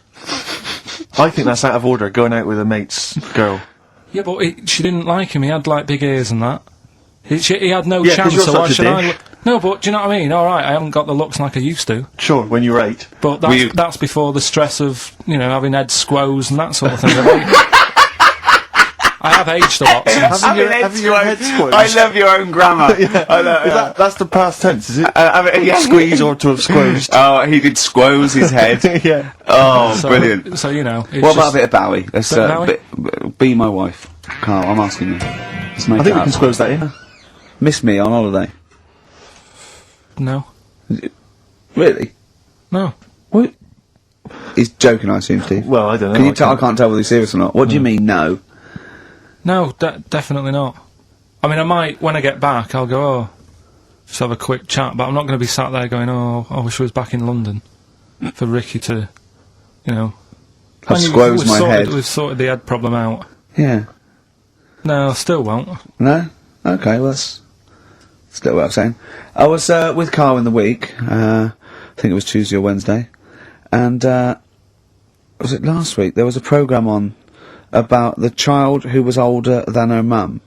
I think that's out of order, going out with a mate's girl. Yeah, but she didn't like him. He had, like, big ears and that. He had no Yeah, 'cause chance, you're so why such a should I... dick. No, but do you know what I mean? Alright, I haven't got the looks like I used to. Sure, when you were 8. But that's before the stress of, you know, having head squoes and that sort of thing. I have aged a lot since. Having your head squoze. I love your own grammar. That's the past tense, is it? Yeah. Squeeze or to have squozed. Oh, he did squoze his head. Yeah. Oh, So, brilliant. So, you know... What about a bit of Bowie? Let's Bit of Bowie? be my wife. Carl, I'm asking you. Let's make I think it we can up. squoze that in. Miss me on holiday. No. Really? No. What? He's joking, I assume, Steve. Well, I don't know. Can you tell? I can't tell whether he's serious or not. What do you mean, no? No, definitely not. I mean, I might, when I get back, I'll go, oh, just have a quick chat, but I'm not going to be sat there going, oh, I wish I was back in London for Ricky to, you know... I've squozed my head. We've sorted the head problem out. Yeah. No, I still won't. No? Okay, well, that's a little way of saying. I was with Carl in the week, I think it was Tuesday or Wednesday, and was it last week? There was a programme on about the child who was older than her mum.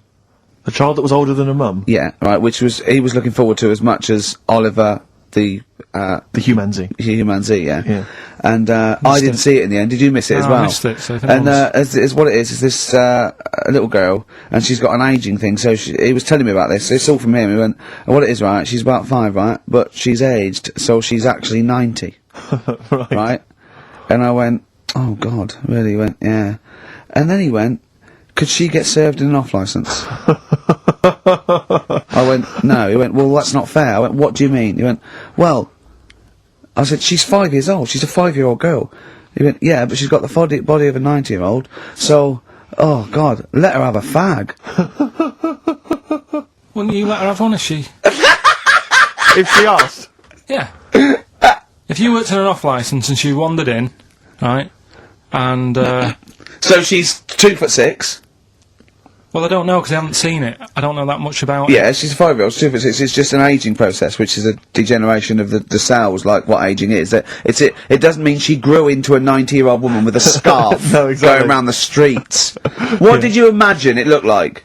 A child that was older than her mum? Yeah, right, which he was looking forward to as much as Oliver, the humanzee. Humanzee, yeah. And I didn't see it in the end. Did you miss it as well? I missed it, so I think and as what it is this a little girl, and she's got an ageing thing, so he was telling me about this. It's all from him. He went, and what it is, right, she's about 5, right, but she's aged, so she's actually 90. Right? And I went, oh God, really? He went, yeah. And then he went, could she get served in an off-licence? I went, no. He went, well, that's not fair. I went, what do you mean? He went, well, I said, she's 5 years old. She's a 5-year-old girl. He went, yeah, but she's got the body of a 90-year-old. So, oh, God, let her have a fag. Wouldn't you let her have one if she... If she asked? Yeah. If you worked on an off-licence and she wandered in, right, and, So she's 2'6". well, I don't know, because I haven't seen it. I don't know that much about it. Yeah, she's a 5-year-old. She's 2'6". It's just an ageing process, which is a degeneration of the cells, like what ageing is. It doesn't mean she grew into a 90-year-old woman with a scarf No, exactly. going around the streets. What did you imagine it looked like?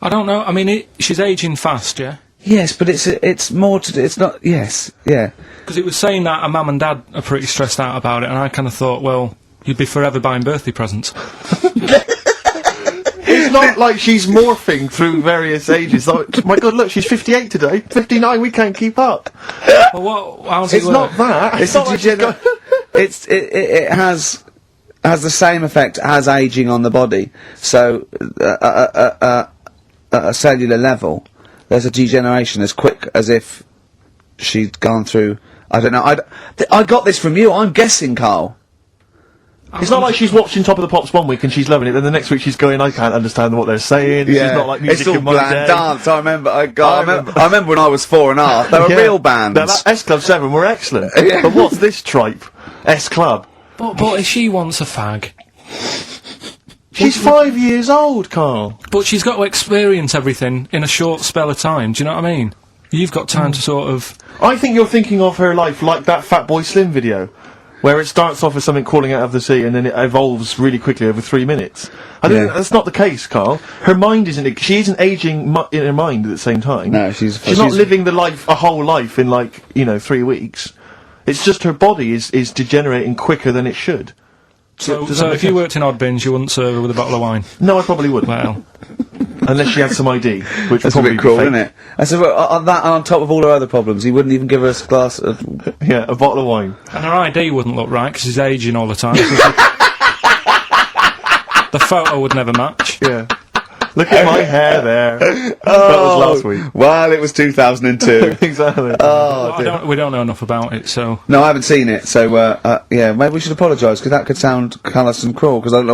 I don't know. I mean, she's ageing fast, yeah? Yes, but it's more to do. It's not. Yes, yeah. Because it was saying that her mum and dad are pretty stressed out about it, and I kind of thought, well, you'd be forever buying birthday presents. It's not like she's morphing through various ages. Like, my God, look, she's 58 today. 59, we can't keep up. Well, how's it It's work? not that. It's not like she's got... it has the same effect as aging on the body. So at a cellular level, there's a degeneration as quick as if she'd gone through. I don't know. I got this from you. I'm guessing, Carl. It's not like she's watching Top of the Pops one week and she's loving it, then the next week she's going, I can't understand what they're saying. Yeah. She's not like music it's all in my bland day. dance. I remember. I remember when I was 4.5. They were Yeah. real bands. Now, that S Club 7 were excellent. Yeah. But what's this tripe? S Club. But if she wants a fag... She's 5 years old, Carl. But she's got to experience everything in a short spell of time, do you know what I mean? You've got time to sort of... I think you're thinking of her life like that Fatboy Slim video, where it starts off as something crawling out of the sea and then it evolves really quickly over 3 minutes. I think that's not the case, Carl. Her mind isn't... She isn't aging in her mind at the same time. No, she's not living a whole life in, 3 weeks. It's just her body is degenerating quicker than it should. So if you worked in Odd Bins, you wouldn't serve her with a bottle of wine? No, I probably wouldn't. Well... Unless she had some ID, which That's would a probably bit cruel, be fake. isn't it? And so on top of all her other problems, he wouldn't even give her a glass of... Yeah, a bottle of wine. And her ID wouldn't look right, because she's ageing all the time. The photo would never match. Yeah. Look at my hair there. That was last week. Well, it was 2002. Exactly. Well, we don't know enough about it, so... No, I haven't seen it, so, yeah, maybe we should apologise, because that could sound callous and cruel, because I don't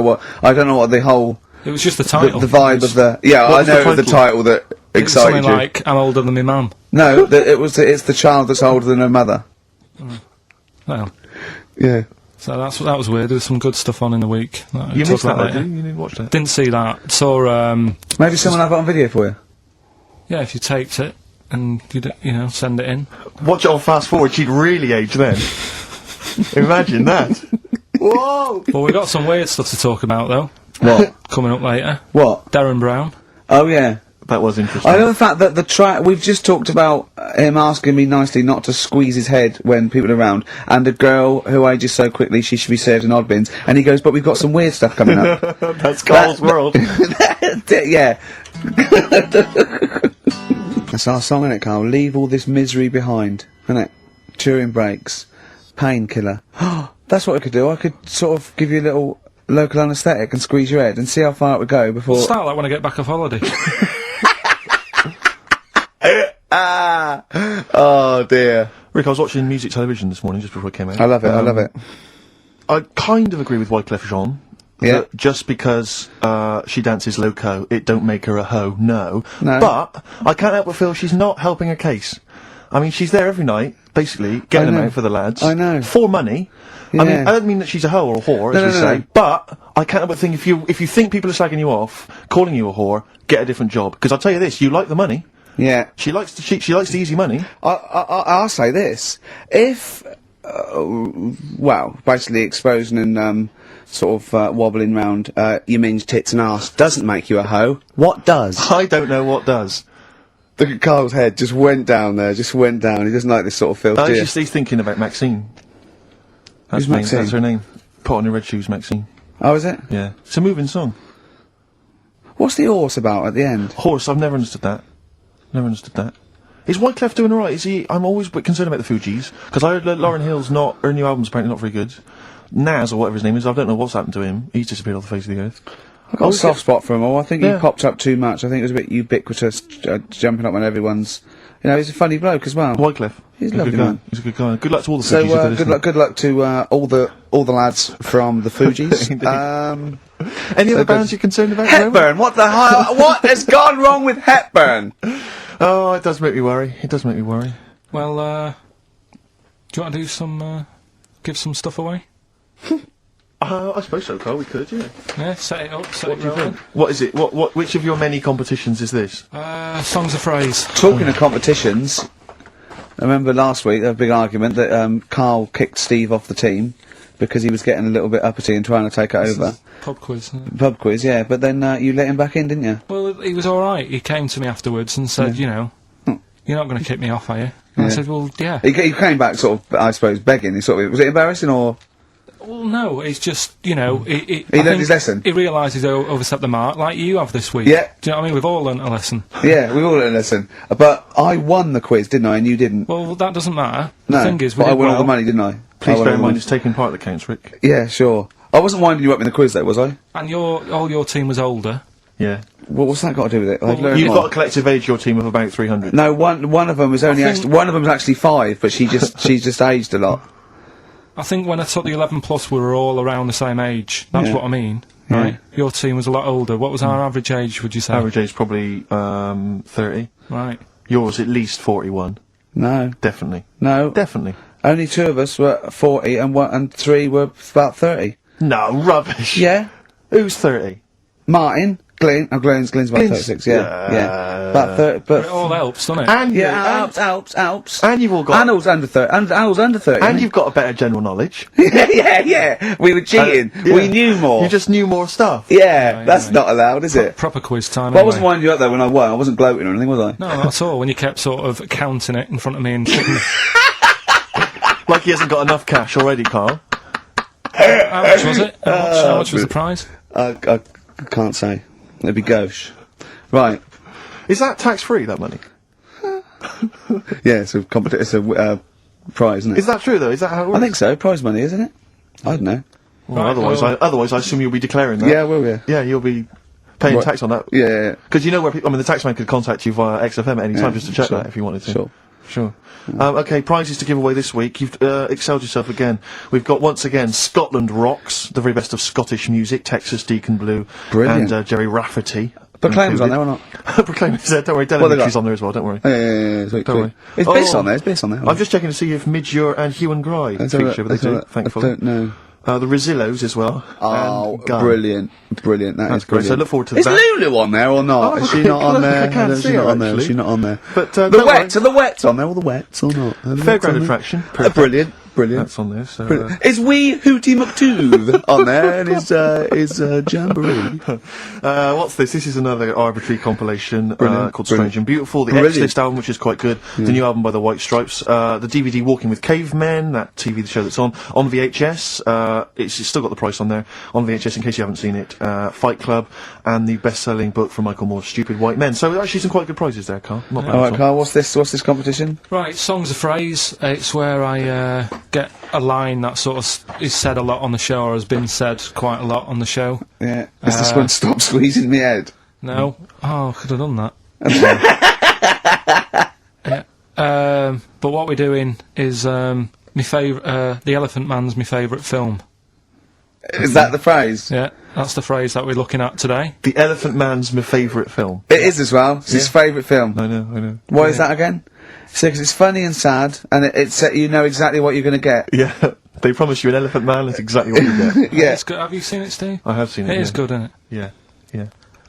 know what the whole... It was just the title. The vibe of the... Yeah, I know it was the title that excited something you. like, I'm older than my mum. No, it's the child that's older than her mother. Well... Yeah. So that was weird. There was some good stuff on in the week. You missed that, didn't you? You didn't watch that? Didn't see that. Saw, Maybe someone have it on video for you? yeah, if you taped it and, send it in. Watch it on fast forward, she'd really age then. Imagine that. Whoa! Well, we got some weird stuff to talk about, though. What? Coming up later. What? Darren Brown. Oh, yeah. That was interesting. I know the fact that we've just talked about him asking me nicely not to squeeze his head when people are around, and a girl who ages so quickly she should be served in odd bins, and he goes, but we've got some weird stuff coming up. That's Carl's world. Yeah. That's our song, isn't it, Carl? Leave all this misery behind, isn't it? Turing breaks. Painkiller. That's what I could do. I could sort of give you a little local anaesthetic and squeeze your head and see how far it would go before... Start like when I get back off holiday. Oh dear. Rick, I was watching music television this morning just before it came out. I love it, I love it. I kind of agree with Wyclef Jean. Yeah. That just because she dances loco, it don't make her a hoe, no. No. But I can't help but feel she's not helping her case. I mean, she's there every night, basically, getting them out for the lads. I know. For money. Yeah. I mean, I don't mean that she's a hoe or a whore, as we say, but I can't help but think if you think people are slagging you off, calling you a whore, get a different job. Because I'll tell you this, you like the money. Yeah. She likes the easy money. I'll say this. If, basically exposing and, sort of, wobbling round, your minge tits and arse doesn't make you a hoe, what does? I don't know what does. Look at Carl's head, just went down there, just went down. He doesn't like this sort of filth, do you? He's thinking about Maxine. Who's Maxine? That's her name. Put on your red shoes, Maxine. Oh, is it? Yeah. It's a moving song. What's the horse about at the end? Horse, I've never understood that. Never understood that. Is Wyclef doing alright? Is he? I'm always a bit concerned about the Fugees, because I heard that Lauryn Hill's her new album's apparently not very good. Nas, or whatever his name is, I don't know what's happened to him. He's disappeared off the face of the earth. I've got a soft spot for him all. I think he popped up too much. I think it was a bit ubiquitous, jumping up on everyone's... he's a funny bloke as well. Wyclef. He's a lovely man. He's a good guy. Good luck to all the So, Fugees. good luck to, all the lads from the Fugees. Any other bands you're concerned about? Hepburn, what the hell? What has gone wrong with Hepburn? Oh, it does make me worry. It does make me worry. Well, do you want to do some, give some stuff away? I suppose so, Carl, we could, yeah. Yeah, set it up, What do you think? What is it? Which of your many competitions is this? Songs of Phrase. Talking of competitions, I remember last week there was a big argument that Carl kicked Steve off the team because he was getting a little bit uppity and trying to take it over. Pub quiz. Pub quiz, yeah, but then you let him back in, didn't you? Well, he was alright. He came to me afterwards and said, you're not going to kick me off, are you? And I said, well, yeah. He came back sort of, I suppose, begging. Was it embarrassing or...? Well, no, it's just, he learned his lesson. He realised he's overstepped the mark, like you have this week. Yeah. Do you know what I mean? We've all learnt a lesson. Yeah, we've all learned a lesson. But I won the quiz, didn't I? And you didn't. Well, that doesn't matter. No, The thing is, but I won all the money, didn't I? Please bear in mind it's taking part that counts, Rick. Yeah, sure. I wasn't winding you up in the quiz, though, was I? And all your team was older. Yeah. What's that got to do with it? You've got a collective age, your team, of about 300. No, one of them was only one of them was actually 5, but she's just aged a lot. I think when I took the 11 plus, we were all around the same age. That's what I mean, right? Your team was a lot older. What was our average age, would you say? Average age probably 30. Right. Yours at least 41. No. Definitely. No. Definitely. Only 2 of us were 40 and 3 were about 30. No, rubbish. Yeah. Who's 30? Martin. Glenn's about 36, yeah. About 30, but... It all helps, doesn't it? And Alps. And you've all got... And I was under 30, I was under 30. And you've got a better general knowledge. yeah. We were cheating. We knew more. You just knew more stuff. Yeah, that's not allowed, is it? Proper quiz time, Well, I wasn't winding you up, though, when I won. I wasn't gloating or anything, was I? No, not at all, when you kept sort of counting it in front of me and checking Like he hasn't got enough cash already, Carl. How much was it? How much was the prize? I can't say. It'd be gauche. Right. Is that tax-free, that money? Yeah, it's a prize, isn't it? Is that true, though? Is that how it works? I think so. Prize money, isn't it? I don't know. Well, otherwise I assume you'll be declaring that. Yeah, I will, yeah. Yeah, you'll be... paying tax on that. Yeah. Because you know where people, I mean, the taxman could contact you via XFM at any time just to check that if you wanted to. Sure. Okay, prizes to give away this week. You've excelled yourself again. We've got, once again, Scotland Rocks, the very best of Scottish music, Texas Deacon Blue, Brilliant. and Jerry Rafferty. Proclaim's on there or not? Proclaim's there, don't worry. Delamitry's on there as well, don't worry. Yeah, sweet, Don't worry. It's Biss on there, it's Biss on there. I'm just checking to see if Midge and Hugh and Gry feature, but they do, thankfully. I don't know. The Rosillos as well. Oh, and Gunn. brilliant. That That's is great. brilliant. So I look forward to is that. Is Lulu on there or not? Is she not on there? I can't see her, actually. Is she not on there? But, the Wets, are the Wets on there, or the Wets or not? Fairground attraction. Brilliant. That's on there, so... Is Wee Hootie McTooth on there, and is Jamboree? What's this? This is another arbitrary compilation called Strange and Beautiful. The X-List album, which is quite good. The new album by the White Stripes. The DVD Walking with Cavemen, that TV show that's on VHS. It's still got the price on there. On VHS, in case you haven't seen it. Fight Club, and the best-selling book from Michael Moore's Stupid White Men. So actually some quite good prizes there, Carl. Not bad. Alright, Carl, what's this competition? Right, Songs of Phrase. It's where I get a line that sort of is said a lot on the show, or has been said quite a lot on the show. Yeah. Is this one Stop Squeezing Me Head? No. Oh, I could have done that. Yeah. But what we're doing is my favourite. The Elephant Man's my favourite film. Is that the phrase? Yeah, that's the phrase that we're looking at today. The Elephant Man's my favourite film. It is as well. It's his favourite film. I know. Why is that again? So, 'cause it's funny and sad, and it's you know exactly what you're going to get. Yeah, they promise you an Elephant Man, that's exactly what you get. Yeah. It's good. Have you seen it, Steve? I have seen it. It is good, isn't it? Yeah.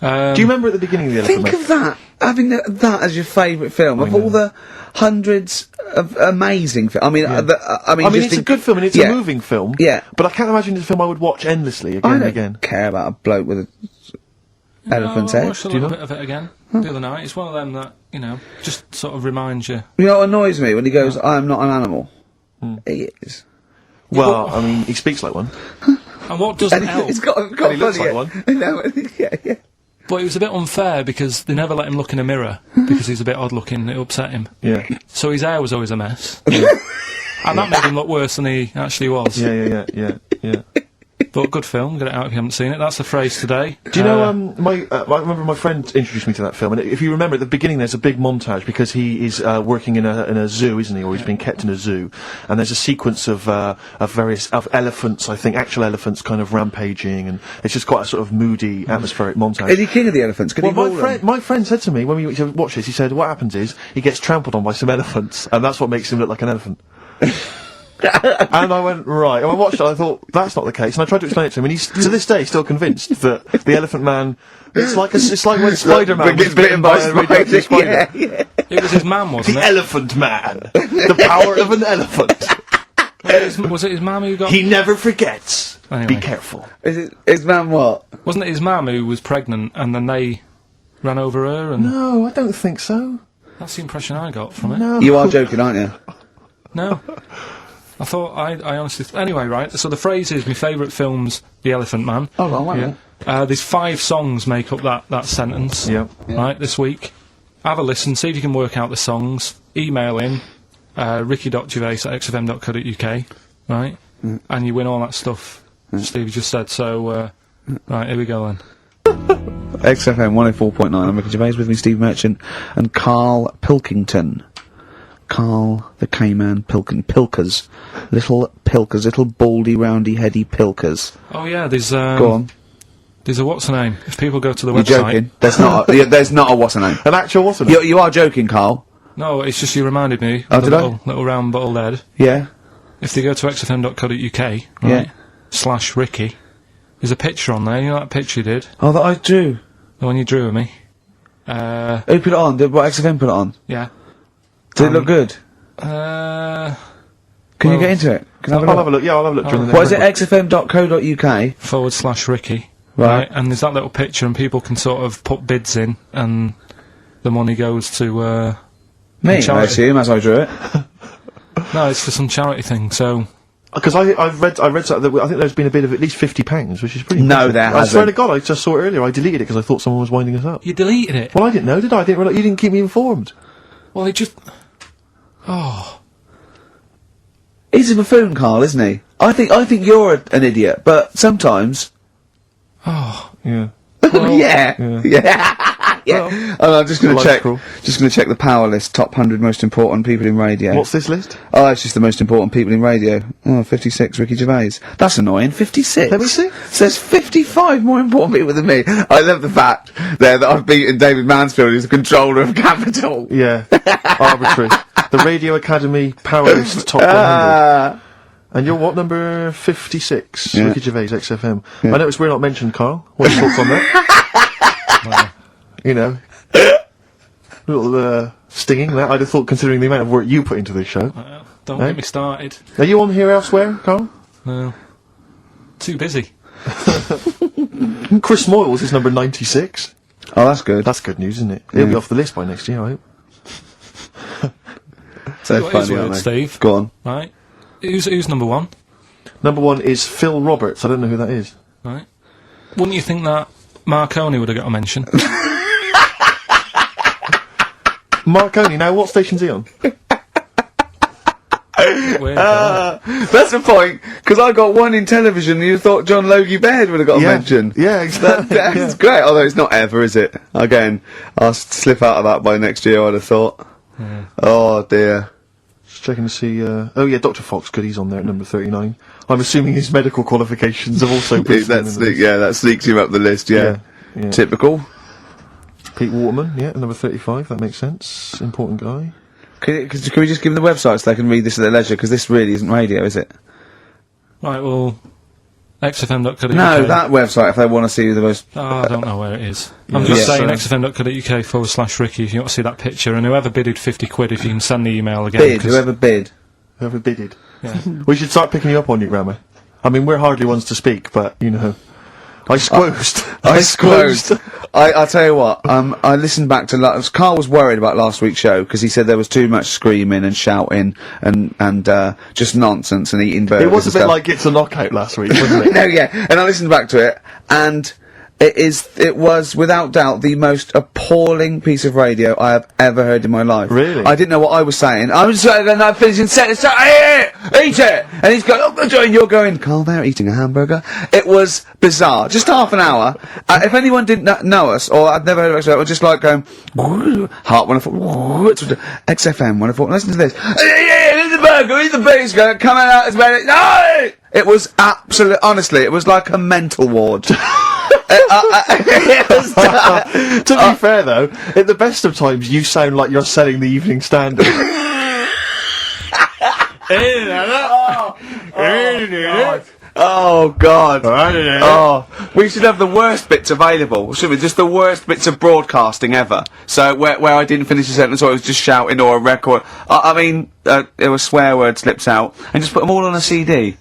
Do you remember at the beginning of the Elephant Think Man? of that, having that as your favourite film, of all the hundreds of amazing films. I mean, I mean, it's a good film, and it's a moving film. Yeah. But I can't imagine it's a film I would watch endlessly again and again. Care about a bloke with a elephant's I head. watched a little bit of it again the other night. It's one of them that, you know, just sort of reminds you. You know what annoys me when he goes, "I am not an animal." He is. Well, I mean, he speaks like one. And what doesn't help? He's got And he looks like one. No, yeah. But it was a bit unfair because they never let him look in a mirror because he's a bit odd looking. It upset him. Yeah. So his hair was always a mess. And that made him look worse than he actually was. Yeah. But good film. Get it out if you haven't seen it. That's the phrase today. Do you know, I remember my friend introduced me to that film, and if you remember at the beginning there's a big montage because he is working in a zoo, isn't he, or he's being kept in a zoo, and there's a sequence of various elephants, I think, actual elephants kind of rampaging, and it's just quite a sort of moody, atmospheric montage. Is he king of the elephants? Can he rule them? My friend said to me when we watched this, he said, what happens is, he gets trampled on by some elephants, and that's what makes him look like an elephant. And I went, right. And I watched it, I thought, that's not the case. And I tried to explain it to him, and he's, to this day, still convinced that the Elephant Man, it's like when Spider-Man was bitten by a radioactive spider. Yeah. It was his mum, wasn't The it? Elephant Man. The power of an elephant. Was it his mum who got... He never forgets. Anyway. Be careful. Is man what? Wasn't it his mum who was pregnant, and then they ran over her, and... No, I don't think so. That's the impression I got from it. No. You are joking, aren't you? No. I thought, I honestly... Anyway, right, so the phrase is, my favourite film's The Elephant Man. Oh, well, wait a minute. There's 5 songs make up that sentence. Yeah. Right, this week. Have a listen, see if you can work out the songs. Email in, ricky.gervais@xfm.co.uk, right? And you win all that stuff Steve just said, so, right, here we go then. XFM 104.9, I'm Ricky Gervais, with me Steve Merchant and Karl Pilkington. Karl the K-Man Pilkers. Little Pilkers, little baldy, roundy, heady Pilkers. Oh yeah, there's, Go on. There's a what's her name? If people go to the You're website... joking? There's not a what's her name. An actual what's her name? You are joking, Karl. No, it's just you reminded me. Oh, of the did I? little round bottled head. Yeah. If they go to xfm.co.uk, right, / Ricky, there's a picture on there. You know that picture you did? Oh, that I drew. The one you drew of me? Who put it on? Did what XFM put it on? Yeah. Did it look good? Can Can you get into it? Can I'll have a look. Yeah, I'll have a look during the What is it? xfm.co.uk / Ricky. Right. And there's that little picture, and people can sort of put bids in, and the money goes to, Me, I charity. assume, as I drew it. No, it's for some charity thing, so... Because I read something that I think there's been a bid of at least £50, which is pretty No, impressive. there I swear hasn't. to God, I just saw it earlier. I deleted it because I thought someone was winding us up. You deleted it? Well, I didn't know, did I? I didn't realise, you didn't keep me informed. Well, it just... Oh... He's a buffoon, Karl, isn't he? I think you're an idiot, but sometimes... Oh... Yeah. Yeah. Oh, I'm just gonna check. Cruel. Just gonna check the power list. Top 100 most important people in radio. What's this list? Oh, it's just the most important people in radio. Oh, 56, Ricky Gervais. That's annoying. 56. Let me see. Says 55 more important people than me. I love the fact there that I've beaten David Mansfield, who's the controller of Capital. Yeah. Arbitrary. The Radio Academy Power List Top 100. And you're what, number 56? Yeah. Ricky Gervais, XFM. Yeah. I noticed we're not mentioned, Carl. What's your thoughts on that? Well, you know. A little, stinging that, I'd have thought, considering the amount of work you put into this show. Don't get me started. Are you on here elsewhere, Carl? No. Too busy. Chris Moyles is number 96. Oh, that's good. That's good news, isn't it? He'll be off the list by next year, I hope. So What is funny, weird, aren't they? Steve? Go on. Right. Who's number one? Number 1 is Phil Roberts. I don't know who that is. Right. Wouldn't you think that Marconi would have got a mention? Marconi, now what station's he on? Weird, That's the point, because I got one in television and you thought John Logie Baird would have got a mention. Yeah, exactly. That's great, although it's not ever, is it? Again, I'll slip out of that by next year, I'd have thought. Yeah. Oh dear. Just checking to see, oh yeah, Dr. Fox, good, he's on there at number 39. I'm assuming his medical qualifications have also been That sneaks him up the list, yeah. Yeah. Typical. Pete Waterman, yeah, number 35, that makes sense. Important guy. Can we just give them the website so they can read this at their leisure, because this really isn't radio, is it? Right, well, xfm.co.uk. No, that website, if they want to see the most... Oh, I don't know where it is. I'm just saying xfm.co.uk/Ricky if you want to see that picture, and whoever bidded 50 quid, if you can send the email again. Whoever bid. Whoever bidded. Yeah. We should start picking you up on your grammar. I mean, we're hardly ones to speak, but, you know... I squoosed. I'll tell you what, I listened back to Carl was worried about last week's show because he said there was too much screaming and shouting and just nonsense and eating burgers. It was a and bit stuff. like It's a Knockout last week, wasn't it? No, yeah, and I listened back to it, and it was without doubt the most appalling piece of radio I have ever heard in my life. Really? I didn't know what I was saying. I was saying, and I'm finishing sentence, eat it! And he's going, oh, and you're going, Carl, they're eating a hamburger. It was bizarre. Just half an hour. If anyone didn't know us, or I'd never heard of us, I was just like going, Heart 104, XFM 104, listen to this. Eat the burger, eat the beef, come out as many, no! It was honestly, it was like a mental ward. To be fair, though, at the best of times, you sound like you're selling the Evening Standard. Oh God! Oh, we should have the worst bits available, shouldn't we? Just the worst bits of broadcasting ever. So where I didn't finish a sentence, or it was just shouting, or a record. I mean, there was swear word slips out, and just put them all on a CD.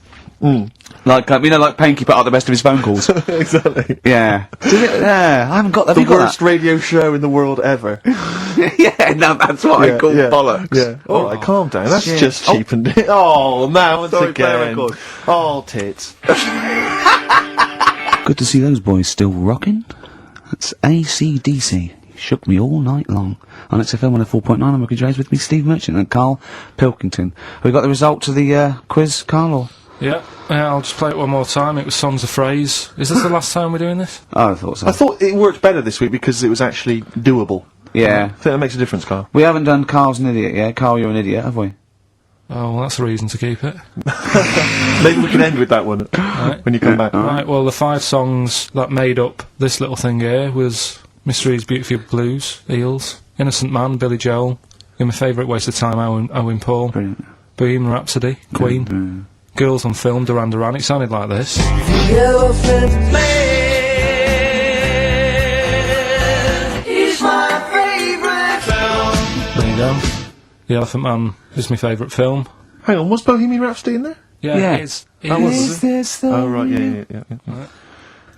Like like Panky put out the best of his phone calls. Exactly. Yeah. Yeah, I haven't got that. The worst radio show in the world ever. Yeah, no, that's what I call bollocks. Yeah. All right, calm down. That's shit. just cheapened it. Oh, now once Sorry, play a again. record. Oh, tits. Good to see those boys still rocking. That's AC/DC. Shook me all night long. On XFM 104.9, I'm Ricky Gervais, with me, Steve Merchant and Karl Pilkington. Have we got the result to the quiz, Karl? Or? Yeah, I'll just play it one more time. It was Songs of Phrase. Is this the last time we're doing this? Oh, I thought so. I thought it worked better this week because it was actually doable. Yeah. I think that makes a difference, Carl. We haven't done Carl's an idiot yet. Carl, you're an idiot, have we? Oh, well, that's a reason to keep it. Maybe we can end with that one when you come back. Right, well, the 5 songs that made up this little thing here was Mystery's Beautiful Blues, Eels, Innocent Man, Billy Joel, and my favourite Waste of Time, Owen Paul, Brilliant. Bohemian Rhapsody, Queen, Girls on Film, Duran Duran. It sounded like this. Elephant Man is my favourite film. There you go. The Elephant Man is my favourite film. Hang on, was Bohemian Rhapsody in there? Yeah, it is. That was this Oh, right, yeah.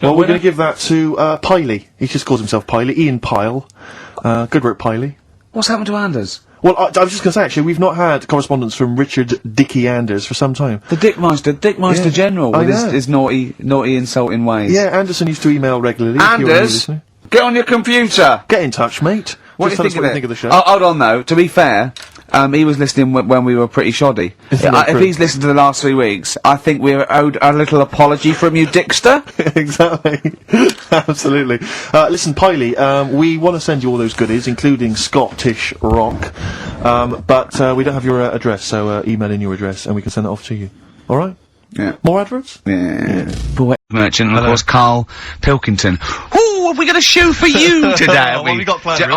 Well, we're going to give that to Piley. He just calls himself Piley. Ian Pyle. Good work, Piley. What's happened to Anders? Well, I was just going to say, actually, we've not had correspondence from Richard Dickie Anders for some time. The Dickmeister General, with his naughty, insulting ways. Yeah, Anderson used to email regularly. Anders, get on your computer! Get in touch, mate. What Just do you tell us think what of you think of the show. Hold on, though, to be fair, he was listening when we were pretty shoddy. If he's listened to the last 3 weeks, I think we're owed a little apology from you, Dickster. Exactly. Absolutely. Listen, Piley, we want to send you all those goodies, including Scottish rock, but we don't have your address, so email in your address and we can send it off to you. All right? Yeah. More adverts? Yeah. Merchant, and of course, Karl Pilkington. Ooh, have we got a show for you today? What have we got planned? Come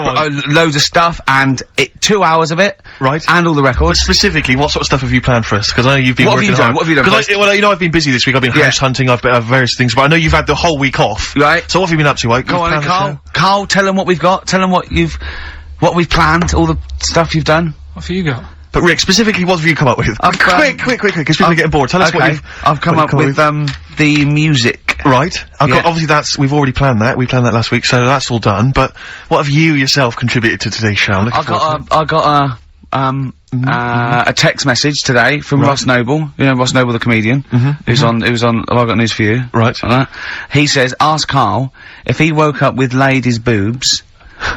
on. Loads of stuff, and 2 hours of it. Right. And all the records. But specifically, what sort of stuff have you planned for us? Because I know you've been working hard. What have you done? Well, you know, I've been busy this week. I've been house hunting. I've been various things, but I know you've had the whole week off. Right. So what have you been up to? Like, go on, Karl. Karl, tell them what we've got. Tell them what we've planned. All the stuff you've done. What have you got? But Rick, specifically, what have you come up with? Quick, because people are getting bored. Tell us what you've... I've come up with, the music. Right. Obviously we've already planned that. We planned that last week, so that's all done. But what have you yourself contributed to today's show? I got a text message today from Ross Noble. You know Ross Noble, the comedian, who's on. Have I got news for you? Right. He says, ask Karl if he woke up with ladies' boobs,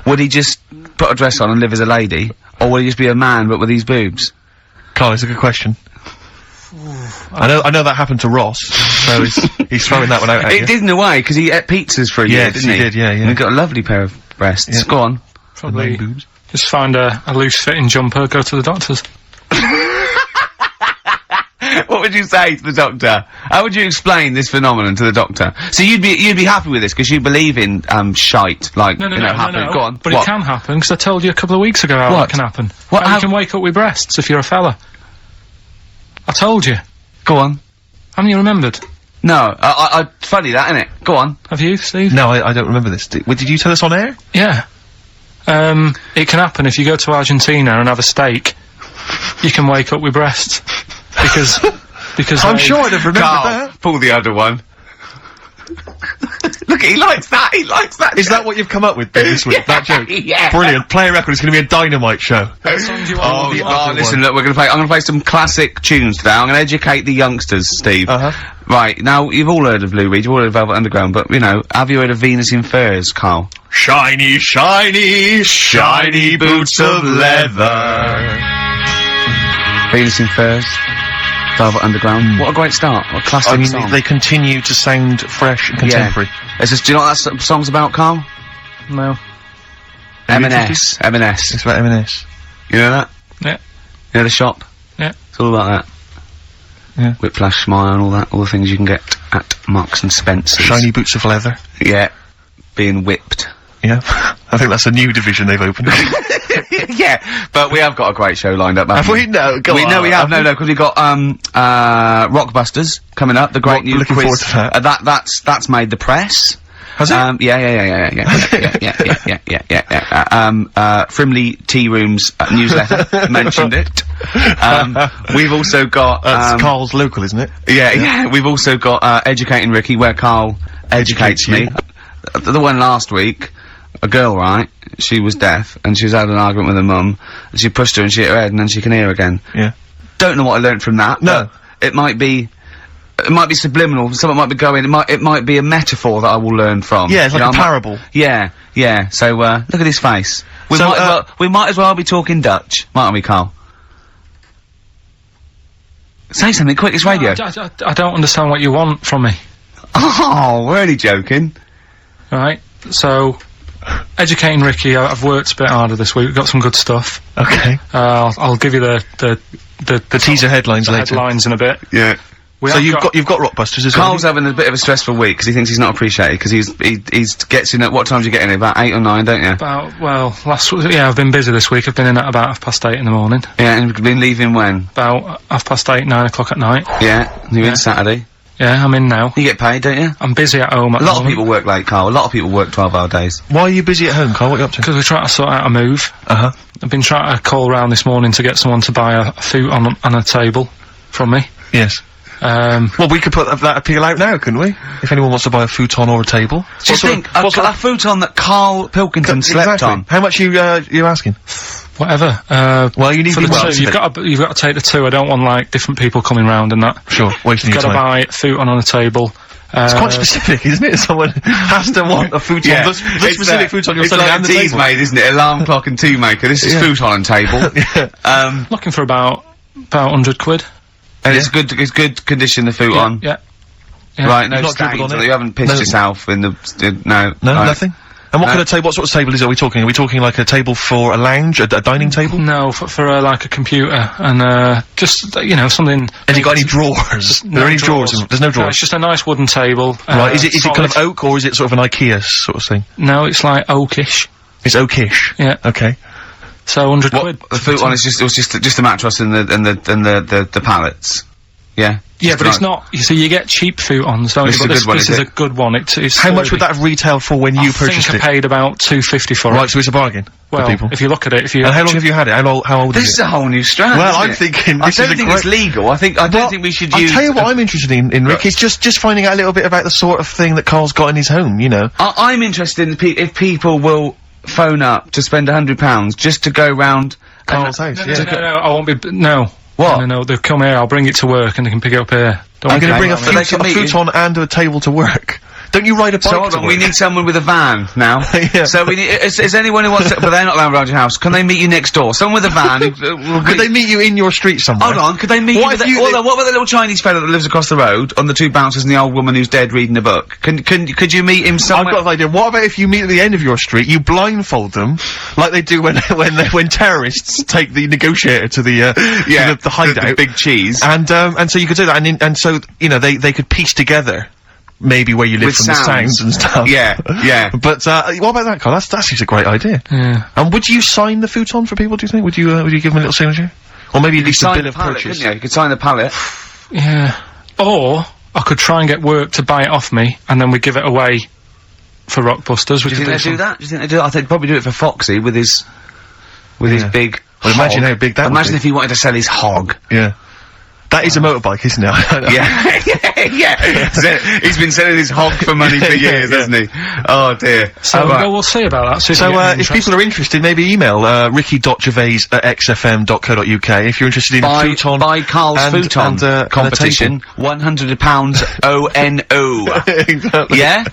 would he just put a dress on and live as a lady, or would he just be a man but with these boobs? Karl, it's a good question. I know that happened to Ross, so he's throwing that one out at you. It did in a way, because he ate pizzas for a year, didn't he? Yes, he did, yeah. And he got a lovely pair of breasts. Yeah. Go on. Probably just find a loose-fitting jumper, go to the doctor's. What would you say to the doctor? How would you explain this phenomenon to the doctor? So you'd be happy with this, because you believe in, shite, like, happening. Go on. But it can happen, because I told you a couple of weeks ago how it can happen. How you can wake up with breasts if you're a fella. I told you. Go on. Haven't you remembered? No, funny that, innit? Go on. Have you, Steve? No, I don't remember this. Did you tell us on air? Yeah. It can happen if you go to Argentina and have a steak. You can wake up with breasts. Because I'm sure I'd have remembered that. Pull the other one. Look, he likes that. He likes that. Is that what you've come up with this week? That joke? Yeah. Brilliant. Play a record. It's going to be a dynamite show. Listen, look, I'm going to play some classic tunes today. I'm going to educate the youngsters, Steve. Right, now, you've all heard of Lou Reed, you've all heard of Velvet Underground, but, you know, have you heard of Venus in Furs, Karl? Shiny, shiny, shiny boots of leather. Venus in Furs. Velvet Underground. What a great start. What a classic song. They continue to sound fresh and contemporary. Do you know what that song's about, Karl? No. M&S. M&S. It's about M&S. You know that? Yeah. You know the shop? Yeah. It's all about that. Yeah. Whiplash, Smile and all that, all the things you can get at Marks and Spencer's. Shiny boots of leather. Yeah. Being whipped. Yeah. I think that's a new division they've opened. Yeah, but we have got a great show lined up, have we? No, go on. No, we have. No, because we've got, Rockbusters coming up, the great new looking quiz. Forward to that. That's made the press. Has it? Frimley Tea Rooms newsletter mentioned it. We've also got, that's Karl's local, isn't it? Yeah. We've also got, Educating Ricky, where Karl educates me. The one last week, a girl, right? She was deaf, and she was had an argument with her mum, and she pushed her and she hit her head, and then she can hear again. Yeah. Don't know what I learnt from that. No. It might be subliminal, someone might be going, it might be a metaphor that I will learn from. Yeah, it's like a parable. Yeah. So, look at his face. We might as well be talking Dutch, mightn't we, Karl? Say something quick, it's radio. I don't understand what you want from me. Oh, we're only joking. Right, so, Educating Ricky, I've worked a bit harder this week, we've got some good stuff. Okay. I'll give you the teaser headlines later. Headlines in a bit. Yeah. So you've got Rockbusters as well. Karl's having a bit of a stressful week, because he thinks he's not appreciated, because he gets in at, what time do you get in? About 8 or 9, don't you? I've been busy this week, I've been in at about 8:30 in the morning. Yeah, and you've been leaving when? About 8:30, 9 o'clock at night. Yeah, you're in Saturday. Yeah, I'm in now. You get paid, don't you? I'm busy at home at the moment. A lot of people work late, Karl. A lot of people work 12-hour days. Why are you busy at home, Karl? What are you up to? Because we're trying to sort out a move. I've been trying to call round this morning to get someone to buy a futon on a table from me. Yes. Well, we could put that appeal out now, couldn't we? If anyone wants to buy a futon or a table. Just think, a futon that Karl Pilkington slept on. How much you asking? Whatever. Well, you need for the two. You've got to take the two. I don't want, like, different people coming round and that. Sure, wasting your time. You've got to buy a futon on a table, It's quite specific, isn't it? Someone has to want a futon. Yeah. The specific futon you're selling like and the tea's table. made, isn't it? Alarm clock and tea maker. This is futon and table. Looking for about 100 quid. And it's good condition, the futon. Yeah. Right, no You've not stains, dribbled on it? you haven't pissed yourself in the, no. No, right. nothing? And what kind of table, what sort of table are we talking? Are we talking like a table for a lounge, a dining table? No, for like a computer, and just, you know, something... Has it got any drawers? Are there any drawers? There's no No, drawers. it's just a nice wooden table. Right, is it kind solid. of oak, or is it sort of an IKEA sort of thing? No, it's like oakish. It's oakish? Yeah. Okay. So 100 What, quid. the futon is just, it was just a mattress and the pallets. Yeah? Yeah, but it's not. You see, you get cheap futons, don't This you? is a But good one, this is is it? a good one. It's How much would that have retailed for when you purchased I think I paid about $250 for it. Right, so it's a bargain Well, for people. if you look at it, if you... And how long have you had it? How old This is is it? a whole new strand. Well, isn't I'm it? thinking I this don't is a think great- it's legal. I don't think we should use. I'll tell you what I'm interested in Rick, is just finding out a little bit about the sort of thing that Carl's got in his home, you know. I'm interested in if people will phone up to spend £100 just to go round Carl's house, No, I won't be... No. What? No, they'll come here, I'll bring it to work, and they can pick it up here. I'm going to bring a But they can meet you. futon and a table to work. Don't you ride a bike So hold to on, work? we need someone with a van now. Yeah. So we need. Is anyone who wants to? But they're not allowed around your house. Can they meet you next door? Someone with a van. Who, Could they meet you in your street somewhere? Hold on, could they meet What you? if With you- hold on, what about the little Chinese fella that lives across the road on the two bouncers and the old woman who's dead reading a book? Could you meet him somewhere? I've got an idea. What about if you meet at the end of your street, you blindfold them, like they do when terrorists take the negotiator to the the hideout, the big cheese, and so you could do that, and so you know they could piece together maybe where you live With from the sounds and stuff. Yeah, yeah. But what about that, Carl? That's just a great idea. Yeah. And would you sign the futon for people? Do you think? Would you give them a little signature, or maybe at least a bill of purchase? You could sign the pallet. Yeah. Or, I could try and get work to buy it off me, and then we give it away for Rockbusters. Do you think they do that? Do you think they do that? I think they'd probably do it for Foxy with his big. Well, imagine hog. how big that would Imagine be. if he wanted to sell his hog. Yeah. That is a motorbike, isn't it? yeah. He's been selling his hog for money for years, hasn't he? Oh dear. So, well, we'll see about that. See So, we get any if people are interested, maybe email, ricky.gervais@xfm.co.uk if you're interested in futon. Buy Carl's futon competition. £100 ONO. Exactly. Yeah?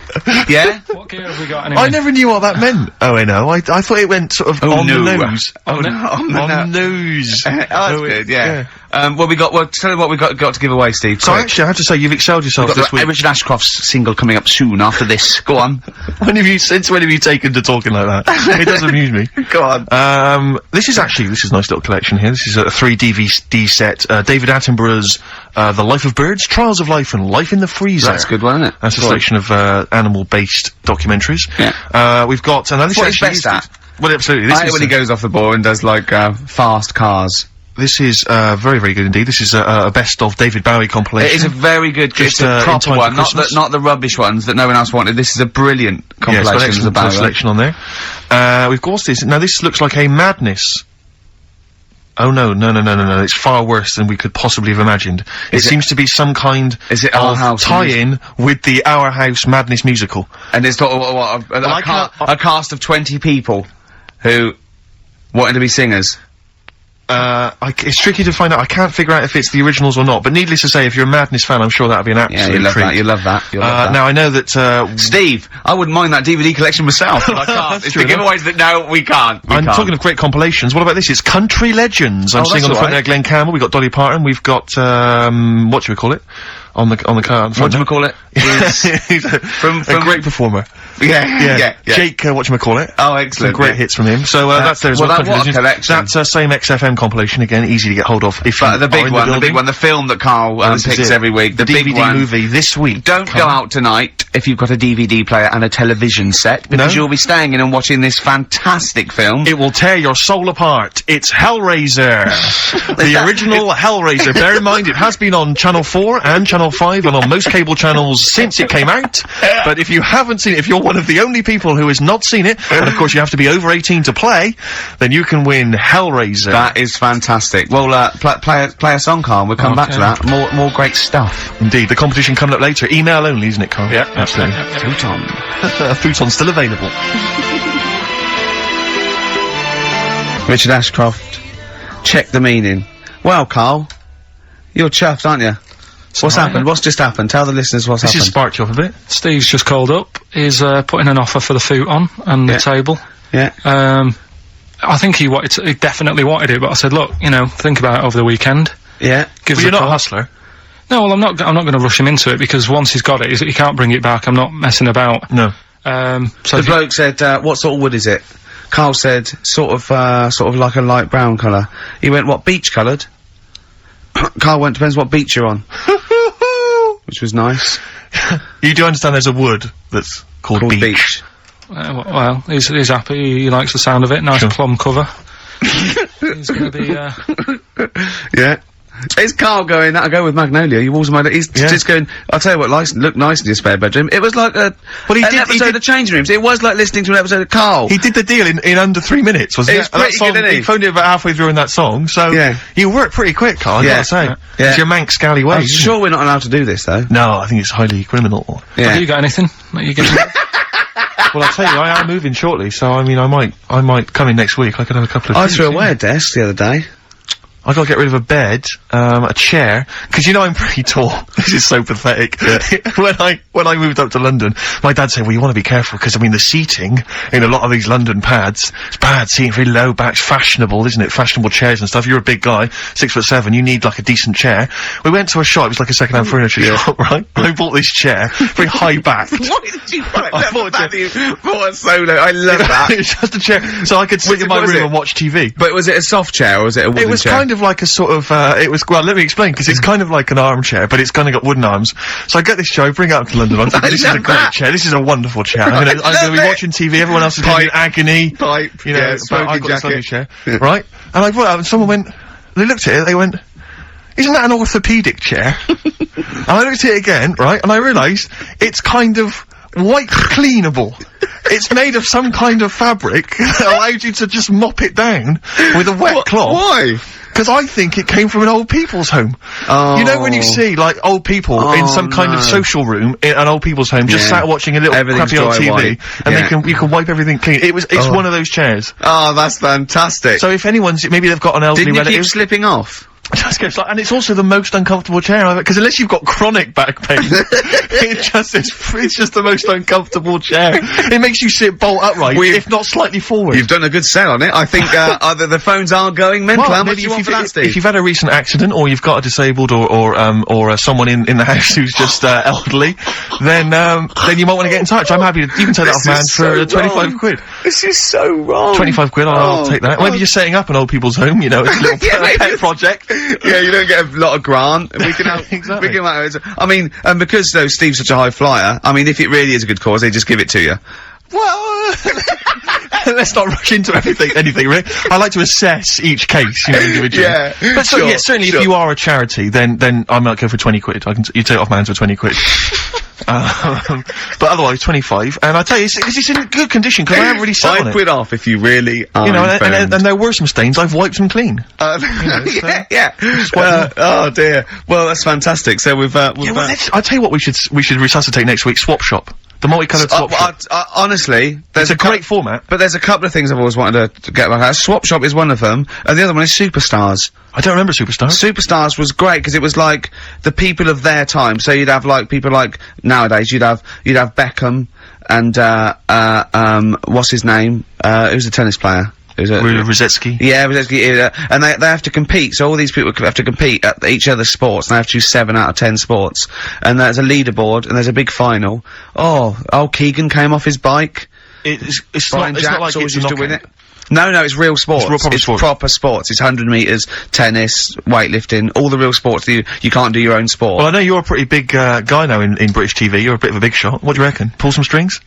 Yeah? What gear have we got anyway? I never knew what that meant. Oh, I know. I thought it went sort of on no. the nose. Oh, no. On the nose. That's good, yeah. Well, tell me what we got to give away, Steve. So quick. actually, I have to say, you've excelled yourself We've this got week. Richard Ashcroft's single coming up soon after this. Go on. Since when have you taken to talking like that? It does amuse me. Go on. This is a nice little collection here. This is a 3 DVD set. David Attenborough's, The Life of Birds, Trials of Life and Life in the Freezer. That's a good one, isn't it? That's a Go on. selection of, animal-based documentaries. Yeah. We've got, and now this What is he's actually best at. Well, absolutely. I hate when he goes off the ball and does, like, fast cars. This is, very, very good indeed. This is a best of David Bowie compilation. It is a very good, Just, it's a in proper time for one, Christmas. not the rubbish ones that no one else wanted. This is a brilliant Yeah, it's got compilation an of excellent Bowie. selection on there. We've got this. Now, this looks like a madness. Oh, no. It's far worse than we could possibly have imagined. It seems to be some kind Our of House tie-in with the Our House Madness musical. And it's got a cast of 20 people who wanted to be singers. It's tricky to find out. I can't figure out if it's the originals or not, but needless to say, if you're a Madness fan, I'm sure that'd be an absolute Yeah, you love treat. that, you love that, you love that. Now, I know that, Steve, I wouldn't mind that DVD collection myself, but I can't. That's It's true the enough. giveaways that, no, we can't. I'm talking of great compilations. What about this? It's Country Legends. I'm Oh, seeing that's on the front there alright. Glenn Campbell, we've got Dolly Parton, we've got, whatchamacallit? On the car. Whatchamacallit? He's a great performer. Yeah. Jake, whatchamacallit. Oh, Some excellent. great hits from him. So, that's there as well, well. that Country what a Legends. collection. That's same XFM compilation, again, easy to get hold of if But you the are big in one, the building. the film that Carl This is picks it. every week, the big DVD one. movie this week. Don't go out tonight if you've got a DVD player and a television set, because No? you'll be staying in and watching this fantastic film. It will tear your soul apart. It's Hellraiser. The original Hellraiser. Bear in mind, it has been on Channel 4 and Channel 5 and on most cable channels since it came out. But if you haven't seen it, if you're one of the only people who has not seen it, and of course you have to be over 18 to play, then you can win Hellraiser. That is fantastic. Well, play a song, Carl. We'll come back to that. More great stuff. Indeed. The competition coming up later. Email only, isn't it, Carl? Yeah. Absolutely. Futon. Futon's still available. Richard Ashcroft. Check the meaning. Well, Carl, you're chuffed, aren't you? What's happened? What's just happened? Tell the listeners what's happened. This has sparked you up a bit. Steve's just called up. He's putting an offer for the futon and the table. Yeah. I think he definitely wanted it, but I said, look, you know, think about it over the weekend. Yeah. Give us Well, you're a not call. a hustler. No, well, I'm not going to rush him into it, because once he's got it, he can't bring it back. I'm not messing about. No. So the bloke said, what sort of wood is it? Carl said, sort of like a light brown colour. He went, what, beach coloured? Carl went, depends what beach you're on. Which was nice. You do understand there's a wood that's called beech. Well, he's happy. He likes the sound of it. Nice plum cover. He's gonna be, Yeah. It's Carl going, that'll go with Magnolia. He's just going, I'll tell you what, look nice in your spare bedroom. It was like an episode of Changing Rooms. It was like listening to an episode of Carl. He did the deal in under 3 minutes, wasn't it? It's pretty good, isn't he? He phoned it about halfway through in that song, so you worked pretty quick, Carl, I gotta say. It's your Manx scally way. I'm sure we're not allowed to do this, though. No, I think it's highly criminal. Yeah. Have you got anything that you get? Well, I'll tell you, I am moving shortly, so I mean, I might come in next week. I could have a couple of I things, threw away a desk the other day. I gotta get rid of a bed, a chair, because you know I'm pretty tall. This is so pathetic. when I moved up to London, my dad said, well, you want to be careful, because I mean the seating in a lot of these London pads, it's bad seating, very low backs, fashionable, isn't it? Fashionable chairs and stuff. You're a big guy, 6'7", you need like a decent chair. We went to a shop, it was like a second-hand furniture shop, right? I bought this chair, very high backed. Why did you buy it? I bought a solo. I love that. It's just a chair, so I could sit in my room and watch TV. But was it a soft chair or was it a wooden chair? It was kind of like a sort of, well, let me explain, because it's kind of like an armchair, but it's kind of got wooden arms. So I get this chair, I bring it up to London, I'm thinking, this is a great chair, this is a wonderful chair. I'm gonna be watching TV, everyone else is in agony. Pipe, you know, but I've got this lovely chair. Right? And I brought it up and someone went, they looked at it, they went, isn't that an orthopaedic chair? And I looked at it again, right, and I realised it's kind of white cleanable. It's made of some kind of fabric that allows you to just mop it down with a wet cloth. Why? Because I think it came from an old people's home. Oh. You know when you see, like, old people in some kind of social room in an old people's home, just sat watching a little crappy old TV, and you can wipe everything clean. It's one of those chairs. Oh, that's fantastic. So if anyone's, maybe they've got an elderly relative. Didn't you keep slipping off? And it's also the most uncomfortable chair I've, because unless you've got chronic back pain, it's just the most uncomfortable chair. It makes you sit bolt upright, if not slightly forward. You've done a good sell on it. I think, either the phones are going mental. How much do you want for that, Steve? If you've had a recent accident, or you've got a disabled, or someone in the house who's just, elderly, then you might want to get in touch. I'm happy to, you can take that off, man, for 25 quid. This is so wrong. 25 quid, I'll take that. Maybe you're setting up an old people's home, you know, it's a little pet project. Yeah, you don't get a lot of grant. We can help. Exactly. We can I mean, because though Steve's such a high flyer, I mean, if it really is a good cause, they just give it to you. Well, let's not rush into anything, really. I like to assess each case, you know, individually. Yeah. But certainly if you are a charity, then I might go for 20 quid. You take it off my hands for 20 quid. But otherwise 25, and I tell you, it's in good condition, because I haven't really sat on it. 5 quid off if you really are. You know, and there were some stains, I've wiped them clean. Oh dear. Well, that's fantastic. So I'll tell you what we should resuscitate next week, Swap Shop. The multicoloured swap shop. Honestly, it's a great format. But there's a couple of things I've always wanted to get back at. Swap Shop is one of them, and the other one is Superstars. I don't remember Superstars. Superstars was great, because it was like the people of their time. So you'd have like people like nowadays, you'd have Beckham and what's his name? Who's a tennis player? Rosetsky. Yeah, Rosetsky, and they have to compete, so all these people have to compete at each other's sports, and they have to choose 7 out of 10 sports. And there's a leaderboard, and there's a big final. Oh, Keegan came off his bike. It's Brian not Jacks like always it's used to win it. No, it's real sports. It's proper sports. It's 100 metres, tennis, weightlifting, all the real sports that you can't do your own sport. Well, I know you're a pretty big, guy now in British TV. You're a bit of a big shot. What do you reckon? Pull some strings?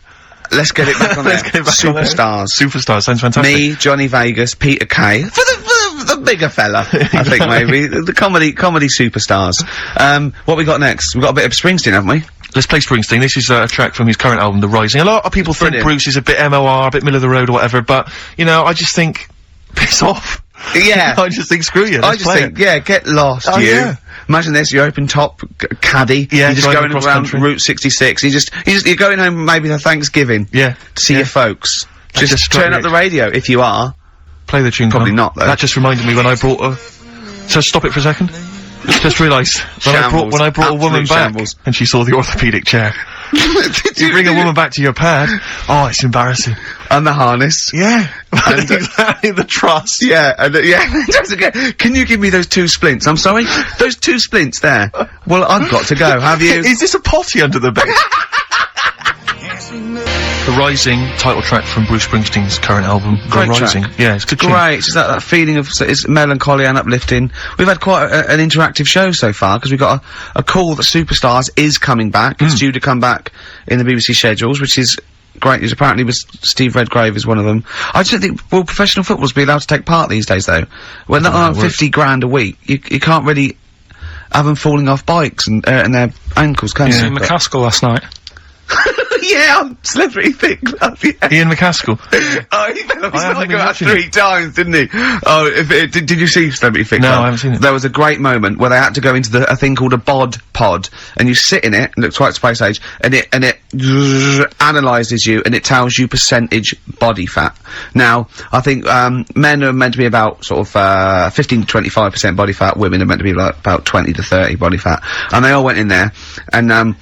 Let's get it back on there. Let's get it back Superstars. On there. Superstars, sounds fantastic. Me, Johnny Vegas, Peter Kay. For the bigger fella, I think maybe. The comedy superstars. What we got next? We've got a bit of Springsteen, haven't we? Let's play Springsteen. This is a track from his current album, The Rising. A lot of people think Bruce is a bit MOR, a bit middle of the road or whatever, but, you know, I just think, piss off. Yeah. I just think, screw you, let's play it. Yeah, get lost, you. Yeah. Imagine this, you're open top caddy. Yeah, you're just going around Route 66. You're going home maybe for Thanksgiving. Yeah. To see your folks. Just turn up the radio, if you are. Play the tune. Probably not, though. That just reminded me when I brought so stop it for a second. Just realised when I brought a woman back and she saw the orthopaedic chair. You bring a woman back to your pad. Oh, it's embarrassing. And the harness. Yeah. And exactly, the truss. Yeah, and can you give me those 2 splints? I'm sorry? Those 2 splints there. Well, I've got to go. Have you? Is this a potty under the bed? The Rising, title track from Bruce Springsteen's current album, Great The Rising. Track. Yeah, it's good. Great. It's that feeling of it's melancholy and uplifting. We've had quite an interactive show so far because we got a call that Superstars is coming back. It's due to come back in the BBC schedules, which is great news. Apparently, Steve Redgrave is one of them. I just don't think will professional footballers be allowed to take part these days though. When they're on 50 grand a week, you can't really have them falling off bikes and their ankles, can you? Yeah, McCaskill last night. Yeah, on Celebrity Thick Club, yeah. Ian McCaskill. Oh, he fell off his bike about 3 times, didn't he? Oh, did you see Celebrity Thick Club? No, I haven't seen it. There was a great moment where they had to go into a thing called a bod pod, and you sit in it, looks quite space age, and it analyses you, and it tells you percentage body fat. Now, I think, men are meant to be about sort of, 15 to 25% body fat, women are meant to be like about 20 to 30 body fat. And they all went in there, and,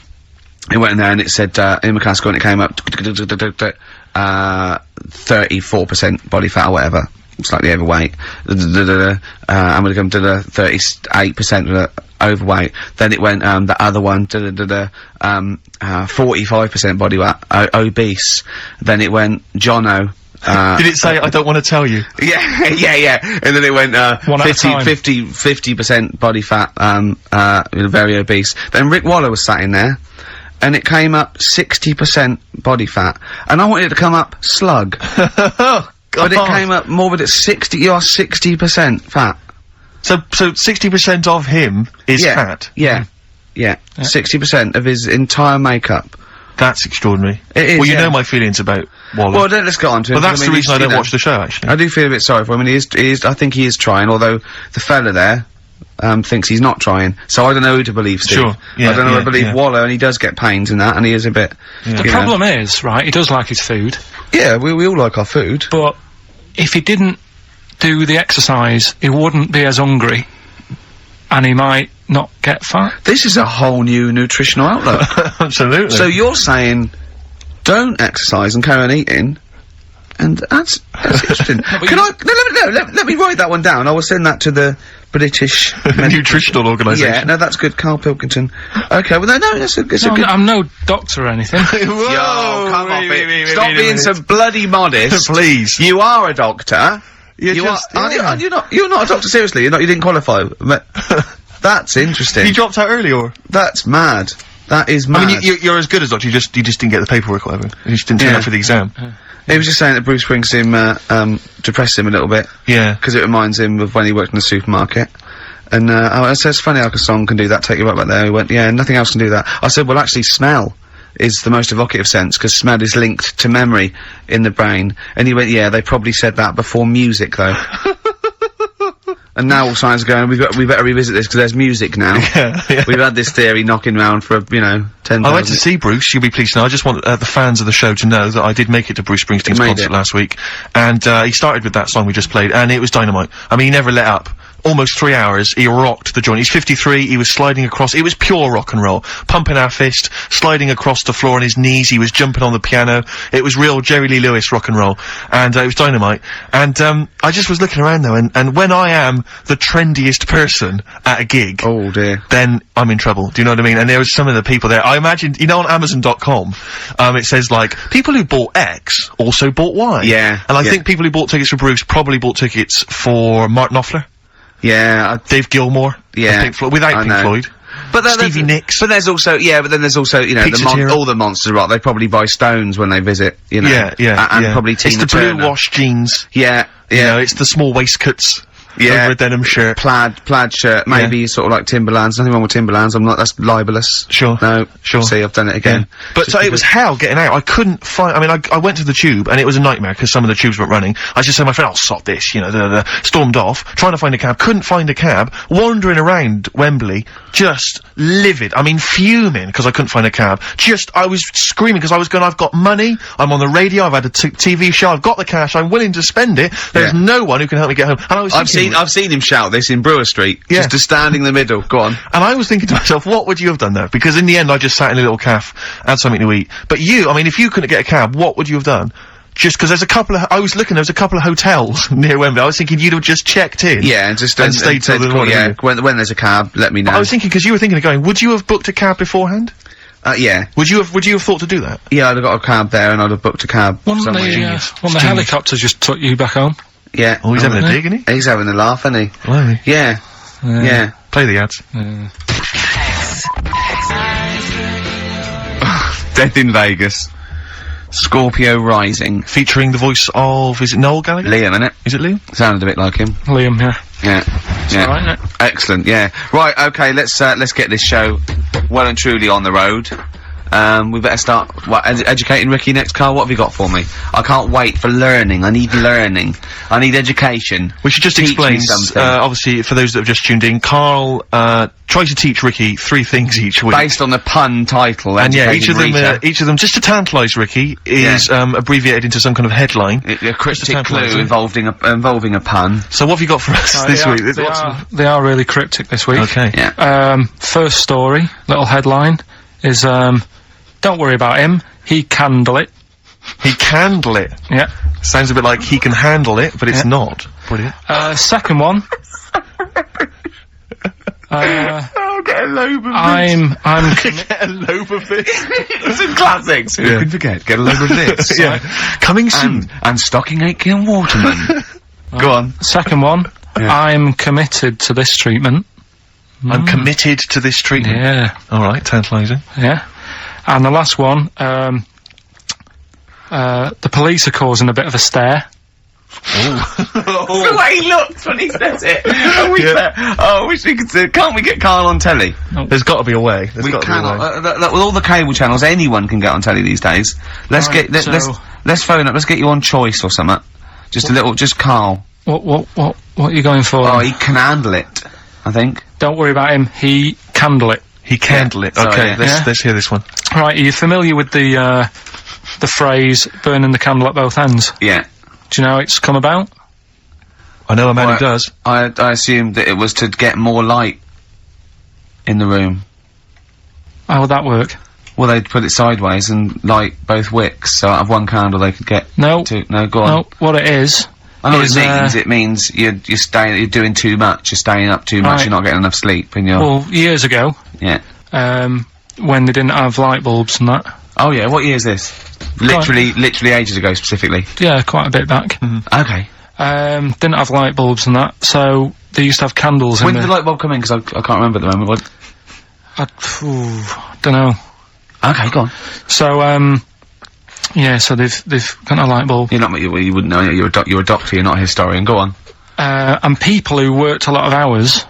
it went in there and it said, in McCaskill, and it came up, 34% body fat or whatever. Slightly overweight. I'm gonna come to the 38% overweight. Then it went, the other one, 45% body fat, obese. Then it went, Jono. Did it say, I don't want to tell you? Yeah. And then it went, 50% body fat, very obese. Then Rick Waller was sat in there, and it came up 60% body fat. And I wanted it to come up slug. But it came up morbid at 60, you're 60% fat. So 60% of him is fat? Yeah. 60% of his entire makeup. That's extraordinary. It is, well, you know my feelings about Waller. Well, let's get on to him. But that's the reason I don't watch the show, actually. I do feel a bit sorry for him, and he is, I think he is trying, although the fella there, thinks he's not trying. So I don't know who to believe, Steve. Sure. Yeah, I don't know who to believe Waller, and he does get pains and that, and he is a bit... The problem is, right, he does like his food. Yeah, we all like our food. But if he didn't do the exercise, he wouldn't be as hungry, and he might not get fat. This is a whole new nutritional outlook. Absolutely. So you're saying, don't exercise and carry on eating, and that's interesting. Let me write that one down. I will send that to the British Nutritional Organisation. Yeah, no, that's good, Karl Pilkington. Okay, well, no, it's a good... I'm no doctor or anything. Yo, come on, stop being so bloody modest. Please. You are a doctor. You're not a doctor, seriously. You didn't qualify. That's interesting. You dropped out early, or? That's mad. That is mad. I mean, you're as good as doctor, you just didn't get the paperwork or whatever. You just didn't turn up for the exam. He was just saying that Bruce Springsteen, depressed him a little bit. Yeah. Because it reminds him of when he worked in the supermarket. And, I said, it's funny how a song can do that, take you right back there. He went, yeah, nothing else can do that. I said, well, actually, smell is the most evocative sense, because smell is linked to memory in the brain. And he went, yeah, they probably said that before music, though. And now all science are going, we better revisit this, because there's music now. Yeah. We've had this theory knocking around for, 10,000. I went to see Bruce, you'll be pleased to know. I just want the fans of the show to know that I did make it to Bruce Springsteen's concert last week. And, he started with that song we just played, and it was dynamite. I mean, he never let up. Almost 3 hours, he rocked the joint. He's 53, he was sliding across, it was pure rock and roll. Pumping our fist, sliding across the floor on his knees, he was jumping on the piano. It was real Jerry Lee Lewis rock and roll. And, it was dynamite. And, I just was looking around though, and when I am the trendiest person at a gig... Oh dear. Then I'm in trouble, do you know what I mean? And there was some of the people there, I imagined, you know, on Amazon.com, it says like, people who bought X also bought Y. Yeah. And I think people who bought tickets for Bruce probably bought tickets for Mark Knopfler. Yeah, Dave Gilmour. Yeah, Pink Floyd, without Pink Floyd. But Stevie Nicks. But there's also, but then there's also, all the monsters rock. They probably buy Stones when they visit, and probably Tina It's the Turner. blue wash jeans. Yeah. You know, it's the small waistcoats. Yeah. Over a denim shirt. Plaid shirt. Maybe sort of like Timberlands. Nothing wrong with Timberlands. that's libelous. Sure. No. Sure. See, I've done it again. Yeah. But so it was hell getting out. I couldn't find, I mean, I went to the Tube and it was a nightmare because some of the tubes weren't running. I just said to my friend, I'll sod this, stormed off, trying to find a cab, couldn't find a cab, wandering around Wembley, just livid. I mean, fuming because I couldn't find a cab. I was screaming because I was going, I've got money, I'm on the radio, I've had a TV show, I've got the cash, I'm willing to spend it, there's no one who can help me get home. And I was thinking, I've seen him shout this in Brewer Street. Yeah. Just to stand in the middle. Go on. And I was thinking to myself, what would you have done there? Because in the end, I just sat in a little cafe, had something to eat. But you, I mean, if you couldn't get a cab, what would you have done? Just because there's a couple of, I was looking, there was a couple of hotels near Wembley. I was thinking you'd have just checked in. Yeah, and just stayed till the morning. Yeah, when there's a cab, let me know. I was thinking, because you were thinking of going, would you have booked a cab beforehand? Yeah. Would you have thought to do that? Yeah, I'd have got a cab there and I'd have booked a cab. One of the helicopters just took you back home. Yeah. Oh, he's having a dig, isn't he? He's having a laugh, isn't he? Blimey. Yeah. Yeah. Play the ads. Death in Vegas. Scorpio Rising. Featuring the voice of, is it Noel Gallagher? Liam, innit? Is it Liam? Sounded a bit like him. Liam, yeah. Yeah. Yeah. Alright, innit? Excellent, yeah. Right, okay, let's get this show well and truly on the road. We better start, educating Ricky next, Carl? What have you got for me? I can't wait for learning. I need learning. I need education. We should just Teach explain, me something. obviously, for those that have just tuned in, Carl, tries to teach Ricky 3 things each week. Based on the pun title. And yeah, each of them, just to tantalise Ricky, is, abbreviated into some kind of headline. A cryptic clue involving a pun. So what have you got for us this week? They are really cryptic this week. Okay. Yeah. First story, little headline, is, don't worry about him, he can handle it. He can handle it. Yeah. Sounds a bit like he can handle it, but it's not. Brilliant. Second one. Oh, get a lobe of I'm Get a lobe of this. Some classics. Who can forget? Get a lobe of this. Yeah. Coming soon. And stocking 8 Waterman. Go on. Second one. I'm committed to this treatment. I'm committed to this treatment. Yeah. Alright, tantalising. Yeah. And the last one, the police are causing a bit of a stare. The way he looks when he says it. I wish we could see. Can't we get Carl on telly? There's got to be a way. We cannot. With all the cable channels, anyone can get on telly these days. Let's phone up. Let's get you on Choice or something. Just a little. Just Carl. What are you going for? Oh, he can handle it. I think. Don't worry about him. He can handle it. He can handle it. Okay, let's hear this one. Right, are you familiar with the phrase "burning the candle at both ends"? Yeah. Do you know how it's come about? I know a man who does. I assumed that it was to get more light in the room. How would that work? Well, they'd put it sideways and light both wicks, so out of one candle they could get two. No, go on. No, what it is. I know what it means. It means you're doing too much. You're staying up too much. You're not getting enough sleep, and you're. Well, years ago. Yeah. When they didn't have light bulbs and that. Oh yeah, what year is this? Literally ages ago, specifically. Yeah, quite a bit back. Okay. Didn't have light bulbs and that, so they used to have candles in When did the light bulb come in? Because I can't remember at the moment. Don't know. Okay, go on. So, yeah, so they've got a light bulb. You wouldn't know. You're a doctor. You're not a historian. Go on. And people who worked a lot of hours.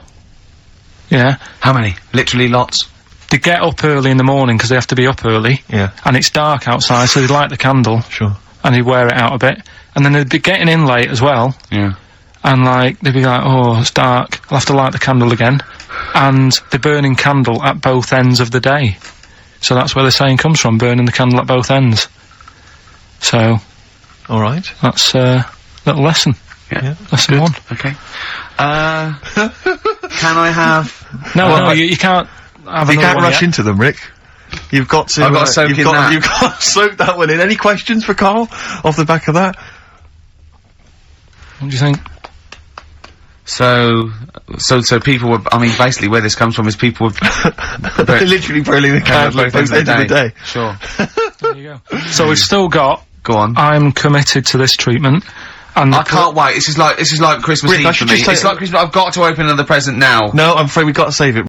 Yeah. How many? Literally lots. They get up early in the morning because they have to be up early. Yeah. And it's dark outside, so they light the candle. Sure. And they wear it out a bit. And then they'd be getting in late as well. Yeah. And like, they'd be like, oh, it's dark, I'll have to light the candle again. And they're burning candle at both ends of the day. So that's where the saying comes from, burning the candle at both ends. So. Alright. That's a little lesson. Yeah. Lesson 1. Okay. Can I have... No, you can't have You can't rush into them, Rick. You've got to... I've got to soak in that. You've got to soak that one in. Any questions for Carl off the back of that? What do you think? So people were, I mean, basically where this comes from is people were... They're literally burning the candle at both ends of the day. Sure. There you go. So we've still got... Go on. I'm committed to this treatment. And I can't wait. This is like Christmas Rick, Eve for me. It's like Christmas. I've got to open another present now. No, I'm afraid we've got to save it.